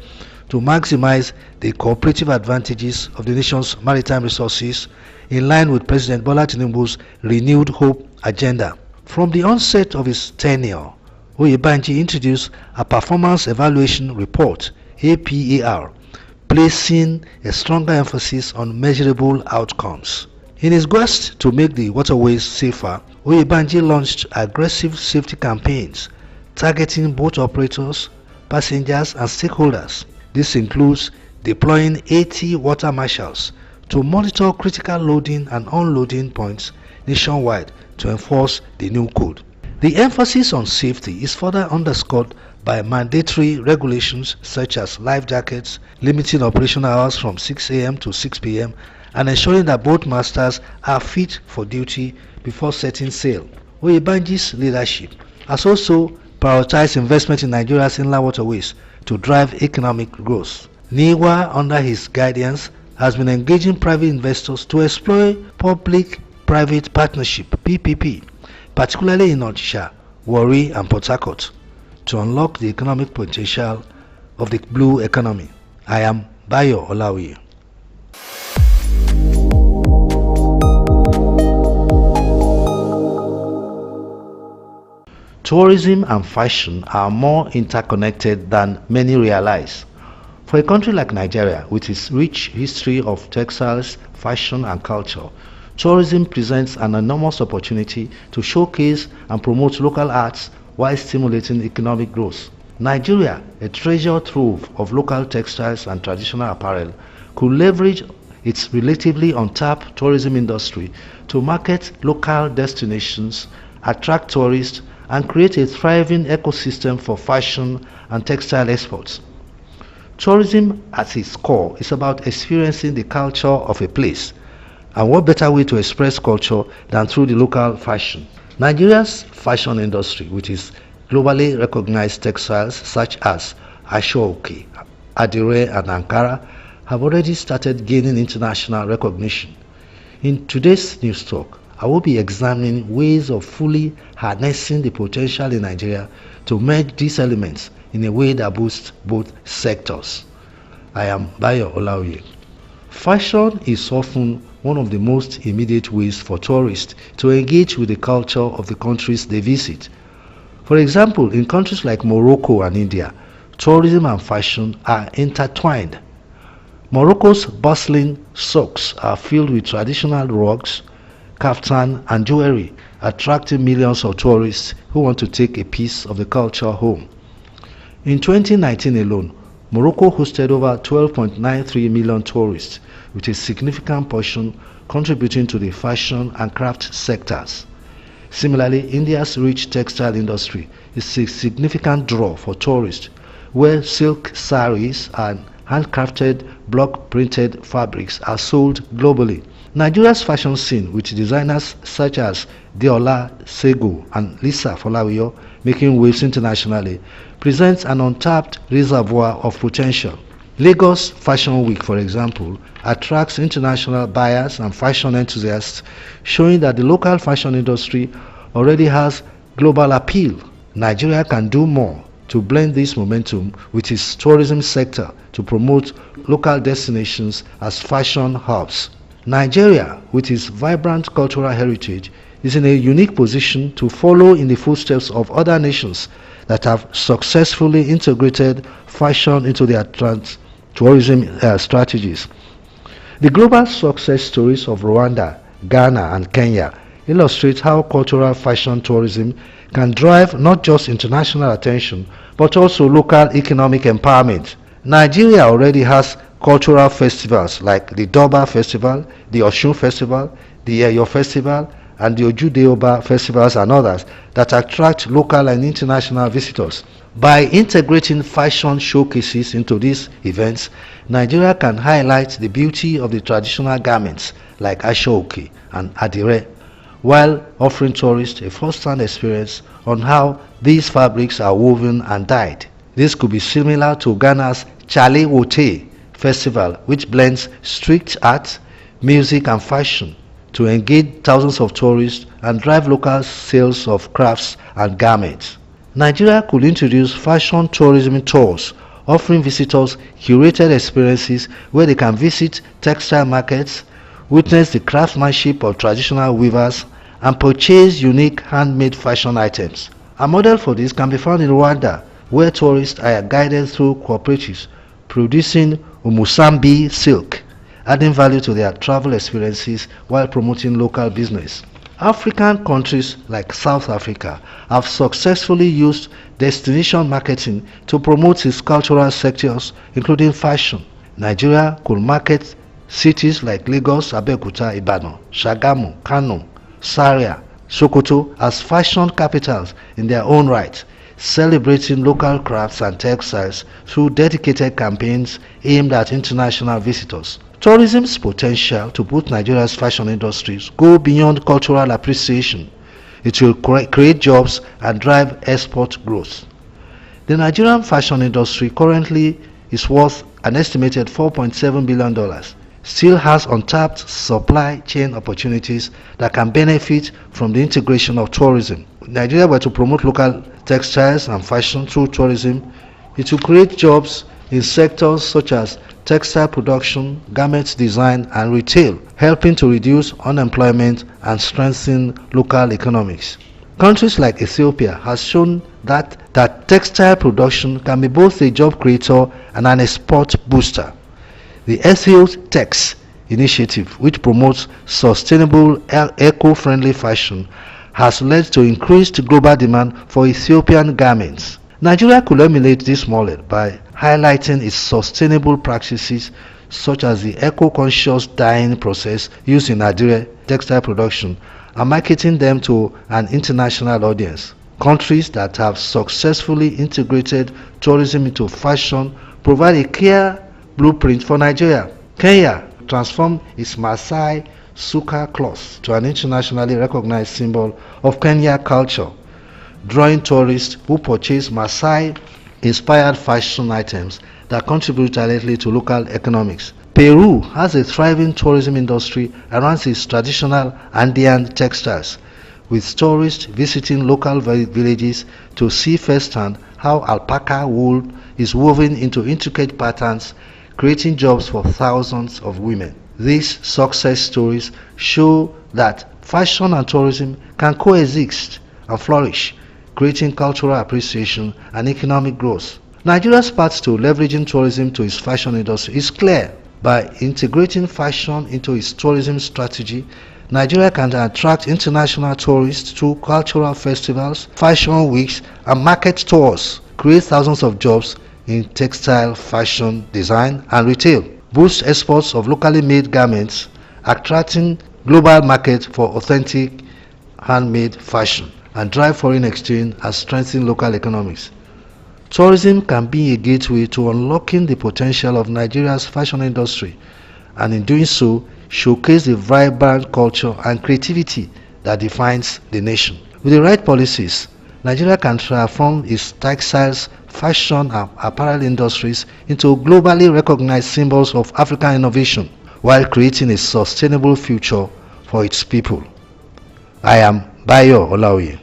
to maximize the cooperative advantages of the nation's maritime resources in line with President Bola Tinubu's renewed hope agenda. From the onset of his tenure, Oyebanji introduced a Performance Evaluation Report, APER, placing a stronger emphasis on measurable outcomes. In his quest to make the waterways safer, Oyebanji launched aggressive safety campaigns targeting both operators, passengers and stakeholders. This includes deploying 80 water marshals to monitor critical loading and unloading points nationwide to enforce the new code. The emphasis on safety is further underscored by mandatory regulations such as life jackets, limiting operational hours from 6 a.m. to 6 p.m. and ensuring that boat masters are fit for duty before setting sail. Oyebanji's leadership has also prioritized investment in Nigeria's inland waterways to drive economic growth. NIWA, under his guidance, has been engaging private investors to explore public-private partnership (PPP), particularly in Onitsha, Warri and Port Harcourt, to unlock the economic potential of the blue economy. I am Bayo Olawi. Tourism and fashion are more interconnected than many realize. For a country like Nigeria, with its rich history of textiles, fashion and culture, tourism presents an enormous opportunity to showcase and promote local arts while stimulating economic growth. Nigeria, a treasure trove of local textiles and traditional apparel, could leverage its relatively untapped tourism industry to market local destinations, attract tourists, and create a thriving ecosystem for fashion and textile exports. Tourism at its core is about experiencing the culture of a place, and what better way to express culture than through the local fashion? Nigeria's fashion industry, with its globally recognized textiles such as SOUQ, Adire and Ankara, have already started gaining international recognition. In today's news talk, I will be examining ways of fully harnessing the potential in Nigeria to merge these elements in a way that boosts both sectors. I am Bayo Olawi. Fashion is often one of the most immediate ways for tourists to engage with the culture of the countries they visit. For example, in countries like Morocco and India, tourism and fashion are intertwined. Morocco's bustling souks are filled with traditional rugs, kaftan and jewelry, attracting millions of tourists who want to take a piece of the culture home. In 2019 alone, Morocco hosted over 12.93 million tourists, with a significant portion contributing to the fashion and craft sectors. Similarly, India's rich textile industry is a significant draw for tourists, where silk saris and handcrafted block-printed fabrics are sold globally. Nigeria's fashion scene, with designers such as Deola Sego and Lisa Folawiyo making waves internationally, presents an untapped reservoir of potential. Lagos Fashion Week, for example, attracts international buyers and fashion enthusiasts, showing that the local fashion industry already has global appeal. Nigeria can do more to blend this momentum with its tourism sector to promote local destinations as fashion hubs. Nigeria, with its vibrant cultural heritage, is in a unique position to follow in the footsteps of other nations that have successfully integrated fashion into their tourism strategies. The global success stories of Rwanda, Ghana and Kenya illustrate how cultural fashion tourism can drive not just international attention but also local economic empowerment. Nigeria already has cultural festivals like the Durbar Festival, the Osun Festival, the Eyo Festival, and the Ojude-Oba festivals and others that attract local and international visitors. By integrating fashion showcases into these events, Nigeria can highlight the beauty of the traditional garments like SOUQ and Adire, while offering tourists a first-hand experience on how these fabrics are woven and dyed. This could be similar to Ghana's Chale Wote Festival, which blends street art, music and fashion to engage thousands of tourists and drive local sales of crafts and garments. Nigeria could introduce fashion tourism tours, offering visitors curated experiences where they can visit textile markets, witness the craftsmanship of traditional weavers, and purchase unique handmade fashion items. A model for this can be found in Rwanda, where tourists are guided through cooperatives producing Umusambi silk, adding value to their travel experiences while promoting local business. African countries like South Africa have successfully used destination marketing to promote its cultural sectors, including fashion. Nigeria could market cities like Lagos, Abeokuta, Ibadan, Shagamu, Kano, Zaria, Sokoto as fashion capitals in their own right, celebrating local crafts and textiles through dedicated campaigns aimed at international visitors. Tourism's potential to boost Nigeria's fashion industries go beyond cultural appreciation. It will create jobs and drive export growth. The Nigerian fashion industry currently is worth an estimated $4.7 billion, still has untapped supply chain opportunities that can benefit from the integration of tourism. If Nigeria were to promote local textiles and fashion through tourism, it will create jobs in sectors such as textile production, garment design, and retail, helping to reduce unemployment and strengthen local economics. Countries like Ethiopia has shown that textile production can be both a job creator and an export booster. The SOUQ Tex initiative, which promotes sustainable, eco-friendly fashion, has led to increased global demand for Ethiopian garments. Nigeria could emulate this model by highlighting its sustainable practices such as the eco-conscious dyeing process used in Nigeria textile production and marketing them to an international audience. Countries that have successfully integrated tourism into fashion provide a clear blueprint for Nigeria. Kenya transformed its Maasai SOUQ cloth to an internationally recognized symbol of Kenya culture, drawing tourists who purchase Maasai-inspired fashion items that contribute directly to local economics. Peru has a thriving tourism industry around its traditional Andean textiles, with tourists visiting local villages to see firsthand how alpaca wool is woven into intricate patterns, creating jobs for thousands of women. These success stories show that fashion and tourism can coexist and flourish, creating cultural appreciation and economic growth. Nigeria's path to leveraging tourism to its fashion industry is clear. By integrating fashion into its tourism strategy, Nigeria can attract international tourists through cultural festivals, fashion weeks, and market tours, create thousands of jobs in textile, fashion, design, and retail, boost exports of locally made garments, attracting global market for authentic handmade fashion, and drive foreign exchange and strengthen local economics. Tourism can be a gateway to unlocking the potential of Nigeria's fashion industry, and in doing so, showcase the vibrant culture and creativity that defines the nation. With the right policies, Nigeria can transform its textiles, fashion, and apparel industries into globally recognized symbols of African innovation, while creating a sustainable future for its people. I am Bayo Olaoye.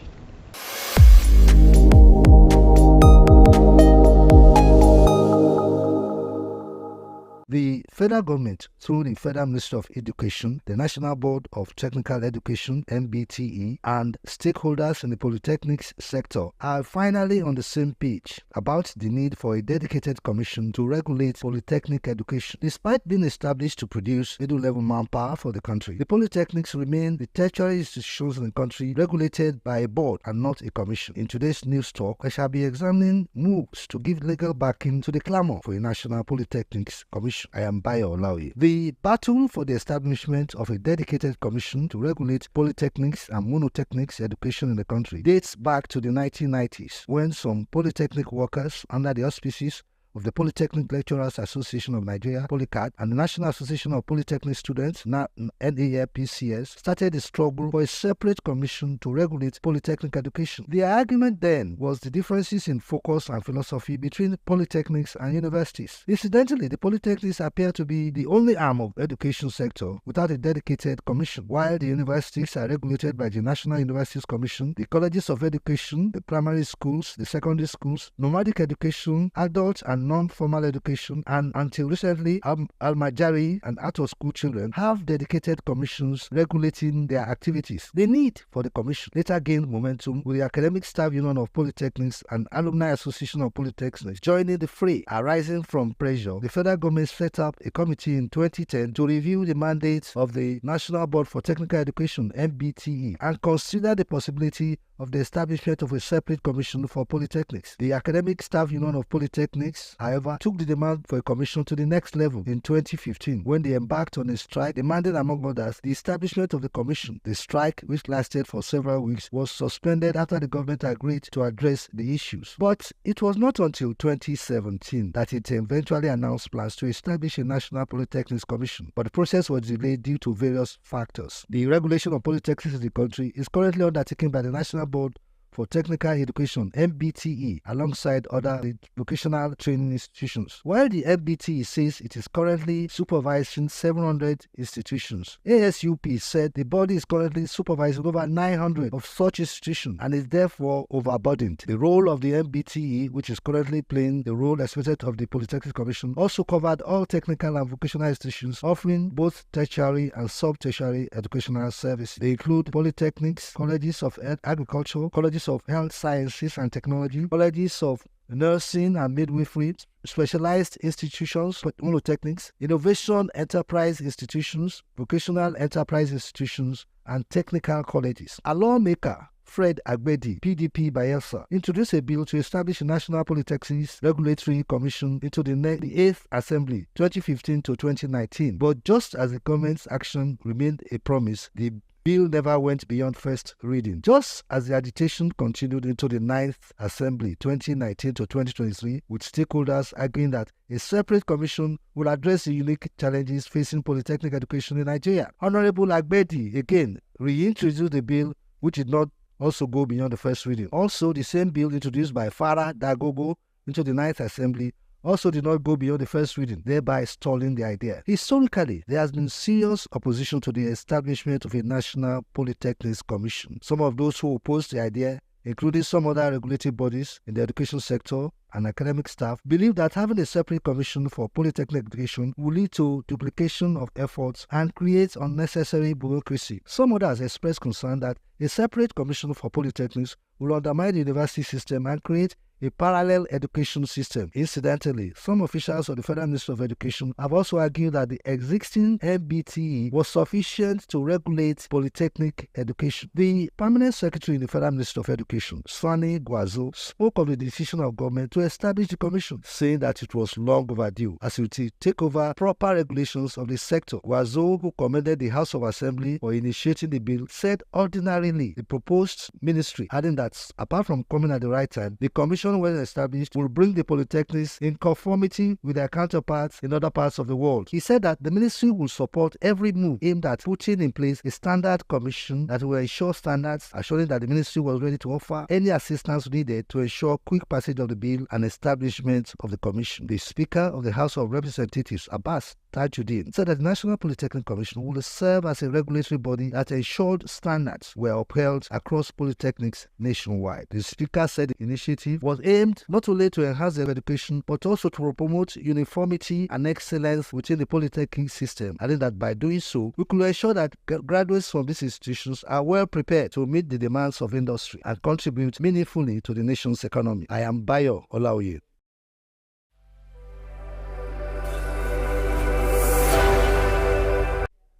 The federal government, through the Federal Ministry of Education, the National Board of Technical Education (NBTE), and stakeholders in the polytechnics sector are finally on the same page about the need for a dedicated commission to regulate polytechnic education. Despite being established to produce middle-level manpower for the country, the polytechnics remain the tertiary institutions in the country regulated by a board and not a commission. In today's news talk, I shall be examining moves to give legal backing to the clamor for a National Polytechnics Commission. I am Bayo Olaoye. The battle for the establishment of a dedicated commission to regulate polytechnics and monotechnics education in the country dates back to the 1990s, when some polytechnic workers, under the auspices of the Polytechnic Lecturers Association of Nigeria, Polycat, and the National Association of Polytechnic Students, NAPCS, started a struggle for a separate commission to regulate polytechnic education. The argument then was the differences in focus and philosophy between polytechnics and universities. Incidentally, the polytechnics appear to be the only arm of the education sector without a dedicated commission, while the universities are regulated by the National Universities Commission, the colleges of education, the primary schools, the secondary schools, nomadic education, adult and and non-formal education, and until recently, Al-Majari and out-of-school children have dedicated commissions regulating their activities. The need for the commission later gained momentum with the Academic Staff Union of Polytechnics and Alumni Association of Polytechnics joining the fray. Arising from pressure, the federal government set up a committee in 2010 to review the mandate of the National Board for Technical Education (NBTE) and consider the possibility of the establishment of a separate commission for polytechnics. The Academic Staff Union of Polytechnics, however, took the demand for a commission to the next level in 2015 when they embarked on a strike demanding, among others, the establishment of the commission. The strike, which lasted for several weeks, was suspended after the government agreed to address the issues. But it was not until 2017 that it eventually announced plans to establish a National Polytechnics Commission, but the process was delayed due to various factors. The regulation of polytechnics in the country is currently undertaken by the National Board for Technical Education (NBTE) alongside other vocational training institutions. While the NBTE says it is currently supervising 700 institutions, ASUP said the body is currently supervising over 900 of such institutions and is therefore overburdened. The role of the NBTE, which is currently playing the role expected of the Polytechnics Commission, also covered all technical and vocational institutions offering both tertiary and sub-tertiary educational services. They include polytechnics, colleges of agriculture, colleges of health sciences and technology, colleges of nursing and midwifery, specialized institutions, polytechnics, innovation enterprise institutions, vocational enterprise institutions, and technical colleges. A lawmaker, Fred Agbedi, PDP Bayelsa, introduced a bill to establish a National Polytechnics Regulatory Commission into the 8th Assembly, 2015 to 2019. But just as the government's action remained a promise, the bill never went beyond first reading. Just as the agitation continued into the 9th Assembly 2019 to 2023, with stakeholders arguing that a separate commission will address the unique challenges facing polytechnic education in Nigeria. Honorable Agbedi again reintroduced the bill, which did not also go beyond the first reading. Also, the same bill introduced by Farah Dagogo into the 9th Assembly also did not go beyond the first reading, thereby stalling the idea. Historically, there has been serious opposition to the establishment of a National Polytechnics Commission. Some of those who opposed the idea, including some other regulatory bodies in the education sector and academic staff, believe that having a separate commission for polytechnic education will lead to duplication of efforts and create unnecessary bureaucracy. Some others expressed concern that a separate commission for polytechnics will undermine the university system and create a parallel education system. Incidentally, some officials of the Federal Ministry of Education have also argued that the existing NBTE was sufficient to regulate polytechnic education. The Permanent Secretary in the Federal Ministry of Education, Sani Gwazo, spoke of the decision of government to establish the commission, saying that it was long overdue as it would take over proper regulations of the sector. Gwazo, who commended the House of Assembly for initiating the bill, said ordinarily the proposed ministry, adding that apart from coming at the right time, the commission when established will bring the polytechnics in conformity with their counterparts in other parts of the world. He said that the ministry will support every move aimed at putting in place a standard commission that will ensure standards, assuring that the ministry was ready to offer any assistance needed to ensure quick passage of the bill and establishment of the commission. The Speaker of the House of Representatives, Abbas Tajuddin, said that the National Polytechnic Commission will serve as a regulatory body that ensured standards were upheld across polytechnics nationwide. The Speaker said the initiative was aimed not only to enhance their education but also to promote uniformity and excellence within the polytechnic system, adding that by doing so, we could ensure that graduates from these institutions are well prepared to meet the demands of industry and contribute meaningfully to the nation's economy. I am Bayo Olaoye.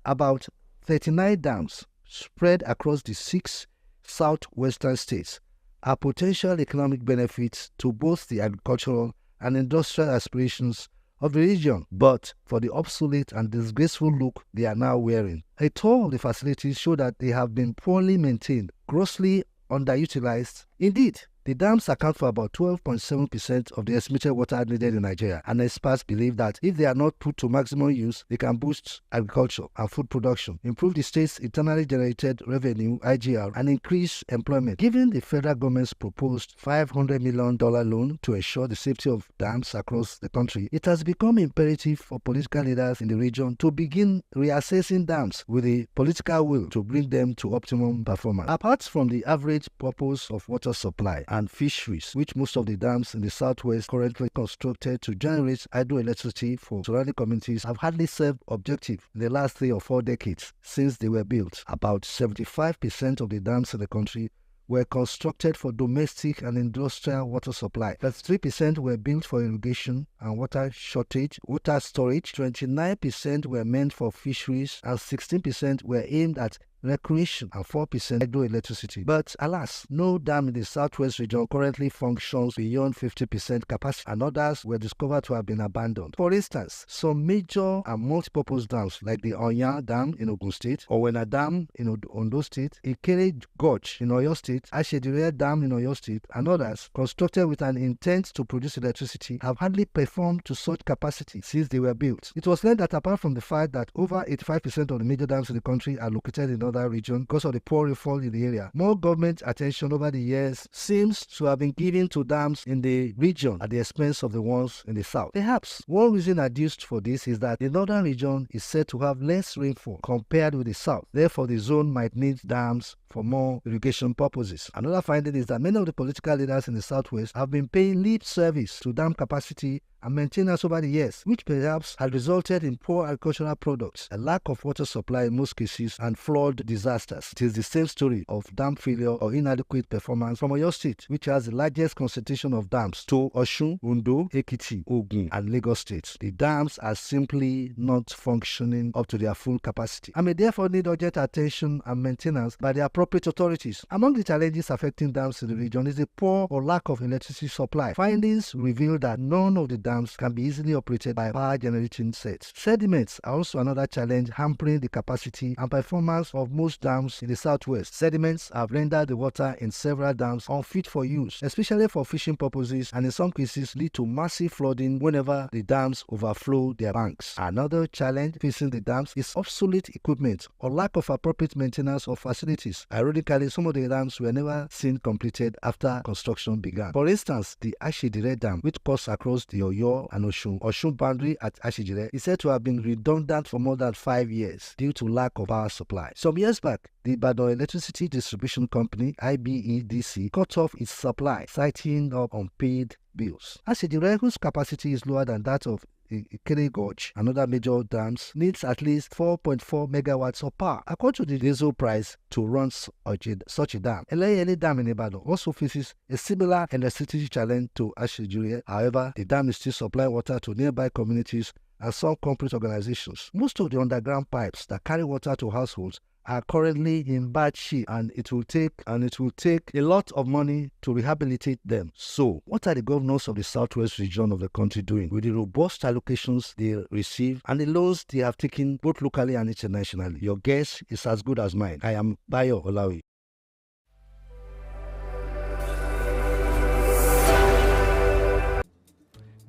About 39 dams spread across the 6 southwestern states are potential economic benefits to both the agricultural and industrial aspirations of the region, but for the obsolete and disgraceful look they are now wearing. A tour of the facilities showed that they have been poorly maintained, grossly underutilized. Indeed, the dams account for about 12.7% of the estimated water needed in Nigeria, and experts believe that if they are not put to maximum use, they can boost agriculture and food production, improve the state's internally generated revenue (IGR), and increase employment. Given the federal government's proposed $500 million loan to ensure the safety of dams across the country, it has become imperative for political leaders in the region to begin reassessing dams with the political will to bring them to optimum performance. Apart from the average purpose of water supply and fisheries, which most of the dams in the southwest currently constructed to generate hydroelectricity for surrounding communities have hardly served objective in the last 3 or 4 decades since they were built. About 75% of the dams in the country were constructed for domestic and industrial water supply. 33% were built for irrigation and water storage, 29% were meant for fisheries, and 16% were aimed at recreation, and 4% hydroelectricity. But alas, no dam in the southwest region currently functions beyond 50% capacity, and others were discovered to have been abandoned. For instance, some major and multi-purpose dams like the Onya Dam in Ogun State, Owena Dam in Ondo State, Ikere Gorge in Oyo State, Ashedire Dam in Oyo State, and others constructed with an intent to produce electricity have hardly performed to such capacity since they were built. It was learned that apart from the fact that over 85% of the major dams in the country are located in other region because of the poor rainfall in the area, more government attention over the years seems to have been given to dams in the region at the expense of the ones in the south. Perhaps one reason adduced for this is that the northern region is said to have less rainfall compared with the south. Therefore, the zone might need dams for more irrigation purposes. Another finding is that many of the political leaders in the southwest have been paying lip service to dam capacity and maintenance over the years, which perhaps had resulted in poor agricultural products, a lack of water supply in most cases, and flood disasters. It is the same story of dam failure or inadequate performance from Oyo State, which has the largest concentration of dams, to Osun, Ondo, Ekiti, Ogun, and Lagos states. The dams are simply not functioning up to their full capacity and may therefore need urgent attention and maintenance by the appropriate authorities. Among the challenges affecting dams in the region is the poor or lack of electricity supply. Findings reveal that none of the dams can be easily operated by power generating sets. Sediments are also another challenge hampering the capacity and performance of most dams in the southwest. Sediments have rendered the water in several dams unfit for use, especially for fishing purposes, and in some cases lead to massive flooding whenever the dams overflow their banks. Another challenge facing the dams is obsolete equipment or lack of appropriate maintenance of facilities. Ironically, some of the dams were never seen completed after construction began. For instance, the Ashedire Dam, which cuts across the Oyo and Osun boundary at Ashedire, is said to have been redundant for more than 5 years due to lack of power supply. Some years back, the Ibadan Electricity Distribution Company, IBEDC, cut off its supply, citing up unpaid bills. Ashedire, whose capacity is lower than that of Ikere Gorge and other major dams, needs at least 4.4 megawatts of power. According to the diesel price to run such a dam, Eleyele Dam in Ibadan also faces a similar electricity challenge to Ashedire. However, the dam is still supplying water to nearby communities and some corporate organizations. Most of the underground pipes that carry water to households are currently in bad shape, and it will take a lot of money to rehabilitate them. So, what are the governors of the southwest region of the country doing with the robust allocations they receive and the loans they have taken both locally and internationally? Your guess is as good as mine. I am Bayo Olawi.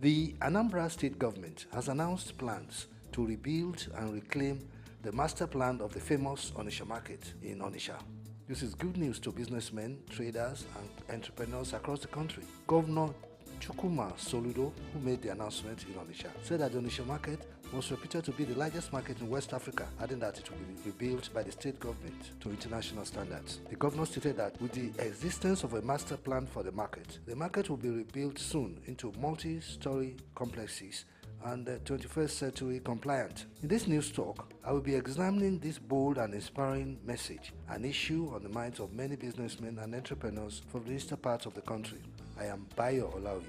The Anambra State government has announced plans to rebuild and reclaim the master plan of the famous Onitsha market in Onitsha. This is good news to businessmen, traders, and entrepreneurs across the country. Governor Chukwuma Soludo, who made the announcement in Onitsha, said that the Onitsha market was reputed to be the largest market in West Africa, adding that it will be rebuilt by the state government to international standards. The governor stated that with the existence of a master plan for the market will be rebuilt soon into multi-story complexes and 21st century compliant. In this news talk, I will be examining this bold and inspiring message, an issue on the minds of many businessmen and entrepreneurs from the eastern parts of the country. I am Bayo Olawi.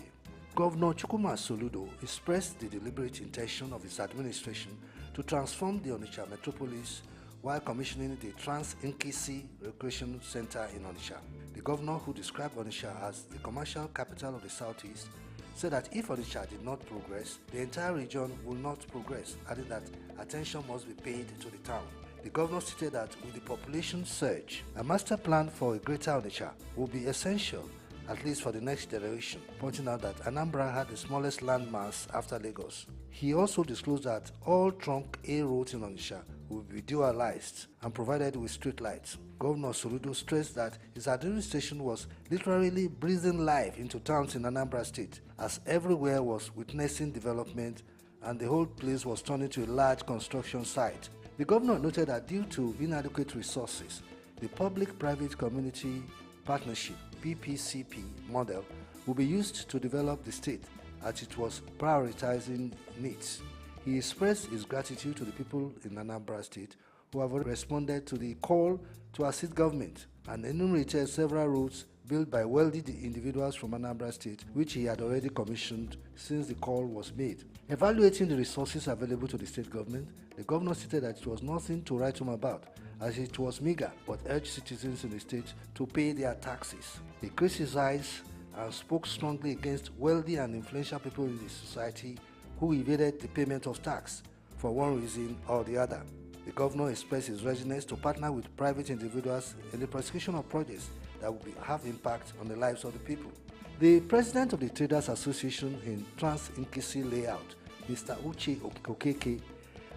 Governor Chukwuma Soludo expressed the deliberate intention of his administration to transform the Onitsha metropolis while commissioning the Trans-Nkisi Recreation Center in Onitsha. The governor, who described Onitsha as the commercial capital of the southeast, said that if Onitsha did not progress, the entire region will not progress, adding that attention must be paid to the town. The governor stated that with the population surge, a master plan for a greater Onitsha will be essential, at least for the next generation, pointing out that Anambra had the smallest landmass after Lagos. He also disclosed that all trunk A roads in Onitsha will be dualized and provided with street lights. Governor Soludo stressed that his administration was literally breathing life into towns in Anambra State, as everywhere was witnessing development and the whole place was turned into a large construction site. The governor noted that due to inadequate resources, the public-private community partnership PPCP model will be used to develop the state as it was prioritizing needs. He expressed his gratitude to the people in Anambra State who have responded to the call to assist government and enumerated several roads built by wealthy individuals from Anambra State, which he had already commissioned since the call was made. Evaluating the resources available to the state government, the governor stated that it was nothing to write home about, as it was meager, but urged citizens in the state to pay their taxes. He criticized and spoke strongly against wealthy and influential people in the society who evaded the payment of tax for one reason or the other. The governor expressed his readiness to partner with private individuals in the prosecution of projects that will have impact on the lives of the people. The president of the Traders Association in Trans-Nkisi Layout, Mr. Uche Okeke,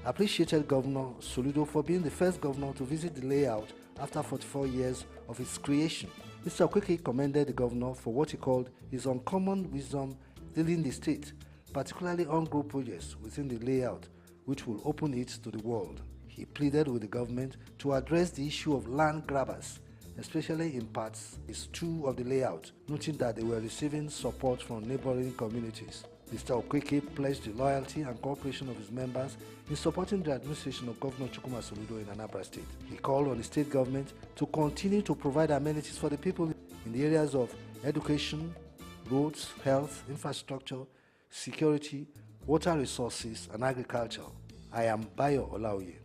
appreciated Governor Soludo for being the first governor to visit the layout after 44 years of its creation. Mr. Okeke commended the governor for what he called his uncommon wisdom dealing the state, particularly on group projects within the layout, which will open it to the world. He pleaded with the government to address the issue of land grabbers, especially in parts 2 of the layout, noting that they were receiving support from neighboring communities. Mr. Okeke pledged the loyalty and cooperation of his members in supporting the administration of Governor Chukwuma Soludo in Anambra State. He called on the state government to continue to provide amenities for the people in the areas of education, roads, health, infrastructure, security, water resources, and agriculture. I am Bayo Olaoye.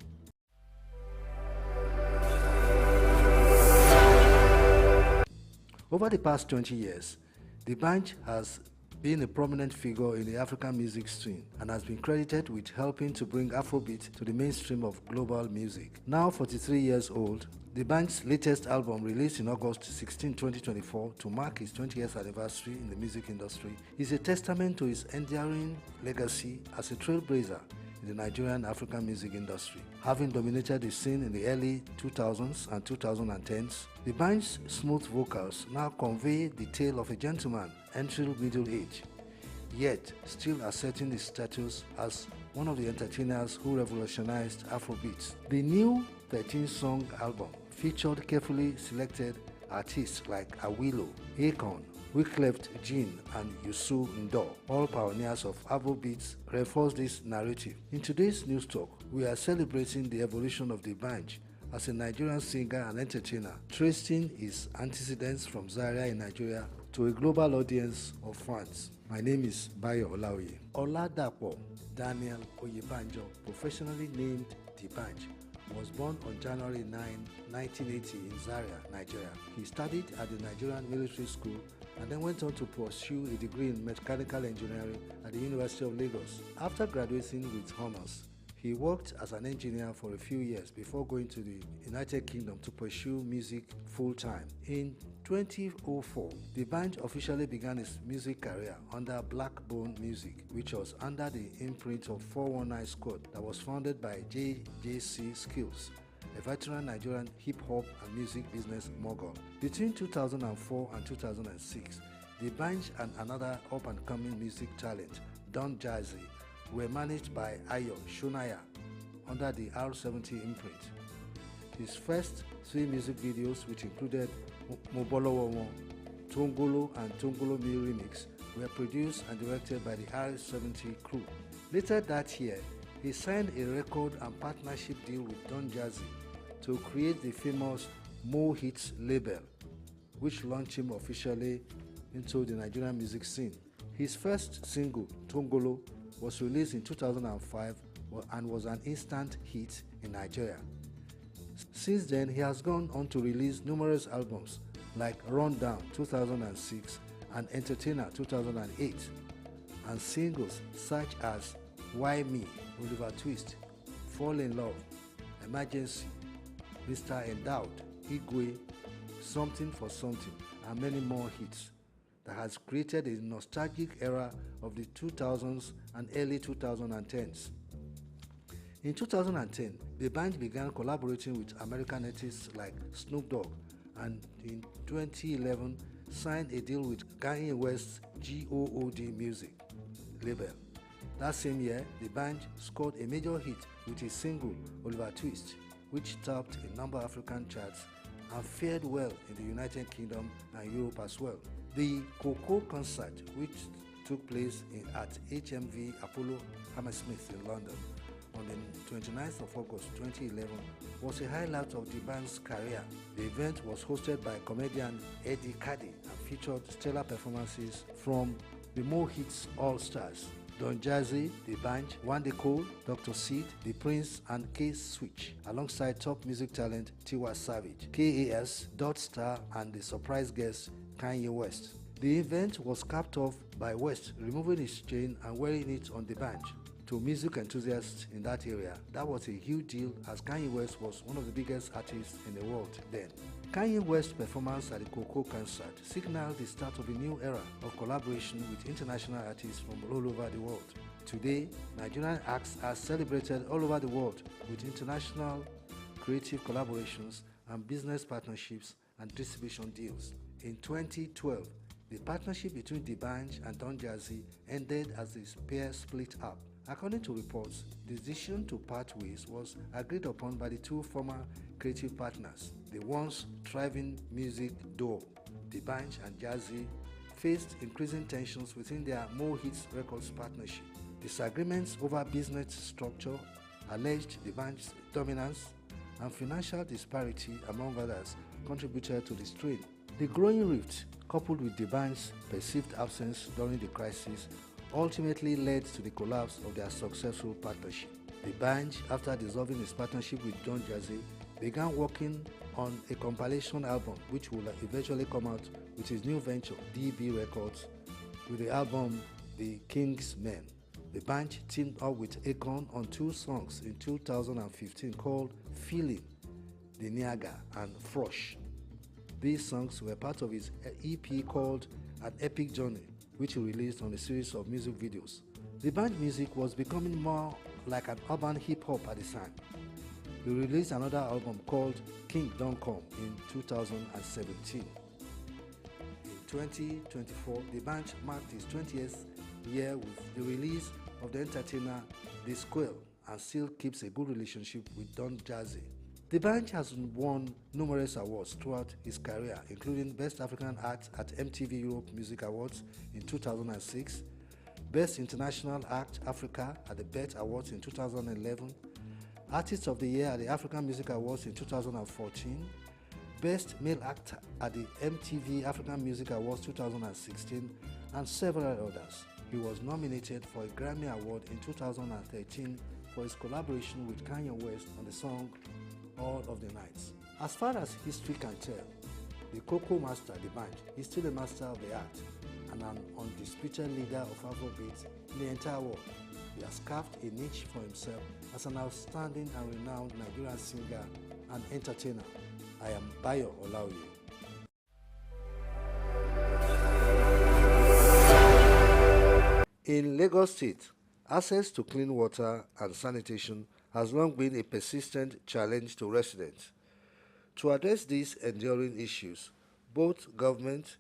Over the past 20 years, the band has been a prominent figure in the African music scene and has been credited with helping to bring Afrobeat to the mainstream of global music. Now 43 years old, the band's latest album, released in August 16, 2024 to mark its 20th anniversary in the music industry, is a testament to its enduring legacy as a trailblazer in the Nigerian African music industry. Having dominated the scene in the early 2000s and 2010s, the band's smooth vocals now convey the tale of a gentleman entering middle age, yet still asserting his status as one of the entertainers who revolutionized Afrobeats. The new 13-song album featured carefully selected artists like Awilo, Akon, Wyclef Jean, and Youssou N'Dour, all pioneers of Afrobeats, reinforce this narrative. In today's News Talk, we are celebrating the evolution of the band as a Nigerian singer and entertainer, tracing his antecedents from Zaria in Nigeria to a global audience of fans. My name is Bayo Olaoye. Oladapo Daniel Oyebanjo, professionally named D'banj, was born on January 9, 1980 in Zaria, Nigeria. He studied at the Nigerian Military School and then went on to pursue a degree in mechanical engineering at the University of Lagos. After graduating with honors, he worked as an engineer for a few years before going to the United Kingdom to pursue music full-time. In 2004, D'banj officially began his music career under Blackbone Music, which was under the imprint of 419 Squad that was founded by JJC Skills, a veteran Nigerian hip-hop and music business mogul. Between 2004 and 2006, D'banj and another up-and-coming music talent, Don Jazzy, were managed by Ayo Shunaya under the R70 imprint. His first 3 music videos, which included Mobolowowo, Tongolo, and Tongolo Me Remix, were produced and directed by the R70 crew. Later that year, he signed a record and partnership deal with Don Jazzy to create the famous Mo Hits label, which launched him officially into the Nigerian music scene. His first single, Tongolo, was released in 2005 and was an instant hit in Nigeria. Since then, he has gone on to release numerous albums like Rundown 2006 and Entertainer 2008, and singles such as Why Me, Oliver Twist, Fall in Love, Emergency, Mr. Endowed, Igwe, Something for Something, and many more hits that has created a nostalgic era of the 2000s and early 2010s. In 2010, D'banj began collaborating with American artists like Snoop Dogg, and in 2011 signed a deal with Kanye West's GOOD Music label. That same year, D'banj scored a major hit with his single Oliver Twist, which topped a number of African charts and fared well in the United Kingdom and Europe as well. The SOUQ concert, which took place at HMV Apollo Hammersmith in London on the 29th of August 2011, was a highlight of the band's career. The event was hosted by comedian Eddie Caddy and featured stellar performances from the Mo Hits All-Stars, Don Jazzy, The Banj, Wande Cole, Dr. Seed, The Prince, and K-Switch, alongside top music talent Tiwa Savage, KAS, Dot Star, and the surprise guest Kanye West. The event was capped off by West removing his chain and wearing it on the bench. To music enthusiasts in that area, that was a huge deal as Kanye West was one of the biggest artists in the world then. Kanye West's performance at the SOUQ concert signaled the start of a new era of collaboration with international artists from all over the world. Today, Nigerian acts are celebrated all over the world with international creative collaborations and business partnerships and distribution deals. In 2012, the partnership between The Banj and Don Jazzy ended as the pair split up. According to reports, the decision to part ways was agreed upon by the two former creative partners. The once thriving music duo, The Banj and Jazzy, faced increasing tensions within their Mo Hits Records partnership. Disagreements over business structure, alleged The Banj's dominance, and financial disparity, among others, contributed to the strain. The growing rift, coupled with The Banj's perceived absence during the crisis, ultimately led to the collapse of their successful partnership. The Banj, after dissolving his partnership with Don Jazzy, began working on a compilation album which will eventually come out with his new venture, DB Records, with the album The King's Men. The Banj teamed up with Akon on two songs in 2015 called Feeling, The Niaga, and Frosh. These songs were part of his EP called An Epic Journey, which he released on a series of music videos. The Banj music was becoming more like an urban hip-hop at the time. He released another album called King Don't Come in 2017. In 2024, the Banj marked his 20th year with the release of the entertainer The Squirrel and still keeps a good relationship with Don Jazzy. The Banj has won numerous awards throughout his career, including Best African Act at MTV Europe Music Awards in 2006, Best International Act Africa at the BET Awards in 2011, Artist of the Year at the African Music Awards in 2014, Best Male Actor at the MTV African Music Awards 2016, and several others. He was nominated for a Grammy Award in 2013 for his collaboration with Kanye West on the song All of the Nights. As far as history can tell, the SOUQ master, The Banj, is still a master of the art and an undisputed leader of Afrobeat in the entire world. He has carved a niche for himself as an outstanding and renowned Nigerian singer and entertainer. I am Bayo Olaoye. In Lagos State, access to clean water and sanitation has long been a persistent challenge to residents. To address these enduring issues, both government,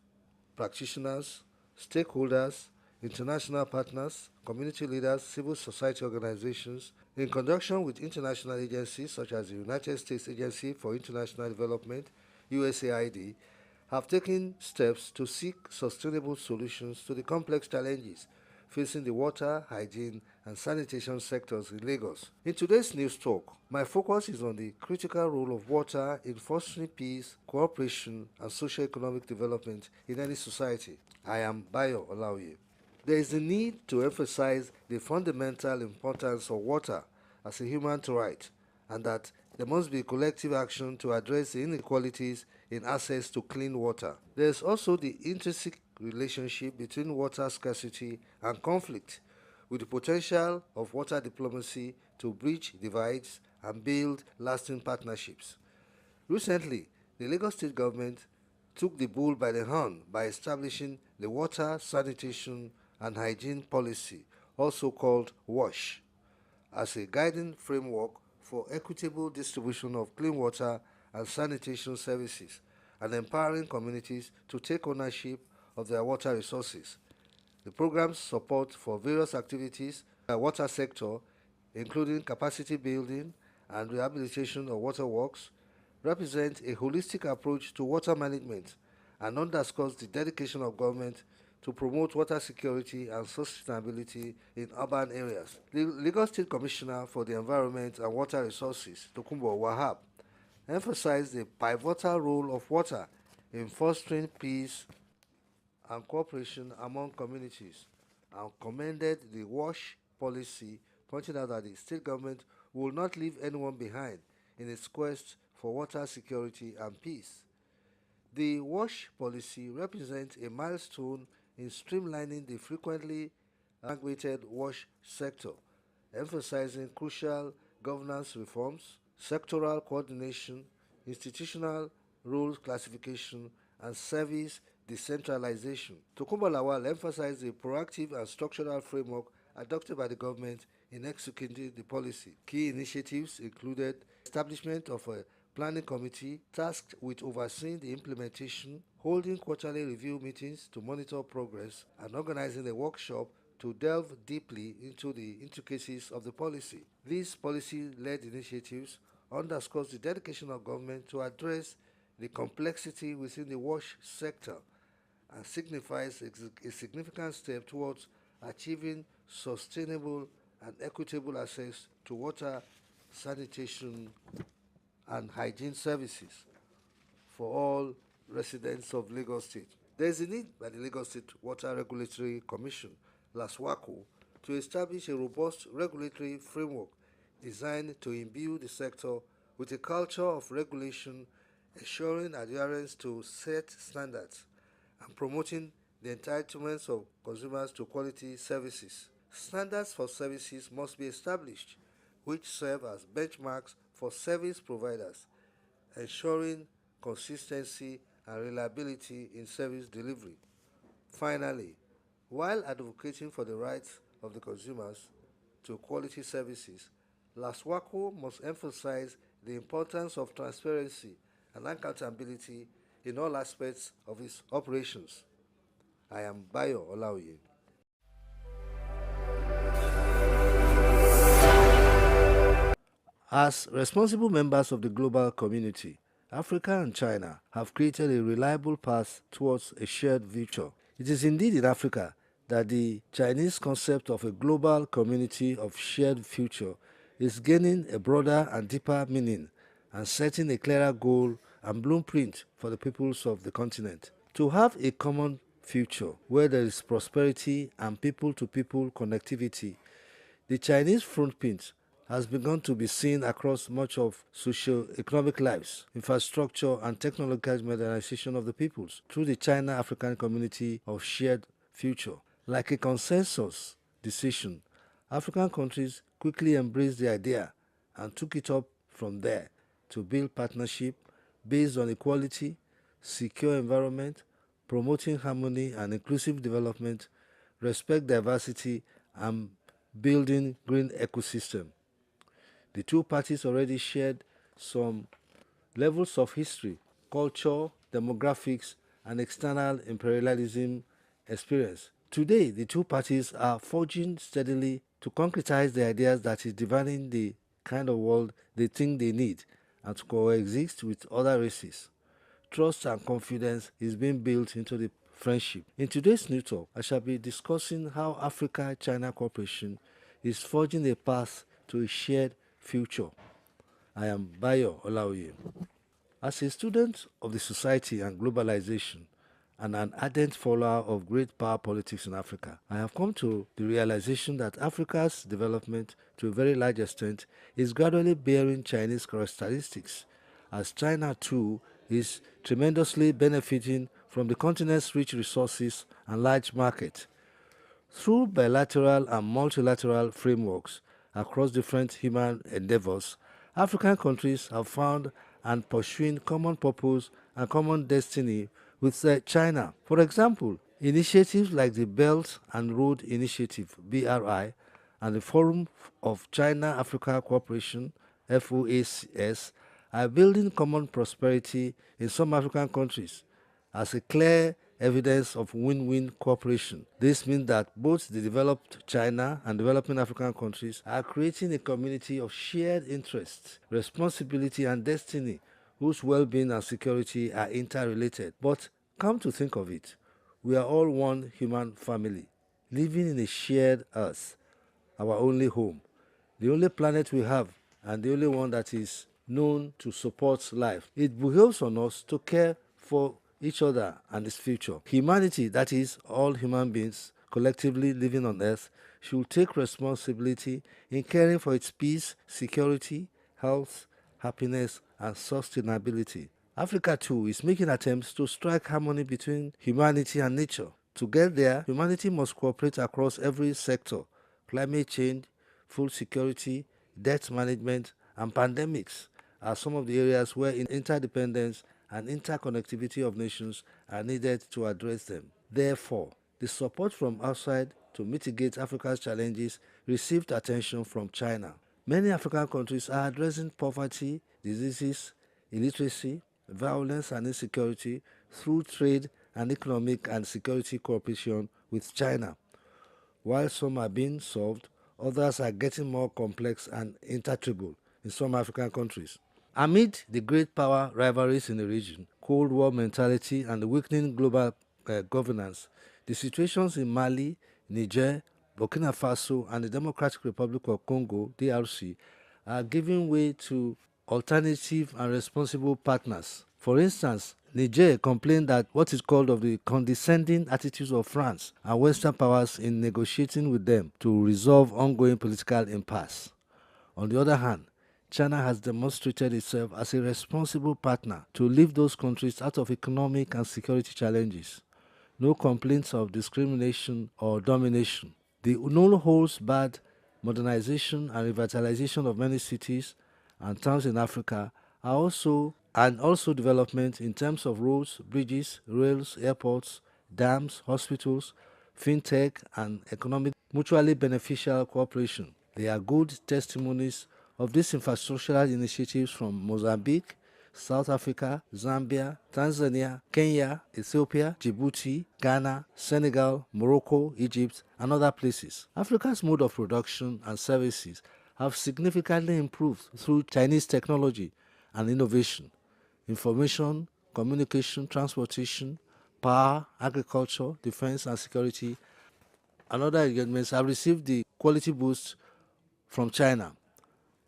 practitioners, stakeholders, international partners, community leaders, civil society organizations, in conjunction with international agencies such as the United States Agency for International Development, USAID, have taken steps to seek sustainable solutions to the complex challenges facing the water, hygiene, and sanitation sectors in Lagos. In today's news talk, my focus is on the critical role of water in fostering peace, cooperation, and socio-economic development in any society. I am Bayo Olaoye. There is a need to emphasize the fundamental importance of water as a human right, and that there must be collective action to address the inequalities in access to clean water. There is also the intrinsic relationship between water scarcity and conflict, with the potential of water diplomacy to bridge divides and build lasting partnerships. Recently, the Lagos State government took the bull by the horn by establishing the Water, Sanitation and Hygiene Policy, also called WASH, as a guiding framework for equitable distribution of clean water and sanitation services and empowering communities to take ownership of their water resources. The program's support for various activities in the water sector, including capacity building and rehabilitation of waterworks, represents a holistic approach to water management and underscores the dedication of government to promote water security and sustainability in urban areas. The Lagos State Commissioner for the Environment and Water Resources, Tokunbo Wahab, emphasized the pivotal role of water in fostering peace and cooperation among communities and commended the WASH policy, pointing out that the state government will not leave anyone behind in its quest for water security and peace. The WASH policy represents a milestone in streamlining the frequently amalgamated WASH sector, emphasizing crucial governance reforms, sectoral coordination, institutional role classification, and service decentralization. Tokunbo Lawal emphasized the proactive and structural framework adopted by the government in executing the policy. Key initiatives included establishment of a planning committee tasked with overseeing the implementation, holding quarterly review meetings to monitor progress, and organizing a workshop to delve deeply into the intricacies of the policy. These policy-led initiatives underscores the dedication of government to address the complexity within the WASH sector and signifies a significant step towards achieving sustainable and equitable access to water, sanitation, and hygiene services for all residents of Lagos State. There is a need by the Lagos State Water Regulatory Commission, SOUQ, to establish a robust regulatory framework designed to imbue the sector with a culture of regulation, ensuring adherence to set standards and promoting the entitlements of consumers to quality services. Standards for services must be established, which serve as benchmarks for service providers, ensuring consistency and reliability in service delivery. Finally, while advocating for the rights of the consumers to quality services, SOUQ must emphasize the importance of transparency and accountability in all aspects of its operations. I am Bayo Olaoye. As responsible members of the global community, Africa and China have created a reliable path towards a shared future. It is indeed in Africa that the Chinese concept of a global community of shared future is gaining a broader and deeper meaning and setting a clearer goal and blueprint for the peoples of the continent. To have a common future where there is prosperity and people-to-people connectivity, the Chinese footprint has begun to be seen across much of socio-economic lives, infrastructure, and technological modernization of the peoples through the China-African Community of Shared Future. Like a consensus decision, African countries quickly embraced the idea and took it up from there to build partnership based on equality, secure environment, promoting harmony and inclusive development, respect diversity, and building green ecosystem. The two parties already shared some levels of history, culture, demographics, and external imperialism experience. Today, the two parties are forging steadily to concretize the ideas that is defining the kind of world they think they need and to coexist with other races. Trust and confidence is being built into the friendship. In today's new talk, I shall be discussing how Africa-China cooperation is forging a path to a shared future. I am Bayo Olaoye. As a student of the society and globalization and an ardent follower of great power politics in Africa, I have come to the realization that Africa's development to a very large extent is gradually bearing Chinese characteristics, as China too is tremendously benefiting from the continent's rich resources and large market. Through bilateral and multilateral frameworks across different human endeavors, African countries have found and pursuing common purpose and common destiny with China. For example, initiatives like the Belt and Road Initiative (BRI) and the Forum of China-Africa Cooperation (FOAC) are building common prosperity in some African countries as a clear evidence of win-win cooperation. This means that both the developed China and developing African countries are creating a community of shared interests, responsibility, and destiny whose well-being and security are interrelated. But come to think of it, we are all one human family, living in a shared earth, our only home, the only planet we have, and the only one that is known to support life. It behoves on us to care for each other and its future. Humanity, that is, all human beings collectively living on earth, should take responsibility in caring for its peace, security, health, happiness, and sustainability. Africa, too, is making attempts to strike harmony between humanity and nature. To get there, humanity must cooperate across every sector: climate change, food security, debt management, and pandemics are some of the areas where interdependence and interconnectivity of nations are needed to address them. Therefore, the support from outside to mitigate Africa's challenges received attention from China. Many African countries are addressing poverty, diseases, illiteracy, violence, and insecurity through trade and economic and security cooperation with China. While some are being solved, others are getting more complex and intractable in some African countries. Amid the great power rivalries in the region, Cold War mentality, and the weakening global governance, the situations in Mali, Niger, Burkina Faso, and the Democratic Republic of Congo (DRC) are giving way to alternative and responsible partners. For instance, Niger complained that what is called of the condescending attitudes of France and Western powers in negotiating with them to resolve ongoing political impasse. On the other hand, China has demonstrated itself as a responsible partner to lift those countries out of economic and security challenges. No complaints of discrimination or domination. The no-holds-barred modernization and revitalization of many cities and towns in Africa are also development in terms of roads, bridges, rails, airports, dams, hospitals, fintech, and economic mutually beneficial cooperation. They are good testimonies of these infrastructural initiatives from Mozambique, South Africa, Zambia, Tanzania, Kenya, Ethiopia, Djibouti, Ghana, Senegal, Morocco, Egypt, and other places. Africa's mode of production and services have significantly improved through Chinese technology and innovation. Information, communication, transportation, power, agriculture, defense, and security, and other engagements have received the quality boost from China.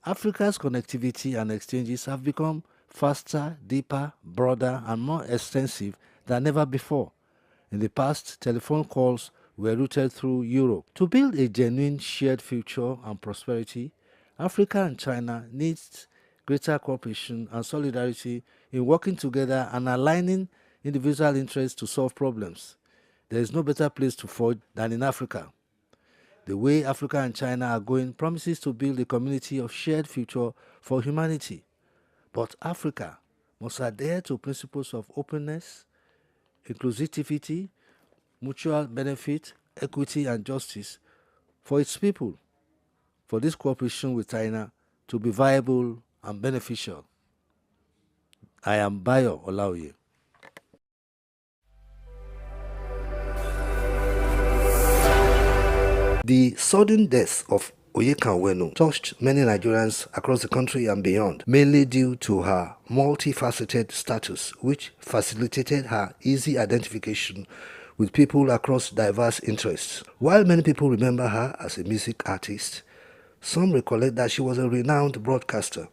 Africa's connectivity and exchanges have become faster, deeper, broader, and more extensive than ever before. In the past, telephone calls were routed through Europe. To build a genuine shared future and prosperity, Africa and China needs greater cooperation and solidarity in working together and aligning individual interests to solve problems. There is no better place to forge than in Africa. The way Africa and China are going promises to build a community of shared future for humanity. But Africa must adhere to principles of openness, inclusivity, mutual benefit, equity, and justice for its people, for this cooperation with China to be viable and beneficial. I am Bayo Olaoye. The sudden death of Onyeka Onwenu touched many Nigerians across the country and beyond, mainly due to her multifaceted status, which facilitated her easy identification with people across diverse interests. While many people remember her as a music artist, some recollect that she was a renowned broadcaster.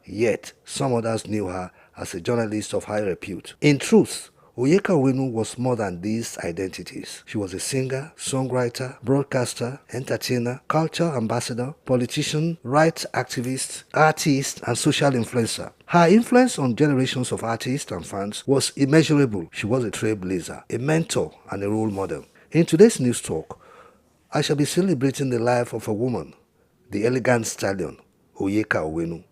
Yet, some others knew her as a journalist of high repute. In truth, Onyeka Onwenu was more than these identities. She was a singer, songwriter, broadcaster, entertainer, culture ambassador, politician, rights activist, artist, and social influencer. Her influence on generations of artists and fans was immeasurable. She was a trailblazer, a mentor, and a role model. In today's news talk, I shall be celebrating the life of a woman, the elegant stallion, Onyeka Onwenu,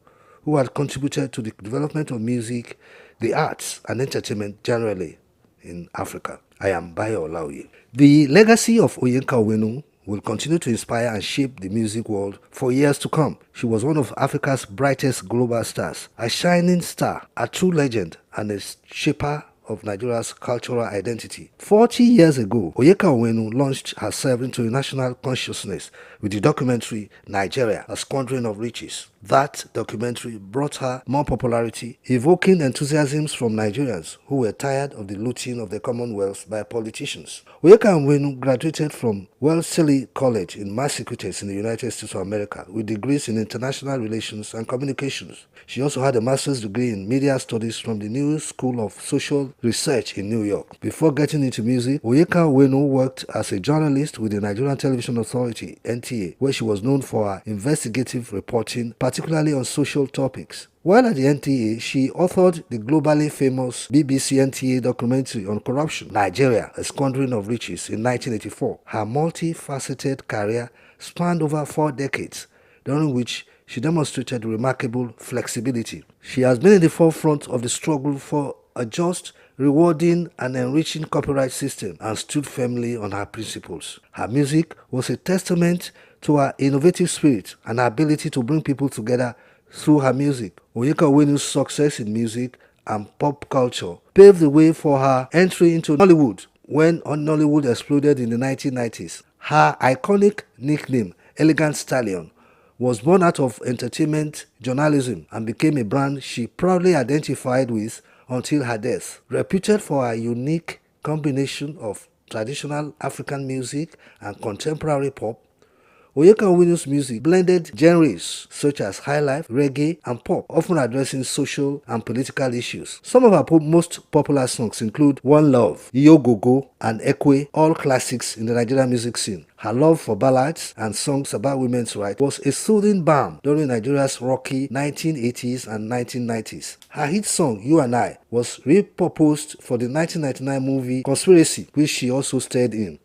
who had contributed to the development of music, the arts, and entertainment generally in Africa. I am Bayo Olaoye. The legacy of Onyeka Onwenu will continue to inspire and shape the music world for years to come. She was one of Africa's brightest global stars, a shining star, a true legend, and a shaper of Nigeria's cultural identity. 40 years ago, Onyeka Onwenu launched herself into national consciousness with with the documentary Nigeria, A Squandering of Riches. That documentary brought her more popularity, evoking enthusiasms from Nigerians who were tired of the looting of the Commonwealth by politicians. Onyeka Onwenu graduated from Wellesley College in Massachusetts in the United States of America with degrees in international relations and communications. She also had a master's degree in media studies from the New School of Social Research in New York. Before getting into music, Onyeka Onwenu worked as a journalist with the Nigerian Television Authority (NTA), where she was known for her investigative reporting, particularly on social topics. While at the NTA, she authored the globally famous BBC NTA documentary on corruption, Nigeria, A Squandering of Riches, in 1984. Her multifaceted career spanned over 4 decades, during which she demonstrated remarkable flexibility. She has been in the forefront of the struggle for a just, rewarding and enriching copyright system and stood firmly on her principles. Her music was a testament to her innovative spirit and her ability to bring people together through her music. Onyeka Onwenu's success in music and pop culture paved the way for her entry into Nollywood when Nollywood exploded in the 1990s. Her iconic nickname, Elegant Stallion, was born out of entertainment journalism and became a brand she proudly identified with until her death. Reputed for her unique combination of traditional African music and contemporary pop, Onyeka Onwenu's music blended genres such as highlife, reggae, and pop, often addressing social and political issues. Some of her most popular songs include One Love, Iyo Gogo, and Ekwe, all classics in the Nigerian music scene. Her love for ballads and songs about women's rights was a soothing balm during Nigeria's rocky 1980s and 1990s. Her hit song, You and I, was repurposed for the 1999 movie Conspiracy, which she also starred in,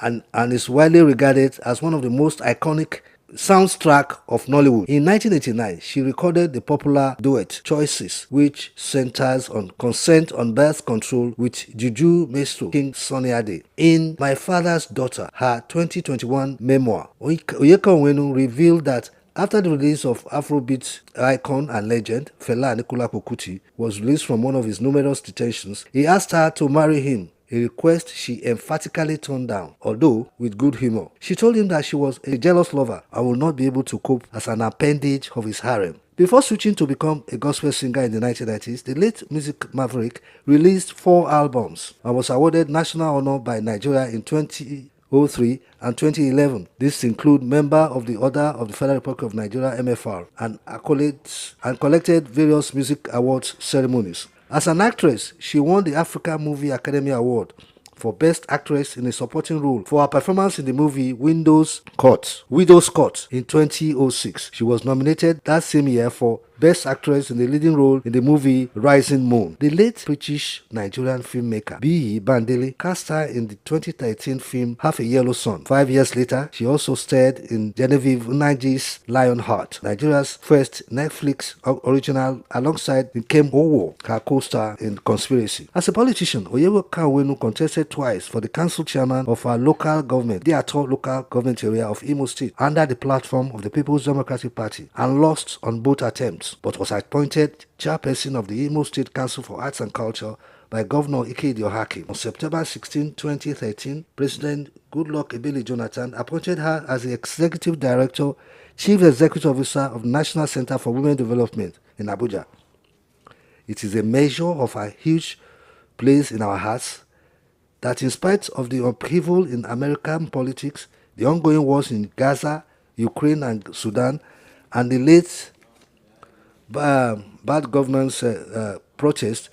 and is widely regarded as one of the most iconic soundtrack of Nollywood. In 1989, she recorded the popular duet Choices, which centers on consent on birth control with Juju Maestro King Sunny Ade. In My Father's Daughter, her 2021 memoir, Onyeka Onwenu revealed that after the release of Afrobeat icon and legend Fela Anikulapo Kuti was released from one of his numerous detentions, he asked her to marry him, a request she emphatically turned down, although with good humor. She told him that she was a jealous lover and would not be able to cope as an appendage of his harem. Before switching to become a gospel singer in the 1990s, the late music maverick released 4 albums and was awarded national honor by Nigeria in 2003 and 2011. This include member of the Order of the Federal Republic of Nigeria (MFR) and accolades and collected various music awards ceremonies. As an actress, she won the Africa Movie Academy Award for Best Actress in a Supporting Role for her performance in the movie Widow's Court in 2006. She was nominated that same year for Best Actress in the Leading Role in the movie Rising Moon. The late British-Nigerian filmmaker B.E. Bandele cast her in the 2013 film Half a Yellow Sun. 5 years later, she also starred in Genevieve Unaji's Lionheart, Nigeria's first Netflix original, alongside Nkem Owo, her co-star in Conspiracy. As a politician, Onyeka Onwenu contested twice for the council chairman of our local government, the Ato local government area of Imo State, under the platform of the People's Democratic Party, and lost on both attempts, but was appointed chairperson of the Imo State Council for Arts and Culture by Governor Ike Hakim. On September 16, 2013, President Goodluck Ebele Jonathan appointed her as the Executive Director, Chief Executive Officer of the National Center for Women Development in Abuja. It is a measure of her huge place in our hearts that in spite of the upheaval in American politics, the ongoing wars in Gaza, Ukraine and Sudan, and the late bad governance protest,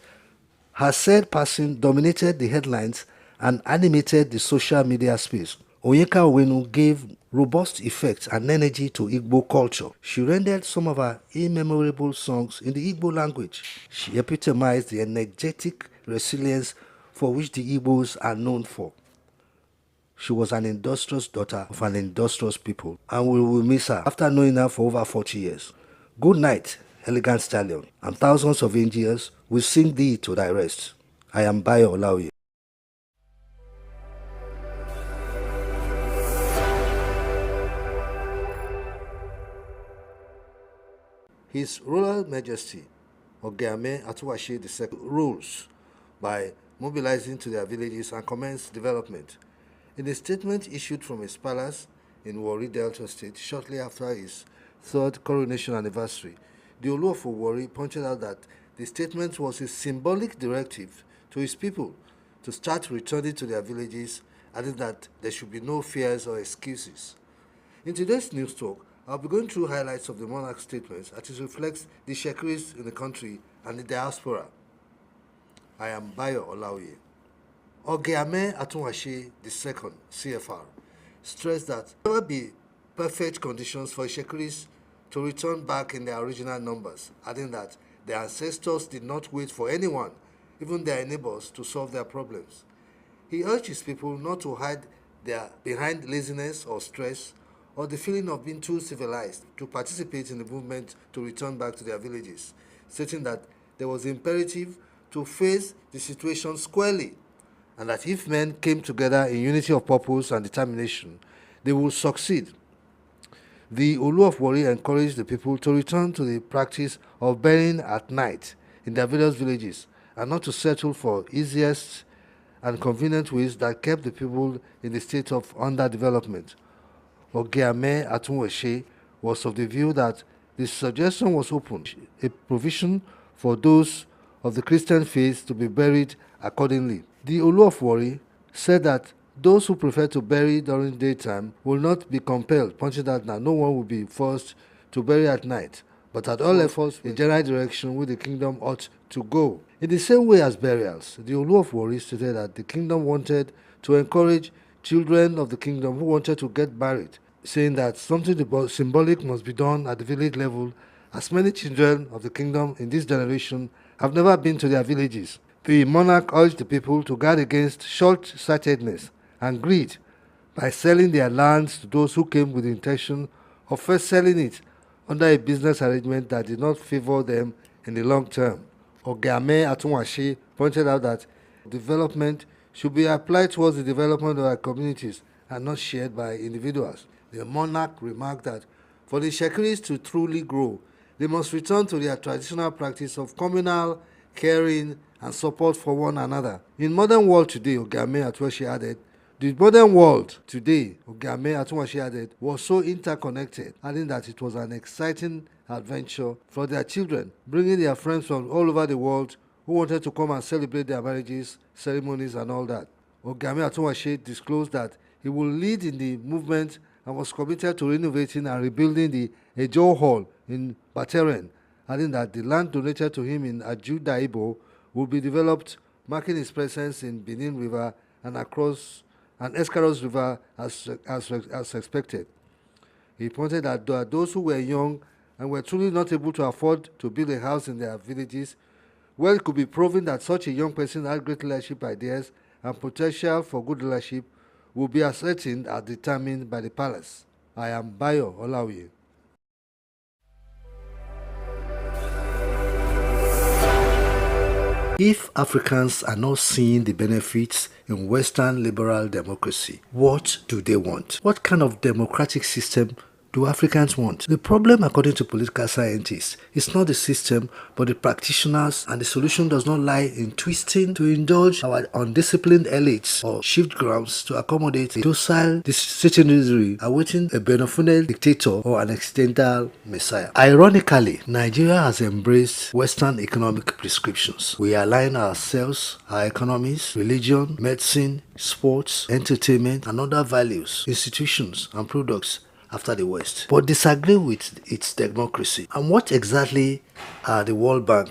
her said passing dominated the headlines and animated the social media space. Onyeka Onwenu gave robust effect and energy to Igbo culture. She rendered some of her immemorable songs in the Igbo language. She epitomized the energetic resilience for which the Igbos are known for. She was an industrious daughter of an industrious people, and we will miss her after knowing her for over 40 years. Good night, Elegant Stallion, and thousands of angels will sing thee to thy rest. I am Bayo Olaoye. His Royal Majesty Ogiame Atuwashe II rules by mobilizing to their villages and commence development. In a statement issued from his palace, in Warri Delta State shortly after his third coronation anniversary. The Olu of Warri pointed out that the statement was a symbolic directive to his people to start returning to their villages, adding that there should be no fears or excuses. In today's news talk, I'll be going through highlights of the monarch's statements as it reflects the Shekaris in the country and the diaspora. I am Bayo Olaoye. Ogeame Atunwase II, CFR, stressed that there will be perfect conditions for Shekaris to return back in their original numbers, adding that their ancestors did not wait for anyone, even their neighbors, to solve their problems. He urged his people not to hide behind laziness or stress or the feeling of being too civilized to participate in the movement to return back to their villages, stating that there was imperative to face the situation squarely, and that if men came together in unity of purpose and determination, they would succeed. The Olu of Warri encouraged the people to return to the practice of burying at night in their various villages and not to settle for easiest and convenient ways that kept the people in the state of underdevelopment. Ogeame Atunwase was of the view that the suggestion was open, a provision for those of the Christian faith to be buried accordingly. The Olu of Warri said that those who prefer to bury during daytime will not be compelled, pointing out that no one will be forced to bury at night, but at all efforts, the general direction where the kingdom ought to go. In the same way as burials, the Olu of Warri stated that the kingdom wanted to encourage children of the kingdom who wanted to get married, saying that something symbolic must be done at the village level, as many children of the kingdom in this generation have never been to their villages. The monarch urged the people to guard against short-sightedness and greed by selling their lands to those who came with the intention of first selling it under a business arrangement that did not favor them in the long term. Ogeame Atunwase pointed out that development should be applied towards the development of our communities and not shared by individuals. The monarch remarked that for the Shekaris to truly grow, they must return to their traditional practice of communal caring and support for one another. In modern world today, Ogeame Atunwase added, the modern world today, Ogeame Atunwase added, was so interconnected, adding that it was an exciting adventure for their children, bringing their friends from all over the world who wanted to come and celebrate their marriages, ceremonies, and all that. Ogeame Atunwase disclosed that he will lead in the movement and was committed to renovating and rebuilding the Ejo Hall in Bateren, adding that the land donated to him in Aju Daibo will be developed, marking his presence in Benin River and across and Escaros River as expected. He pointed out that those who were young and were truly not able to afford to build a house in their villages, well, it could be proven that such a young person had great leadership ideas and potential for good leadership will be ascertained and determined by the palace. I am Bayo Olaoye. If Africans are not seeing the benefits in Western liberal democracy, what do they want? What kind of democratic system do Africans want? The problem, according to political scientists, is not the system but the practitioners, and the solution does not lie in twisting to indulge our undisciplined elites or shift grounds to accommodate a docile citizenry awaiting a benevolent dictator or an accidental messiah. Ironically, Nigeria has embraced Western economic prescriptions. We align ourselves, our economies, religion, medicine, sports, entertainment, and other values, institutions, and products after the West, but disagree with its democracy. And what exactly are the World Bank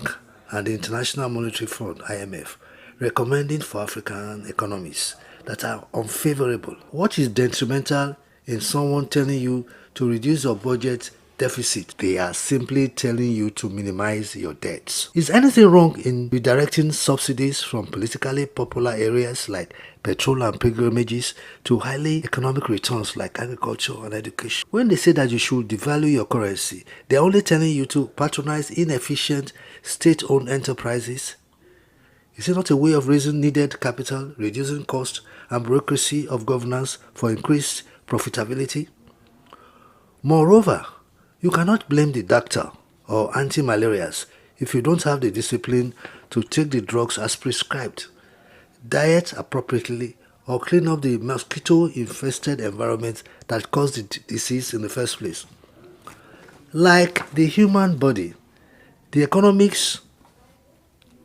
and the International Monetary Fund, IMF, recommending for African economies that are unfavorable? What is detrimental in someone telling you to reduce your budget deficit? They are simply telling you to minimize your debts. Is anything wrong in redirecting subsidies from politically popular areas like petrol and pilgrimages to highly economic returns like agriculture and education? When they say that you should devalue your currency, they're only telling you to patronize inefficient state-owned enterprises. Is it not a way of raising needed capital, reducing cost and bureaucracy of governance for increased profitability? Moreover, you cannot blame the doctor or anti-malarias if you don't have the discipline to take the drugs as prescribed, diet appropriately, or clean up the mosquito-infested environment that caused the disease in the first place. Like the human body, the economics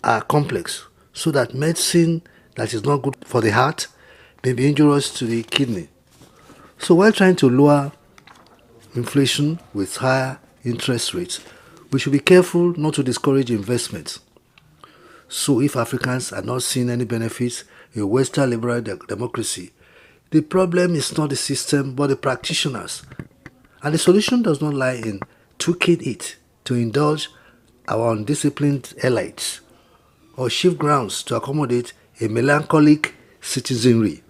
are complex, so that medicine that is not good for the heart may be injurious to the kidney. So while trying to lower inflation with higher interest rates, we should be careful not to discourage investments. So if Africans are not seeing any benefits in Western liberal democracy, the problem is not the system but the practitioners. And the solution does not lie in tweaking it to indulge our undisciplined elites or shift grounds to accommodate a melancholic citizenry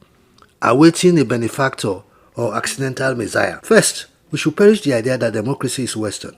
awaiting a benefactor or accidental messiah. First, we should perish the idea that democracy is Western.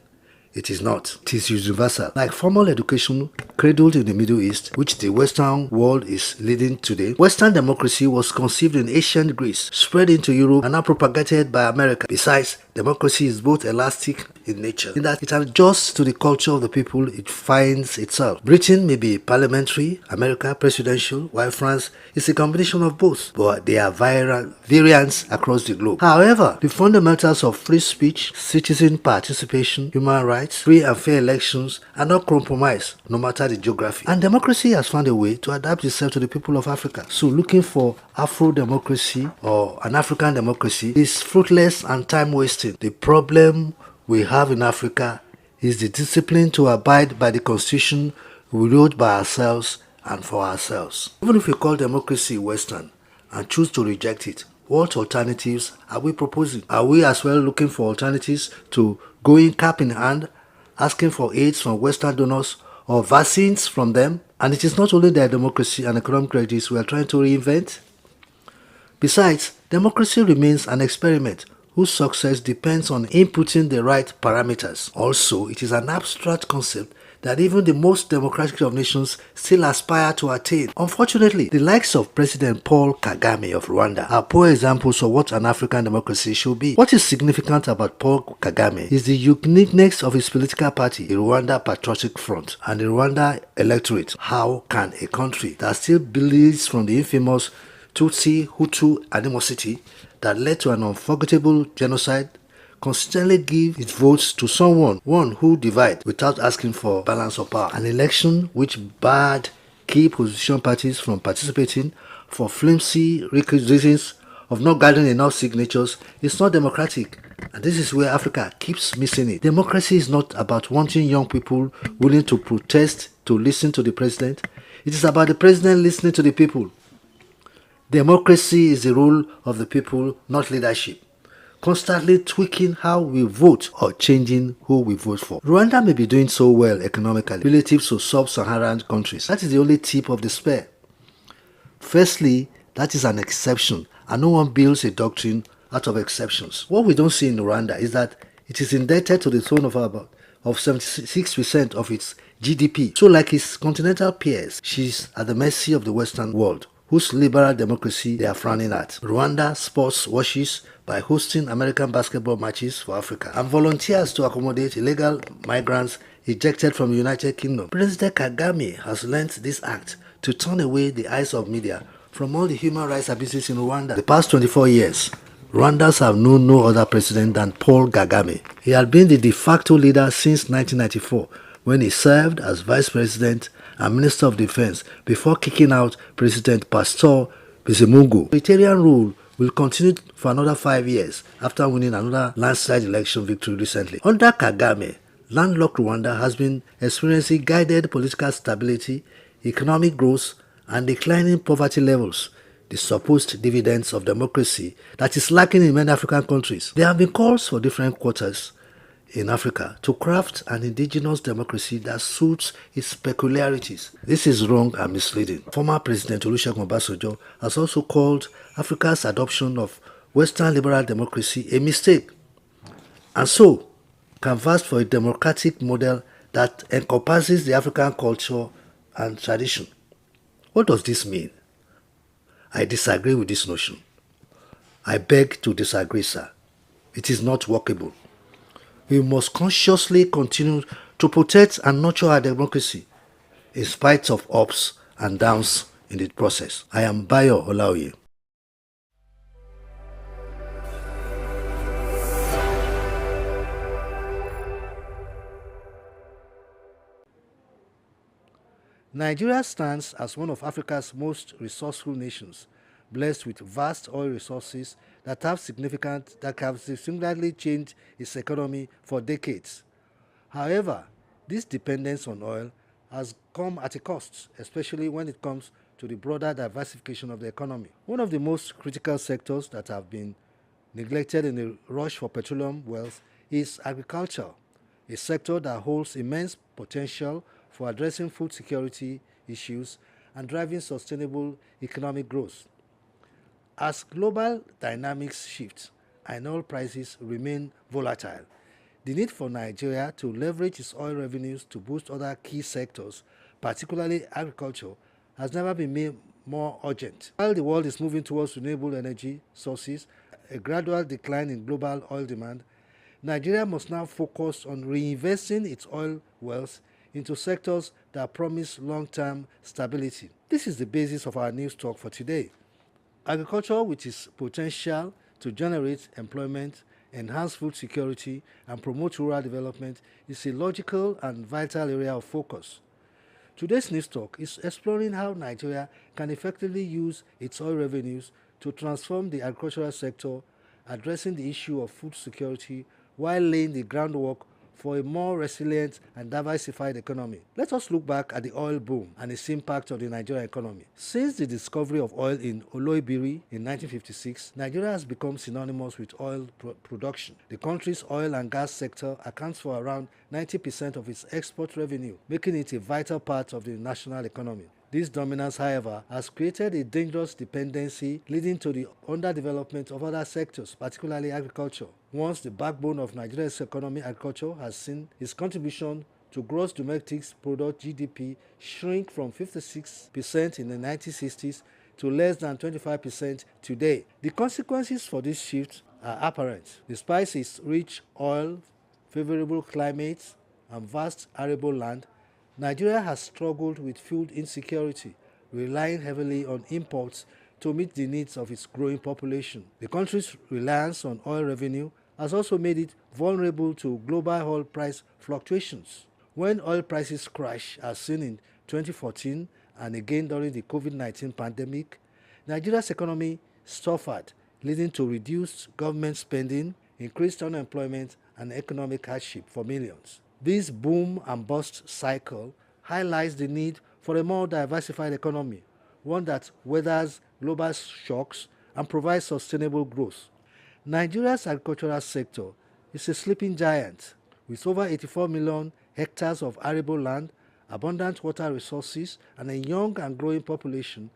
It is not. It is universal. Like formal education cradled in the Middle East, which the Western world is leading today, Western democracy was conceived in ancient Greece, spread into Europe, and now propagated by America. Besides, democracy is both elastic in nature, in that it adjusts to the culture of the people it finds itself. Britain may be parliamentary, America presidential, while France is a combination of both, but there are variants across the globe. However, the fundamentals of free speech, citizen participation, human rights, free and fair elections are not compromised, no matter the geography. And democracy has found a way to adapt itself to the people of Africa. So looking for Afro-democracy or an African democracy is fruitless and time-wasting. The problem we have in Africa is the discipline to abide by the constitution we wrote by ourselves and for ourselves. Even if we call democracy Western and choose to reject it, what alternatives are we proposing? Are we as well looking for alternatives to going cap in hand, asking for aids from Western donors or vaccines from them? And it is not only their democracy and economic realities we are trying to reinvent. Besides, democracy remains an experiment whose success depends on inputting the right parameters. Also, it is an abstract concept that even the most democratic of nations still aspire to attain. Unfortunately, the likes of President Paul Kagame of Rwanda are poor examples of what an African democracy should be. What is significant about Paul Kagame is the uniqueness of his political party, the Rwanda Patriotic Front, and the Rwanda electorate. How can a country that still bleeds from the infamous Tutsi-Hutu animosity that led to an unforgettable genocide consistently give its votes to someone, one who divides without asking for balance of power? An election which barred key opposition parties from participating for flimsy reasons of not gathering enough signatures is not democratic. And this is where Africa keeps missing it. Democracy is not about wanting young people willing to protest to listen to the president. It is about the president listening to the people. Democracy is the rule of the people, not leadership. Constantly tweaking how we vote or changing who we vote for. Rwanda may be doing so well economically relative to sub-Saharan countries. That is the only tip of the spear. Firstly, that is an exception, and no one builds a doctrine out of exceptions. What we don't see in Rwanda is that it is indebted to the tune of 76% of its GDP. So like its continental peers, she's at the mercy of the Western world, whose liberal democracy they are frowning at. Rwanda sports washes by hosting American basketball matches for Africa and volunteers to accommodate illegal migrants ejected from the United Kingdom. President Kagame has learnt this act to turn away the eyes of media from all the human rights abuses in Rwanda. The past 24 years, Rwandans have known no other president than Paul Kagame. He had been the de facto leader since 1994, when he served as vice president and minister of defense before kicking out President Pastor Bizimungu. Authoritarian rule will continue for another 5 years after winning another landslide election victory recently. Under Kagame, landlocked Rwanda has been experiencing guided political stability, economic growth, and declining poverty levels, the supposed dividends of democracy that is lacking in many African countries. There have been calls for different quarters in Africa to craft an indigenous democracy that suits its peculiarities. This is wrong and misleading. Former President Olusegun Obasanjo has also called Africa's adoption of Western liberal democracy a mistake, and so canvassed for a democratic model that encompasses the African culture and tradition. What does this mean? I disagree with this notion. I beg to disagree, sir. It is not workable. We must consciously continue to protect and nurture our democracy in spite of ups and downs in the process. I am Bayo Olaoye. Nigeria stands as one of Africa's most resourceful nations, blessed with vast oil resources that have significantly changed its economy for decades. However, this dependence on oil has come at a cost, especially when it comes to the broader diversification of the economy. One of the most critical sectors that have been neglected in the rush for petroleum wealth is agriculture, a sector that holds immense potential for addressing food security issues and driving sustainable economic growth. As global dynamics shift and oil prices remain volatile, the need for Nigeria to leverage its oil revenues to boost other key sectors, particularly agriculture, has never been made more urgent. While the world is moving towards renewable energy sources, a gradual decline in global oil demand, Nigeria must now focus on reinvesting its oil wealth into sectors that promise long-term stability. This is the basis of our news talk for today. Agriculture, with its potential to generate employment, enhance food security, and promote rural development, is a logical and vital area of focus. Today's news talk is exploring how Nigeria can effectively use its oil revenues to transform the agricultural sector, addressing the issue of food security while laying the groundwork for a more resilient and diversified economy. Let us look back at the oil boom and its impact on the Nigerian economy. Since the discovery of oil in Oloibiri in 1956, Nigeria has become synonymous with oil production. The country's oil and gas sector accounts for around 90% of its export revenue, making it a vital part of the national economy. This dominance, however, has created a dangerous dependency leading to the underdevelopment of other sectors, particularly agriculture. Once the backbone of Nigeria's economy, agriculture has seen its contribution to gross domestic product (GDP) shrink from 56% in the 1960s to less than 25% today. The consequences for this shift are apparent. Despite its rich oil, favorable climate, and vast arable land, Nigeria has struggled with food insecurity, relying heavily on imports to meet the needs of its growing population. The country's reliance on oil revenue has also made it vulnerable to global oil price fluctuations. When oil prices crash, as seen in 2014 and again during the COVID-19 pandemic, Nigeria's economy suffered, leading to reduced government spending, increased unemployment, and economic hardship for millions. This boom and bust cycle highlights the need for a more diversified economy, one that weathers global shocks and provides sustainable growth. Nigeria's agricultural sector is a sleeping giant. With over 84 million hectares of arable land, abundant water resources, and a young and growing population,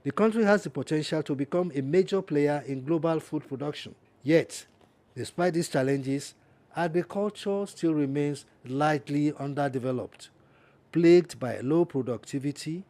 the country has the potential to become a major player in global food production. Yet, despite these challenges, agriculture still remains largely underdeveloped, plagued by low productivity,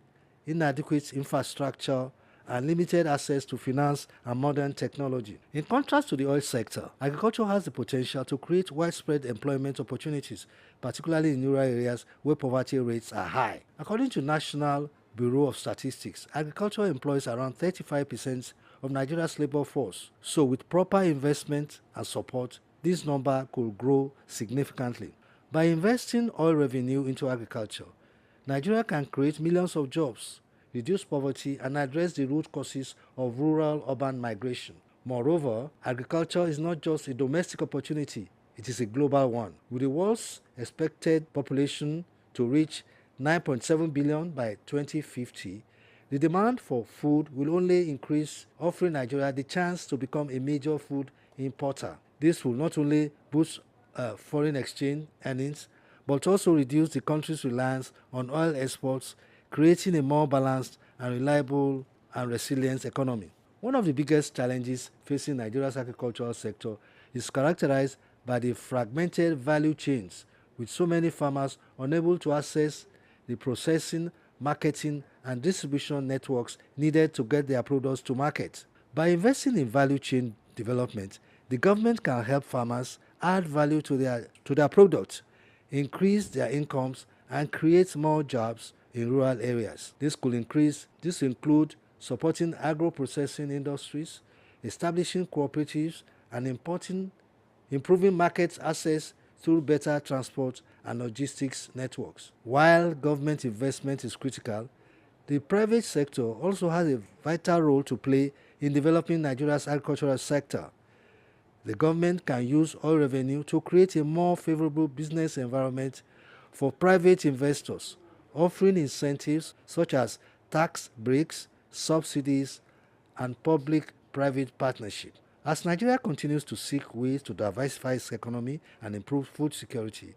inadequate infrastructure, and limited access to finance and modern technology. In contrast to the oil sector, agriculture has the potential to create widespread employment opportunities, particularly in rural areas where poverty rates are high. According to National Bureau of Statistics, agriculture employs around 35% of Nigeria's labor force. So with proper investment and support, this number could grow significantly. By investing oil revenue into agriculture, Nigeria can create millions of jobs, reduce poverty, and address the root causes of rural-urban migration. Moreover, agriculture is not just a domestic opportunity, it is a global one. With the world's expected population to reach 9.7 billion by 2050, the demand for food will only increase, offering Nigeria the chance to become a major food importer. This will not only boost foreign exchange earnings, but also reduce the country's reliance on oil exports, creating a more balanced and reliable and resilient economy. One of the biggest challenges facing Nigeria's agricultural sector is characterized by the fragmented value chains, with so many farmers unable to access the processing, marketing, and distribution networks needed to get their products to market. By investing in value chain development, the government can help farmers add value to their products, increase their incomes, and create more jobs in rural areas. This include supporting agro-processing industries, establishing cooperatives, and improving market access through better transport and logistics networks. While government investment is critical, the private sector also has a vital role to play in developing Nigeria's agricultural sector. The government can use oil revenue to create a more favorable business environment for private investors, offering incentives such as tax breaks, subsidies, and public-private partnership. As Nigeria continues to seek ways to diversify its economy and improve food security,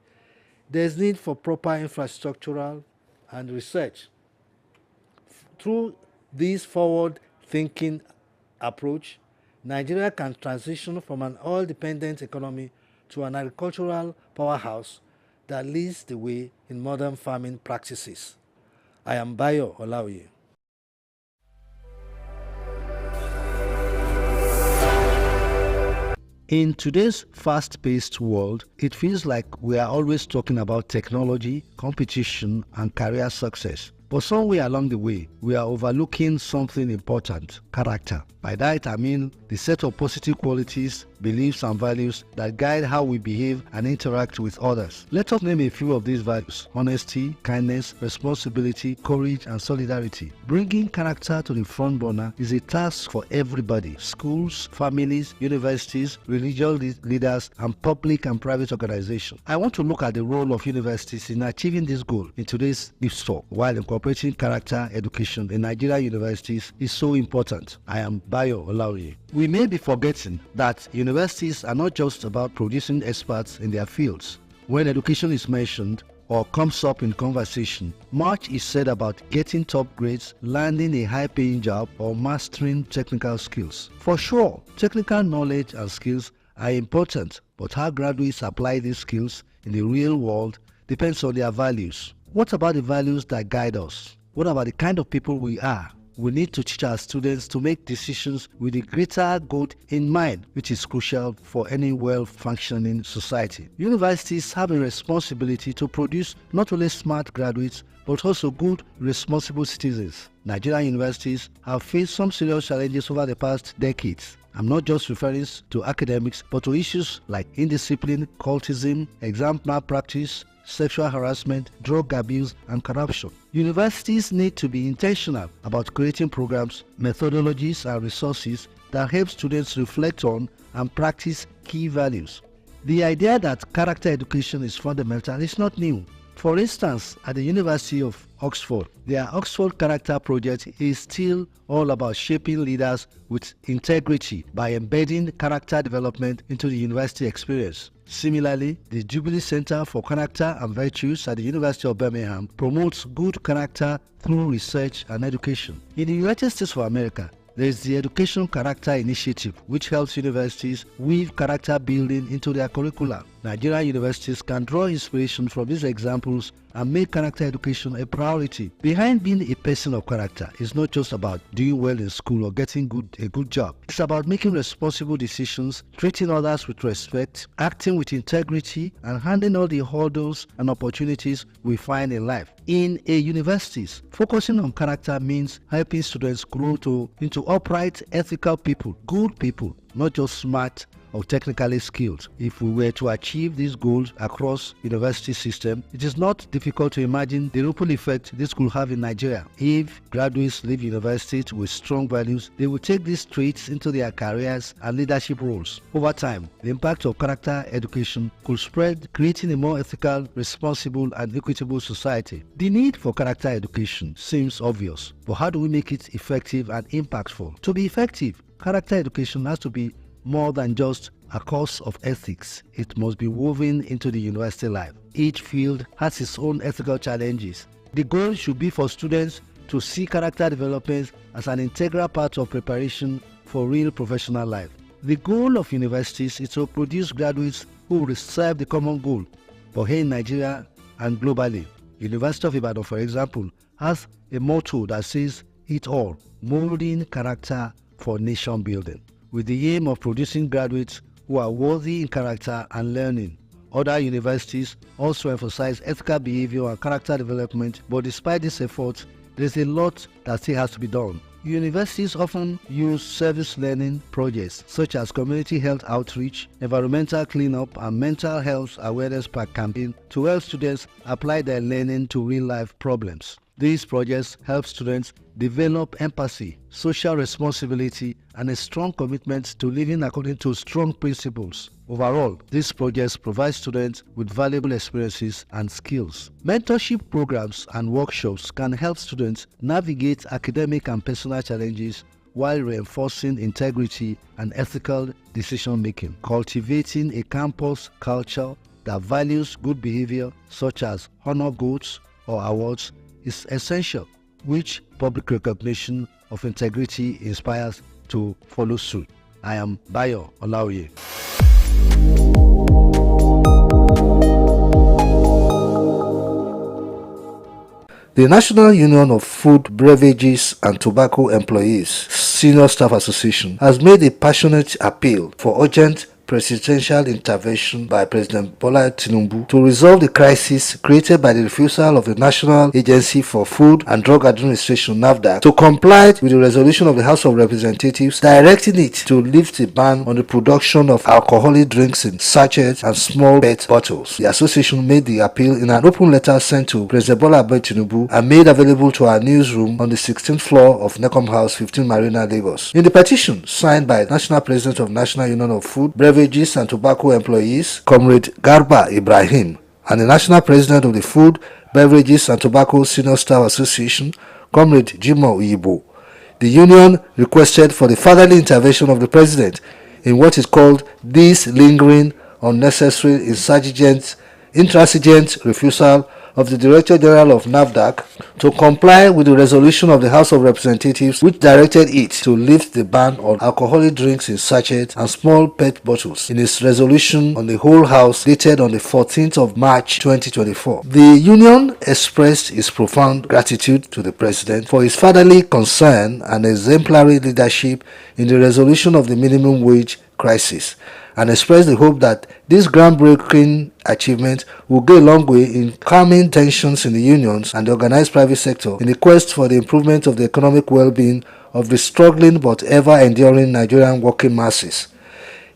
there is need for proper infrastructural and research. Through this forward-thinking approach, Nigeria can transition from an oil-dependent economy to an agricultural powerhouse that leads the way in modern farming practices. I am Bayo Olaoye. In today's fast-paced world, it feels like we are always talking about technology, competition, and career success. But somewhere along the way, we are overlooking something important: character. By that I mean the set of positive qualities, beliefs, and values that guide how we behave and interact with others. Let us name a few of these values: honesty, kindness, responsibility, courage, and solidarity. Bringing character to the front burner is a task for everybody: schools, families, universities, religious leaders, and public and private organizations. I want to look at the role of universities in achieving this goal in today's news talk. While incorporating character education in Nigerian universities is so important, I am Bayo Olaoye. We may be forgetting that universities are not just about producing experts in their fields. When education is mentioned or comes up in conversation, much is said about getting top grades, landing a high-paying job, or mastering technical skills. For sure, technical knowledge and skills are important, but how graduates apply these skills in the real world depends on their values. What about the values that guide us? What about the kind of people we are? We need to teach our students to make decisions with the greater good in mind, which is crucial for any well-functioning society. Universities have a responsibility to produce not only smart graduates, but also good, responsible citizens. Nigerian universities have faced some serious challenges over the past decades. I'm not just referring to academics, but to issues like indiscipline, cultism, exam malpractice, sexual harassment, drug abuse, and corruption. Universities need to be intentional about creating programs, methodologies, and resources that help students reflect on and practice key values. The idea that character education is fundamental is not new. For instance, at the University of Oxford, their Oxford Character Project is still all about shaping leaders with integrity by embedding character development into the university experience. Similarly, the Jubilee Center for Character and Virtues at the University of Birmingham promotes good character through research and education. In the United States of America, there is the Education Character Initiative, which helps universities weave character building into their curricula. Nigerian universities can draw inspiration from these examples and make character education a priority. Behind being a person of character is not just about doing well in school or getting a good job. It's about making responsible decisions, treating others with respect, acting with integrity, and handling all the hurdles and opportunities we find in life. In universities, focusing on character means helping students grow into upright, ethical people, good people, not just smart or technically skilled. If we were to achieve these goals across university system, it is not difficult to imagine the ripple effect this could have in Nigeria. If graduates leave universities with strong values, they will take these traits into their careers and leadership roles. Over time, the impact of character education could spread, creating a more ethical, responsible, and equitable society. The need for character education seems obvious, but how do we make it effective and impactful? To be effective, character education has to be more than just a course of ethics. It must be woven into the university life. Each field has its own ethical challenges. The goal should be for students to see character development as an integral part of preparation for real professional life. The goal of universities is to produce graduates who will serve the common goal, but here in Nigeria and globally. University of Ibadan, for example, has a motto that says it all: molding character for nation building, with the aim of producing graduates who are worthy in character and learning. Other universities also emphasize ethical behavior and character development, but despite this effort, there is a lot that still has to be done. Universities often use service learning projects such as community health outreach, environmental cleanup, and mental health awareness campaign to help students apply their learning to real-life problems. These projects help students develop empathy, social responsibility, and a strong commitment to living according to strong principles. Overall, these projects provide students with valuable experiences and skills. Mentorship programs and workshops can help students navigate academic and personal challenges while reinforcing integrity and ethical decision-making. Cultivating a campus culture that values good behavior, such as honor codes or awards, is essential, which public recognition of integrity inspires to follow suit. I am Bayo Olaoye. The National Union of Food, Beverages and Tobacco Employees Senior Staff Association has made a passionate appeal for urgent presidential intervention by President Bola Tinubu to resolve the crisis created by the refusal of the National Agency for Food and Drug Administration (NAFDAC) to comply with the resolution of the House of Representatives directing it to lift the ban on the production of alcoholic drinks in sachets and small PET bottles. The association made the appeal in an open letter sent to President Bola Tinubu and made available to our newsroom on the 16th floor of Necom House, 15 Marina, Lagos. In the petition signed by National President of National Union of Food, Beverages and Tobacco Employees, Comrade Garba Ibrahim, and the National President of the Food, Beverages and Tobacco Senior Staff Association, Comrade Jimo Uyibo, the union requested for the fatherly intervention of the President in what is called this lingering, unnecessary, intransigent refusal of the Director General of NAFDAC to comply with the resolution of the House of Representatives which directed it to lift the ban on alcoholic drinks in sachets and small PET bottles in its resolution on the whole House dated on the 14th of March 2024. The union expressed its profound gratitude to the President for his fatherly concern and exemplary leadership in the resolution of the minimum wage crisis, and expressed the hope that this groundbreaking achievement will go a long way in calming tensions in the unions and the organized private sector in the quest for the improvement of the economic well-being of the struggling but ever-enduring Nigerian working masses.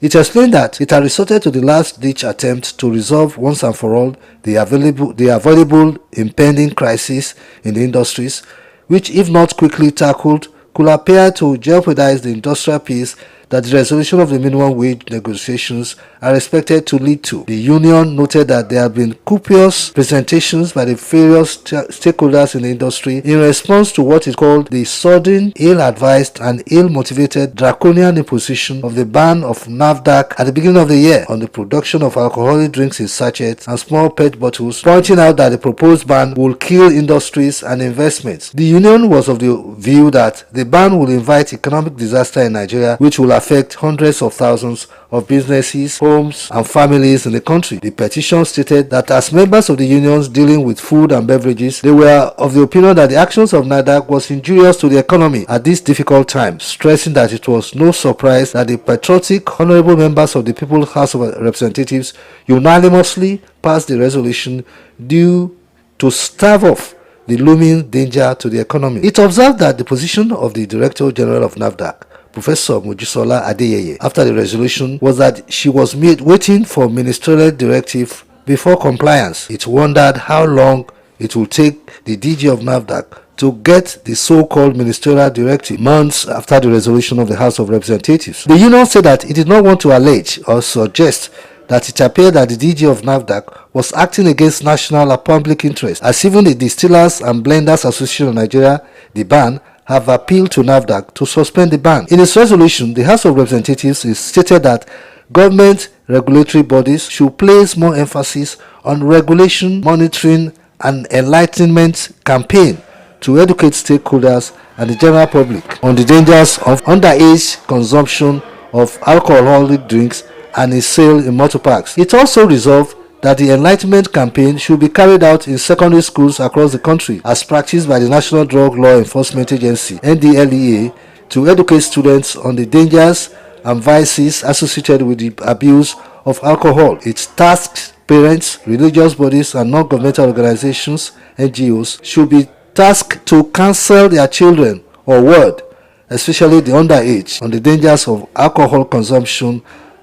It explained that it had resorted to the last-ditch attempt to resolve once and for all the avoidable impending crisis in the industries, which, if not quickly tackled, could appear to jeopardize the industrial peace that the resolution of the minimum wage negotiations are expected to lead to. The union noted that there have been copious presentations by the various stakeholders in the industry in response to what is called the sudden, ill-advised and ill-motivated draconian imposition of the ban of NAFDAC at the beginning of the year on the production of alcoholic drinks in sachets and small PET bottles, pointing out that the proposed ban will kill industries and investments. The union was of the view that the ban will invite economic disaster in Nigeria, which will affect hundreds of thousands of businesses, homes, and families in the country. The petition stated that as members of the unions dealing with food and beverages, they were of the opinion that the actions of NAFDAC was injurious to the economy at this difficult time, stressing that it was no surprise that the patriotic, honorable members of the People's House of Representatives unanimously passed the resolution due to stave off the looming danger to the economy. It observed that the position of the Director General of NAFDAC, Professor Mojisola Adeyeye, after the resolution was that she was waiting for ministerial directive before compliance. It wondered how long it will take the DG of NAFDAC to get the so-called ministerial directive months after the resolution of the House of Representatives. The union said that it did not want to allege or suggest that it appeared that the DG of NAFDAC was acting against national or public interest, as even the Distillers and Blenders Association of Nigeria, the BAN, have appealed to NAFDAC to suspend the ban. In its resolution, the House of Representatives stated that government regulatory bodies should place more emphasis on regulation, monitoring, and enlightenment campaign to educate stakeholders and the general public on the dangers of underage consumption of alcoholic drinks and its sale in motor parks. It also resolved that the enlightenment campaign should be carried out in secondary schools across the country as practiced by the National Drug Law Enforcement Agency (NDLEA) to educate students on the dangers and vices associated with the abuse of alcohol. It tasks parents, religious bodies and non-governmental organizations (NGOs) should be tasked to counsel their children or ward especially the underage, on the dangers of alcohol consumption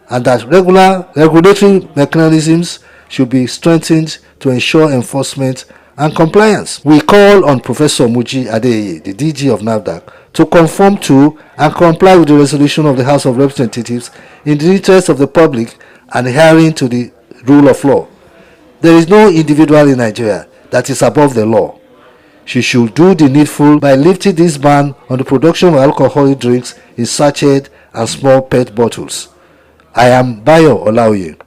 and that regulatory mechanisms should be strengthened to ensure enforcement and compliance. We call on Professor Muji Adeyeye, the DG of NAFDAC, to conform to and comply with the resolution of the House of Representatives in the interest of the public and adhering to the rule of law. There is no individual in Nigeria that is above the law. She should do the needful by lifting this ban on the production of alcoholic drinks in sachet and small PET bottles. I am Bayo Olaoye.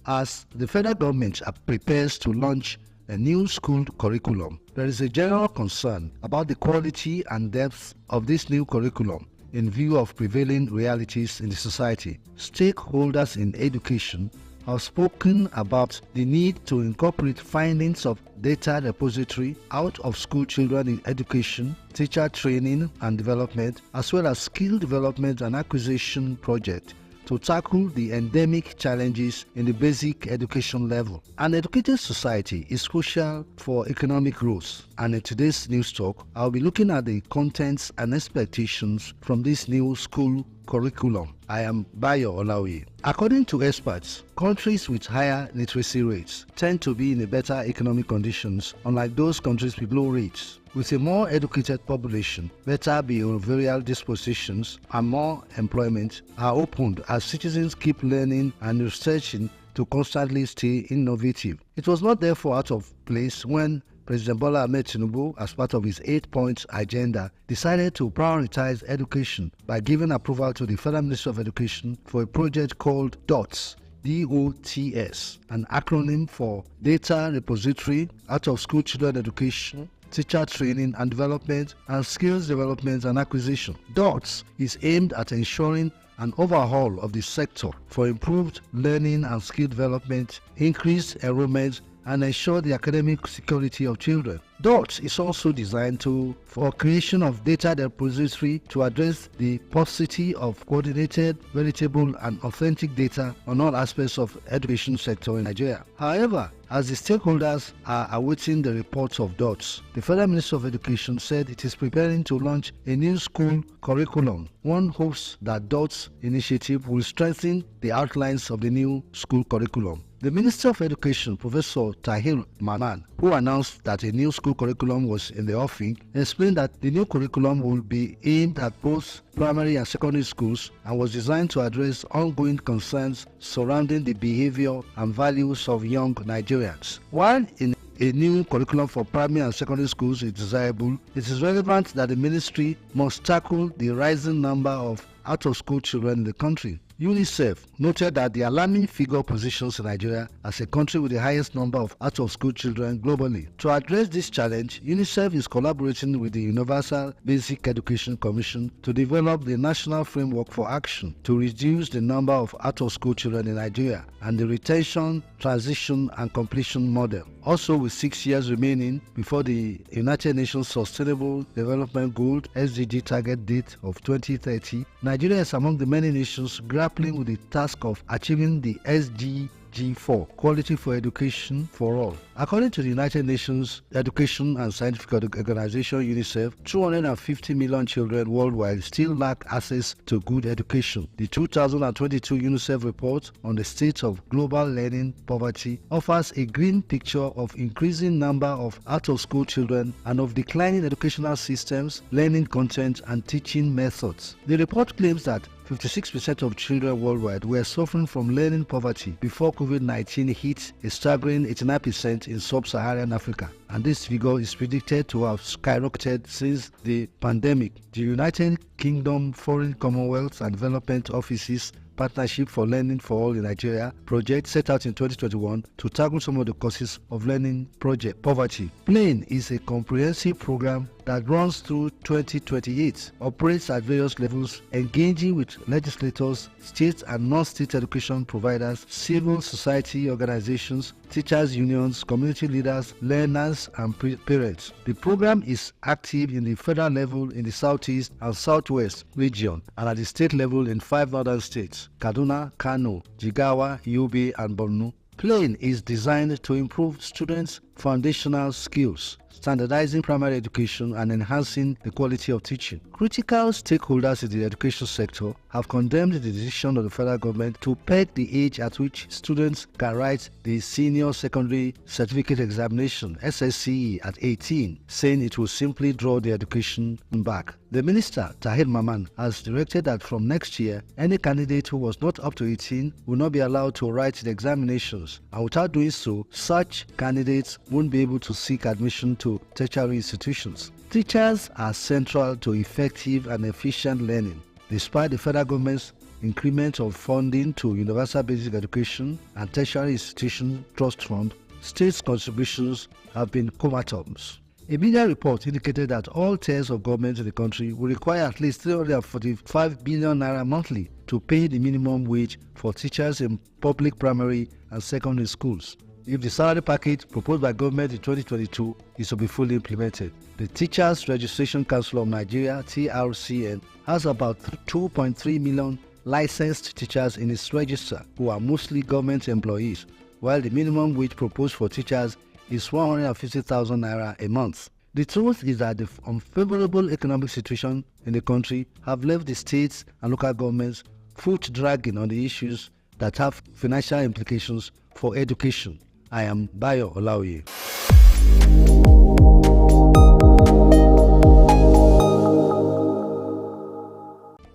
As the federal government prepares to launch a new school curriculum, there is a general concern about the quality and depth of this new curriculum in view of prevailing realities in the society. Stakeholders in education have spoken about the need to incorporate findings of data repository out of school children in education, teacher training and development, as well as skill development and acquisition project to tackle the endemic challenges in the basic education level. An educated society is crucial for economic growth, and in today's news talk, I'll be looking at the contents and expectations from this new school curriculum. I am Bayo Olaoye. According to experts, countries with higher literacy rates tend to be in better economic conditions, unlike those countries with low rates. With a more educated population, better behavioral dispositions and more employment are opened as citizens keep learning and researching to constantly stay innovative. It was not therefore out of place when President Bola Ahmed Tinubu, as part of his 8-point agenda, decided to prioritize education by giving approval to the Federal Ministry of Education for a project called DOTS, DOTS, an acronym for Data Repository Out of School Children Education, Teacher Training and Development, and Skills Development and Acquisition. DOTS is aimed at ensuring an overhaul of the sector for improved learning and skill development, increased enrollment, and ensure the academic security of children. DOTS is also designed for creation of data repository to address the paucity of coordinated, veritable, and authentic data on all aspects of education sector in Nigeria. However, as the stakeholders are awaiting the reports of DOTS, the Federal Ministry of Education said it is preparing to launch a new school curriculum. One hopes that DOTS initiative will strengthen the outlines of the new school curriculum. The Minister of Education, Professor Tahir Maman, who announced that a new school curriculum was in the offing, explained that the new curriculum will be aimed at both primary and secondary schools and was designed to address ongoing concerns surrounding the behavior and values of young Nigerians. While in a new curriculum for primary and secondary schools is desirable, it is relevant that the ministry must tackle the rising number of out-of-school children in the country. UNICEF noted that the alarming figure positions Nigeria as a country with the highest number of out-of-school children globally. To address this challenge, UNICEF is collaborating with the Universal Basic Education Commission to develop the national framework for action to reduce the number of out-of-school children in Nigeria and the retention, transition, and completion model. Also, with 6 years remaining before the United Nations Sustainable Development Goal (SDG) target date of 2030, Nigeria is among the many nations grappling with the task of achieving the SDG4, Quality for Education for All. According to the United Nations Education and Scientific Organization (UNICEF), 250 million children worldwide still lack access to good education. The 2022 UNICEF report on the state of global learning poverty offers a grim picture of increasing number of out-of-school children and of declining educational systems, learning content, and teaching methods. The report claims that 56% of children worldwide were suffering from learning poverty before COVID-19 hit a staggering 89% in sub-Saharan Africa, and this figure is predicted to have skyrocketed since the pandemic. The United Kingdom Foreign Commonwealth and Development Office's Partnership for Learning for All in Nigeria project set out in 2021 to tackle some of the causes of learning poverty. PLAN is a comprehensive program that runs through 2028, operates at various levels, engaging with legislators, state and non-state education providers, civil society organizations, teachers unions, community leaders, learners, and parents. The program is active in the federal level in the Southeast and Southwest region and at the state level in 5 northern states. states Kaduna, Kano, Jigawa, Yobe, and Borno. PLANE is designed to improve students' foundational skills, standardizing primary education and enhancing the quality of teaching. Critical stakeholders in the education sector have condemned the decision of the federal government to peg the age at which students can write the Senior Secondary Certificate Examination (SSCE) at 18, saying it will simply draw the education back. The minister, Tahir Maman, has directed that from next year, any candidate who was not up to 18 will not be allowed to write the examinations, and without doing so, such candidates won't be able to seek admission to tertiary institutions. Teachers are central to effective and efficient learning. Despite the federal government's increment of funding to Universal Basic Education and Tertiary Institution Trust Fund, states' contributions have been comatose. A media report indicated that all tiers of government in the country will require at least 345 billion naira monthly to pay the minimum wage for teachers in public primary and secondary schools, if the salary package proposed by government in 2022 is to be fully implemented. The Teachers Registration Council of Nigeria (TRCN) has about 2.3 million licensed teachers in its register who are mostly government employees, while the minimum wage proposed for teachers is 150,000 naira a month. The truth is that the unfavorable economic situation in the country have left the states and local governments foot dragging on the issues that have financial implications for education. I am Bayo Olaoye.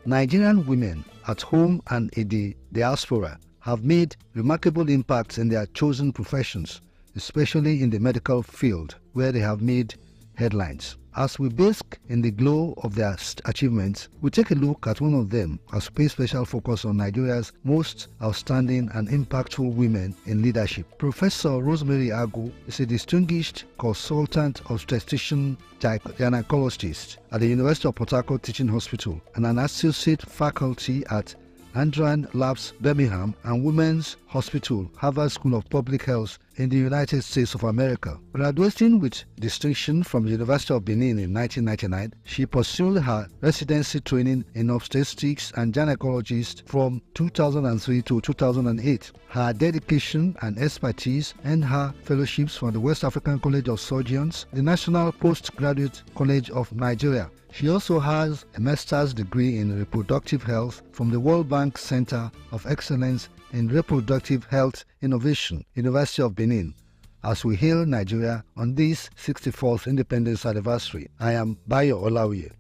Nigerian women at home and in the diaspora have made remarkable impacts in their chosen professions, especially in the medical field, where they have made headlines. As we bask in the glow of their achievements, we take a look at one of them as we pay special focus on Nigeria's most outstanding and impactful women in leadership. Professor Rosemary Agu is a distinguished consultant obstetrician gynecologist at the University of Port Harcourt Teaching Hospital and an associate faculty at Andran Labs, Birmingham, and Women's Hospital, Harvard School of Public Health in the United States of America. Graduating with distinction from the University of Benin in 1999, she pursued her residency training in obstetrics and gynecology from 2003 to 2008. Her dedication and expertise earned her fellowships from the West African College of Surgeons, the National Postgraduate College of Nigeria. She also has a master's degree in reproductive health from the World Bank Center of Excellence in Reproductive Health Innovation, University of Benin. As we hail Nigeria on this 64th independence anniversary, I am Bayo Olaoye.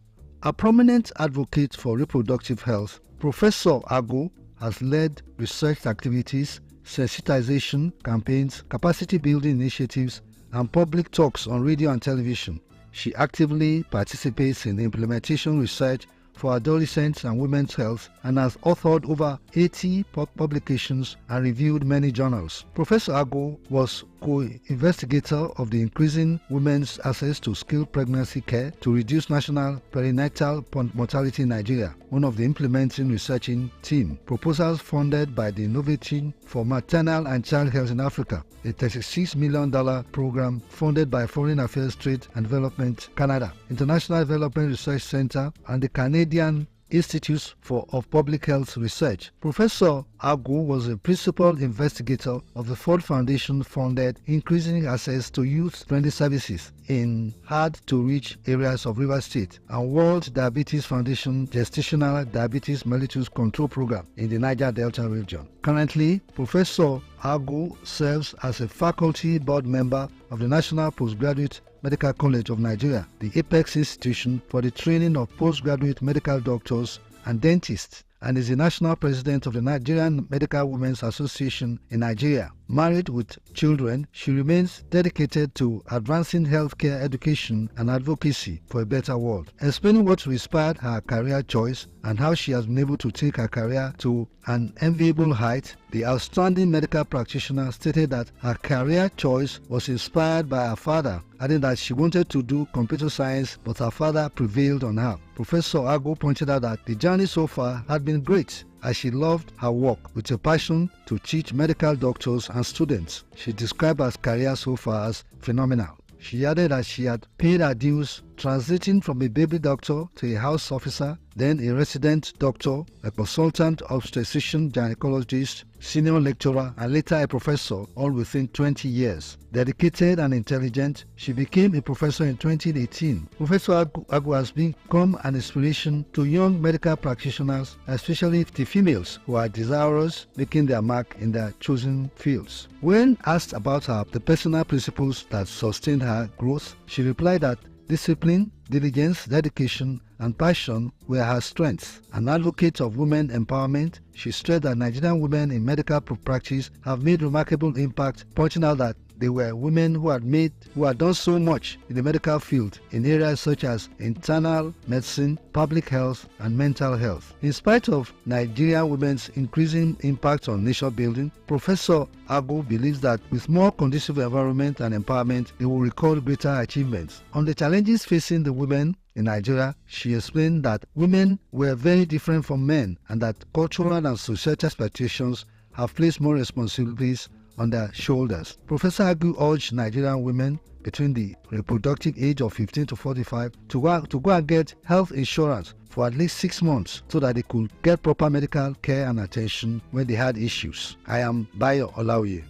A prominent advocate for reproductive health, Professor Agu has led research activities, sensitization campaigns, capacity building initiatives, and public talks on radio and television. She actively participates in implementation research for adolescents and women's health and has authored over 80 publications and reviewed many journals. Professor Agu was co-investigator of the increasing women's access to skilled pregnancy care to reduce national perinatal mortality in Nigeria, one of the implementing researching team. Proposals funded by the Innovating for Maternal and Child Health in Africa, a $36 million program funded by Foreign Affairs Trade and Development Canada, International Development Research Center, and the Canadian Institute of Public Health Research. Professor Agu was a principal investigator of the Ford Foundation-funded Increasing Access to Youth-Friendly Services in hard-to-reach areas of Rivers State and World Diabetes Foundation Gestational Diabetes Mellitus Control Program in the Niger Delta region. Currently, Professor Agu serves as a faculty board member of the National Postgraduate Medical College of Nigeria, the apex institution for the training of postgraduate medical doctors and dentists, and is the national president of the Nigerian Medical Women's Association in Nigeria. Married with children, she remains dedicated to advancing healthcare education and advocacy for a better world. Explaining what inspired her career choice and how she has been able to take her career to an enviable height, the outstanding medical practitioner stated that her career choice was inspired by her father, adding that she wanted to do computer science, but her father prevailed on her. Professor Agu pointed out that the journey so far had been great, as she loved her work with a passion to teach medical doctors and students. She described her career so far as phenomenal. She added that she had paid her dues transiting from a baby doctor to a house officer, then a resident doctor, a consultant obstetrician gynecologist, senior lecturer, and later a professor, all within 20 years. Dedicated and intelligent, she became a professor in 2018. Professor Agu has become an inspiration to young medical practitioners, especially the females who are desirous making their mark in their chosen fields. When asked about the personal principles that sustained her growth, she replied that discipline, diligence, dedication, and passion were her strengths. An advocate of women empowerment, she stressed that Nigerian women in medical practice have made remarkable impact, pointing out that they were women who had done so much in the medical field in areas such as internal medicine, public health, and mental health. In spite of Nigerian women's increasing impact on nation building, Professor Agu believes that with more conducive environment and empowerment, they will record greater achievements. On the challenges facing the women in Nigeria, she explained that women were very different from men and that cultural and societal expectations have placed more responsibilities on their shoulders. Professor Agu urged Nigerian women between the reproductive age of 15 to 45 to go and get health insurance for at least 6 months so that they could get proper medical care and attention when they had issues. I am Bayo Olaoye.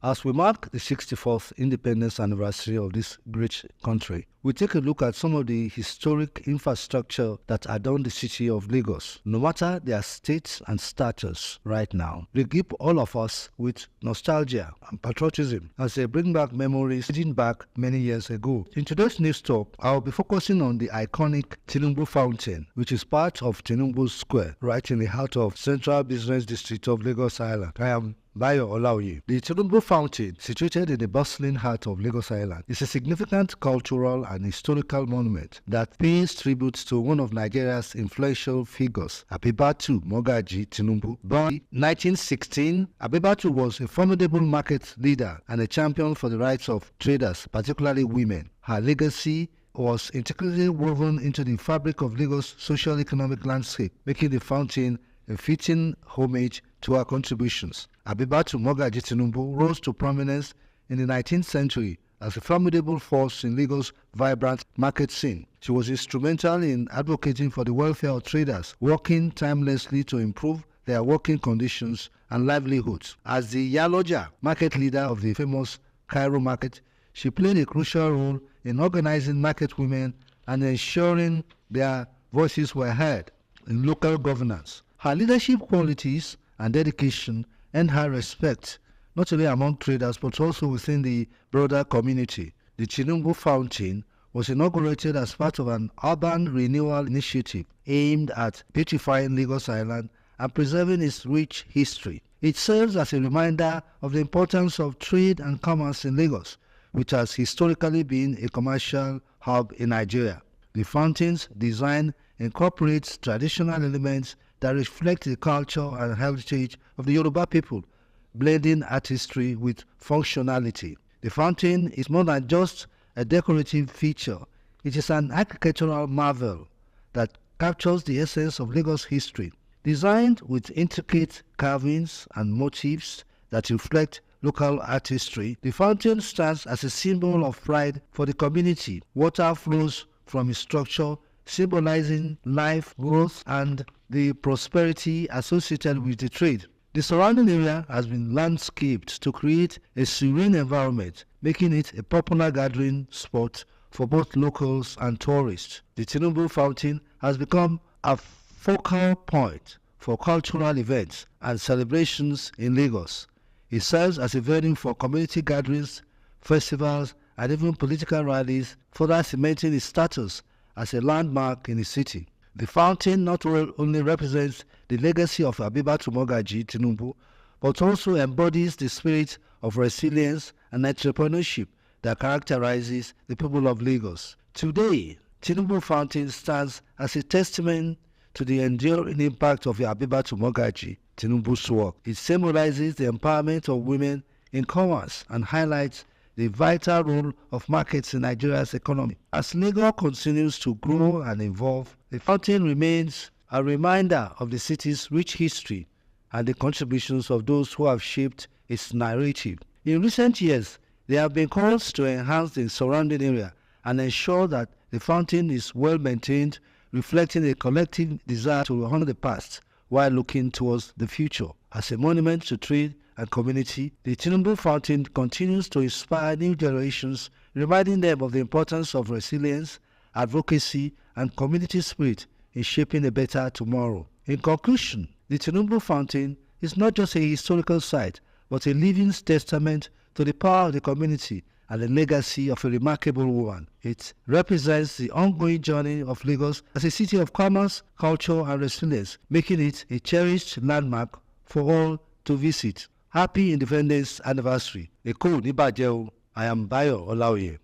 As we mark the 64th independence anniversary of this great country, we take a look at some of the historic infrastructure that adorn the city of Lagos. No matter their state and status right now, they give all of us with nostalgia and patriotism as they bring back memories dating back many years ago. In today's news talk, I will be focusing on the iconic Tinubu Fountain, which is part of Tinubu Square, right in the heart of Central Business District of Lagos Island. I am Bayo Olaoye. The Tinubu Fountain, situated in the bustling heart of Lagos Island, is a significant cultural and historical monument that pays tribute to one of Nigeria's influential figures, Abibatu Mogaji Tinubu. Born in 1916, Abibatu was a formidable market leader and a champion for the rights of traders, particularly women. Her legacy was intricately woven into the fabric of Lagos' social-economic landscape, making the fountain a fitting homage to her contributions. Abibatu Mogaji Tinubu rose to prominence in the 19th century as a formidable force in Lagos' vibrant market scene. She was instrumental in advocating for the welfare of traders, working tirelessly to improve their working conditions and livelihoods. As the Yaloja market leader of the famous Cairo market, she played a crucial role in organizing market women and ensuring their voices were heard in local governance. Her leadership qualities and dedication earned her respect, not only among traders but also within the broader community. The Tinubu Fountain was inaugurated as part of an urban renewal initiative aimed at beautifying Lagos Island and preserving its rich history. It serves as a reminder of the importance of trade and commerce in Lagos, which has historically been a commercial hub in Nigeria. The fountain's design incorporates traditional elements that reflect the culture and heritage of the Yoruba people, blending artistry with functionality. The fountain is more than just a decorative feature. It is an architectural marvel that captures the essence of Lagos history. Designed with intricate carvings and motifs that reflect local artistry, the fountain stands as a symbol of pride for the community. Water flows from its structure, symbolizing life, growth, and the prosperity associated with the trade. The surrounding area has been landscaped to create a serene environment, making it a popular gathering spot for both locals and tourists. The Tinubu Fountain has become a focal point for cultural events and celebrations in Lagos. It serves as a venue for community gatherings, festivals, and even political rallies, further cementing its status as a landmark in the city. The fountain not only represents the legacy of Abibatu Mogaji Tinubu, but also embodies the spirit of resilience and entrepreneurship that characterizes the people of Lagos. Today, Tinubu Fountain stands as a testament to the enduring impact of Abibatu Mogaji Tinubu's work. It symbolizes the empowerment of women in commerce and highlights the vital role of markets in Nigeria's economy. As Lagos continues to grow and evolve, the fountain remains a reminder of the city's rich history and the contributions of those who have shaped its narrative. In recent years, there have been calls to enhance the surrounding area and ensure that the fountain is well maintained, reflecting a collective desire to honor the past while looking towards the future. As a monument to trade and community, the Tinubu Fountain continues to inspire new generations, reminding them of the importance of resilience, advocacy, and community spirit in shaping a better tomorrow. In conclusion, the Tinubu Fountain is not just a historical site, but a living testament to the power of the community and the legacy of a remarkable woman. It represents the ongoing journey of Lagos as a city of commerce, culture, and resilience, making it a cherished landmark for all to visit. Happy Independence Anniversary. Eko ni bàjẹ́ o. I am Bayo Olaoye.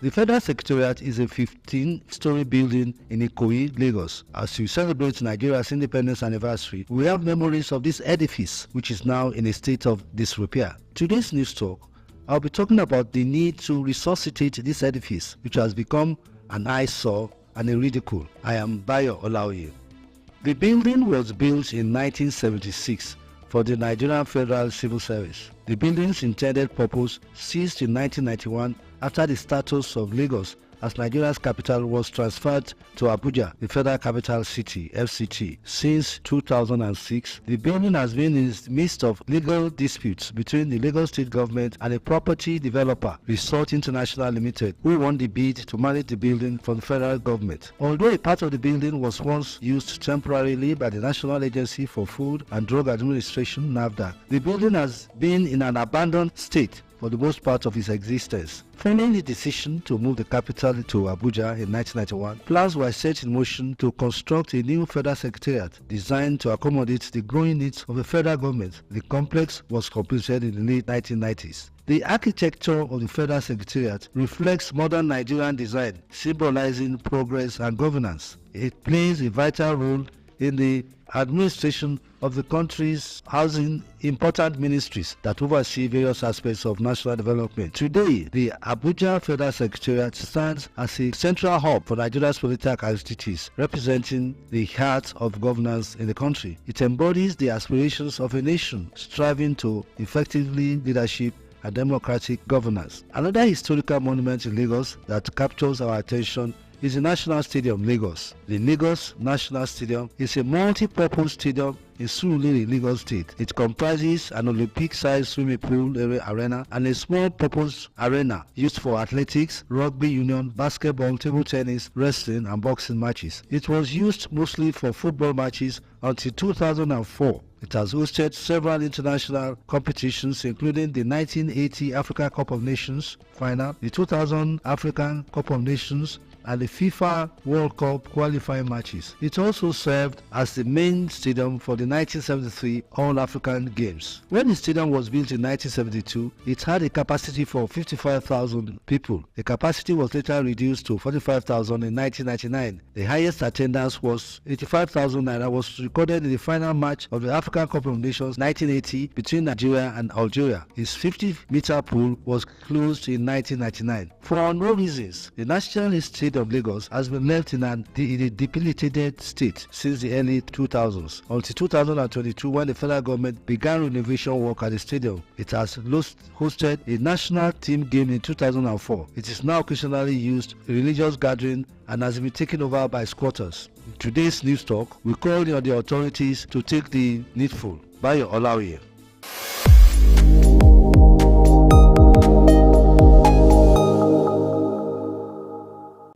The Federal Secretariat is a 15-story building in Ikoyi, Lagos. As we celebrate Nigeria's independence anniversary, we have memories of this edifice, which is now in a state of disrepair. Today's news talk, I'll be talking about the need to resuscitate this edifice, which has become an eyesore and a ridicule. I am Bayo Olaoye. The building was built in 1976 for the Nigerian Federal Civil Service. The building's intended purpose ceased in 1991 after the status of Lagos as Nigeria's capital was transferred to Abuja, the Federal Capital City, FCT. Since 2006, the building has been in the midst of legal disputes between the Lagos State government and a property developer, Resort International Limited, who won the bid to manage the building from the federal government. Although a part of the building was once used temporarily by the National Agency for Food and Drug Administration, NAFDAC, the building has been in an abandoned state for the most part of its existence. Following the decision to move the capital to Abuja in 1991, plans were set in motion to construct a new federal secretariat designed to accommodate the growing needs of the federal government. The complex was completed in the late 1990s. The architecture of the Federal Secretariat reflects modern Nigerian design, symbolizing progress and governance. It plays a vital role in the administration of the country's housing important ministries that oversee various aspects of national development. Today, the Abuja Federal Secretariat stands as a central hub for Nigeria's political activities, representing the heart of governance in the country. It embodies the aspirations of a nation striving to effectively leadership and democratic governance. Another historical monument in Lagos that captures our attention is the National Stadium, Lagos. The Lagos National Stadium is a multi-purpose stadium in Surulere, Lagos State. It comprises an Olympic-sized swimming pool arena and a small-purpose arena used for athletics, rugby union, basketball, table tennis, wrestling, and boxing matches. It was used mostly for football matches until 2004. It has hosted several international competitions, including the 1980 Africa Cup of Nations final, the 2000 African Cup of Nations, and the FIFA World Cup qualifying matches. It also served as the main stadium for the 1973 All-African Games. When the stadium was built in 1972, it had a capacity for 55,000 people. The capacity was later reduced to 45,000 in 1999. The highest attendance was 85,000 naira was recorded in the final match of the African Cup of Nations 1980 between Nigeria and Algeria. Its 50-meter pool was closed in 1999. For unknown reasons, the National Stadium of Lagos has been left in a debilitated state since the early 2000s until 2022, when the federal government began renovation work at the stadium. It has hosted a national team game in 2004. It is now occasionally used in religious gathering and has been taken over by squatters. In today's news talk, we call on the authorities to take the needful. Bayo Olaoye.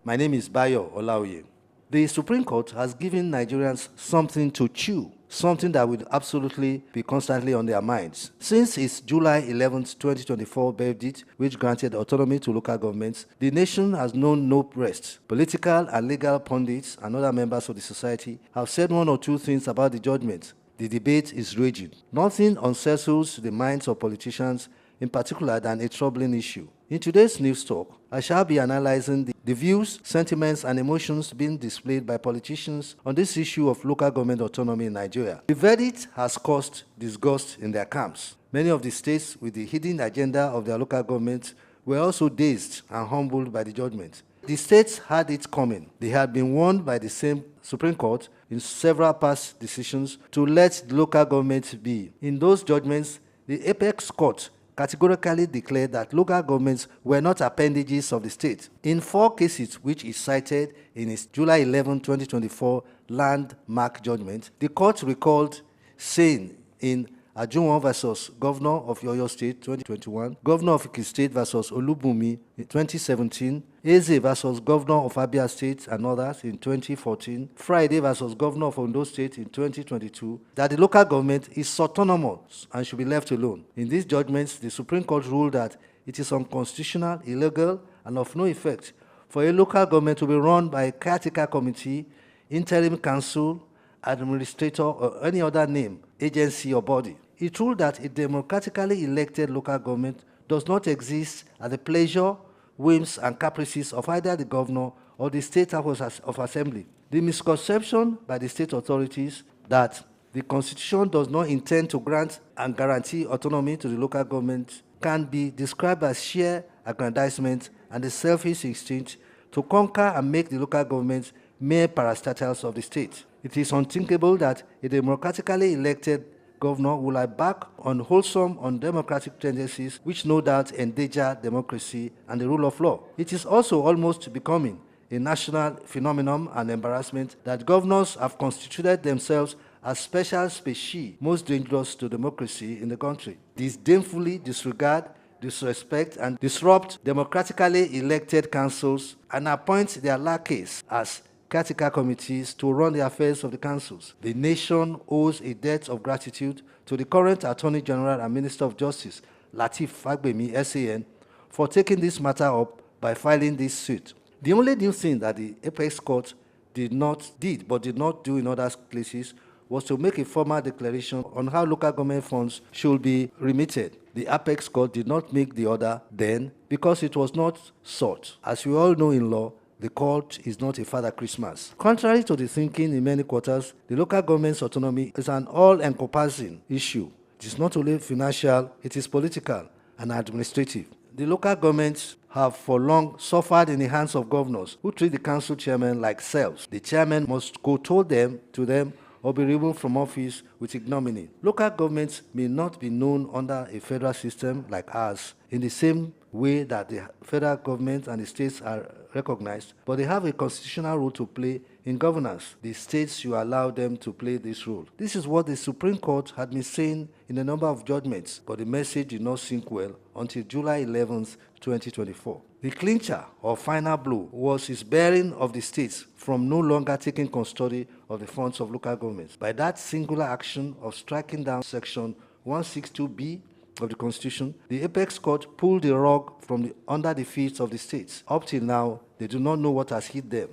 My name is Bayo Olaoye. The Supreme Court has given Nigerians something to chew, something that will absolutely be constantly on their minds. Since its July 11, 2024 verdict, which granted autonomy to local governments, the nation has known no rest. Political and legal pundits and other members of the society have said one or two things about the judgment. The debate is raging. Nothing unsettles the minds of politicians, in particular, than a troubling issue. In today's news talk, I shall be analyzing the views, sentiments, and emotions being displayed by politicians on this issue of local government autonomy in Nigeria. The verdict has caused disgust in their camps. Many of the states with the hidden agenda of their local government were also dazed and humbled by the judgment. The states had it coming. They had been warned by the same Supreme Court in several past decisions to let the local government be. In those judgments, the apex court categorically declared that local governments were not appendages of the state. In 4 cases which is cited in its July 11, 2024 landmark judgment, the court recalled saying in Ajunwon versus Governor of Oyo State 2021, Governor of Ekiti State versus Olubunmi in 2017, Eze versus Governor of Abia State and others in 2014, Friday versus Governor of Ondo State in 2022, that the local government is autonomous and should be left alone. In these judgments, the Supreme Court ruled that it is unconstitutional, illegal, and of no effect for a local government to be run by a caretaker committee, interim council, administrator, or any other name, agency, or body. It ruled that a democratically elected local government does not exist at the pleasure, whims, and caprices of either the governor or the state house of assembly. The misconception by the state authorities that the Constitution does not intend to grant and guarantee autonomy to the local government can be described as sheer aggrandizement and a selfish instinct to conquer and make the local government mere parastatals of the state. It is unthinkable that a democratically elected governor will embark on wholesome, undemocratic tendencies which no doubt endanger democracy and the rule of law. It is also almost becoming a national phenomenon and embarrassment that governors have constituted themselves as special species most dangerous to democracy in the country. Disdainfully disregard, disrespect, and disrupt democratically elected councils and appoint their lackeys as caretaker committees to run the affairs of the councils. The nation owes a debt of gratitude to the current Attorney General and Minister of Justice, Lateef Fagbemi, SAN, for taking this matter up by filing this suit. The only new thing that the Apex Court did not do in other places was to make a formal declaration on how local government funds should be remitted. The Apex Court did not make the order then because it was not sought. As we all know in law, the court is not a Father Christmas. Contrary to the thinking in many quarters, the local government's autonomy is an all-encompassing issue. It is not only financial, it is political and administrative. The local governments have for long suffered in the hands of governors who treat the council chairman like serfs. The chairman must kowtow to them or be removed from office with ignominy. Local governments may not be known under a federal system like ours in the same way that the federal government and the states are recognized, but they have a constitutional role to play in governance. The states should allow them to play this role. This is what the Supreme Court had been saying in a number of judgments, but the message did not sink well until July 11, 2024. The clincher or final blow was his bearing of the states from no longer taking custody of the funds of local governments. By that singular action of striking down Section 162B of the Constitution, the Apex Court pulled the rug from under the feet of the states. Up till now, they do not know what has hit them.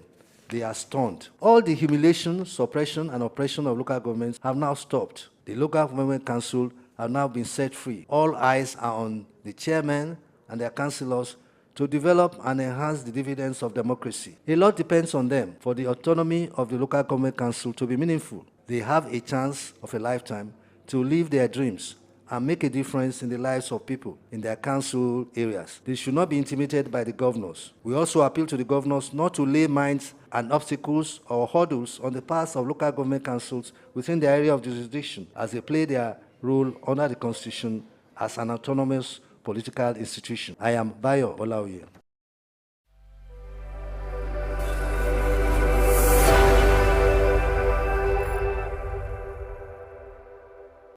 They are stunned. All the humiliation, suppression, and oppression of local governments have now stopped. The local government council have now been set free. All eyes are on the chairman and their councillors to develop and enhance the dividends of democracy. A lot depends on them for the autonomy of the local government council to be meaningful. They have a chance of a lifetime to live their dreams and make a difference in the lives of people in their council areas. They should not be intimidated by the governors. We also appeal to the governors not to lay mines and obstacles or hurdles on the path of local government councils within their area of jurisdiction as they play their role under the Constitution as an autonomous political institution. I am Bayo Olaoye.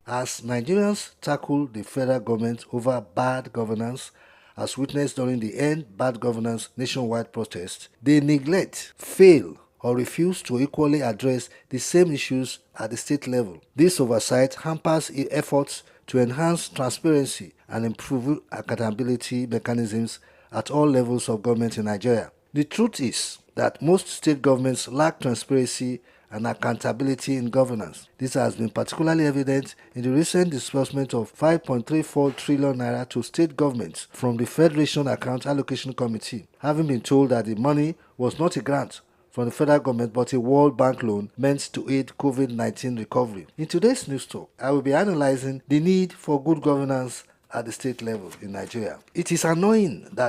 As Nigerians tackle the federal government over bad governance, as witnessed during the End Bad Governance nationwide protest, they neglect, fail, or refuse to equally address the same issues at the state level. This oversight hampers efforts to enhance transparency and improve accountability mechanisms at all levels of government in Nigeria. The truth is that most state governments lack transparency and accountability in governance. This has been particularly evident in the recent disbursement of 5.34 trillion naira to state governments from the Federation Account Allocation Committee, having been told that the money was not a grant from the federal government but a World Bank loan meant to aid COVID-19 recovery. In today's news talk, I will be analyzing the need for good governance at the state level in Nigeria. It is annoying that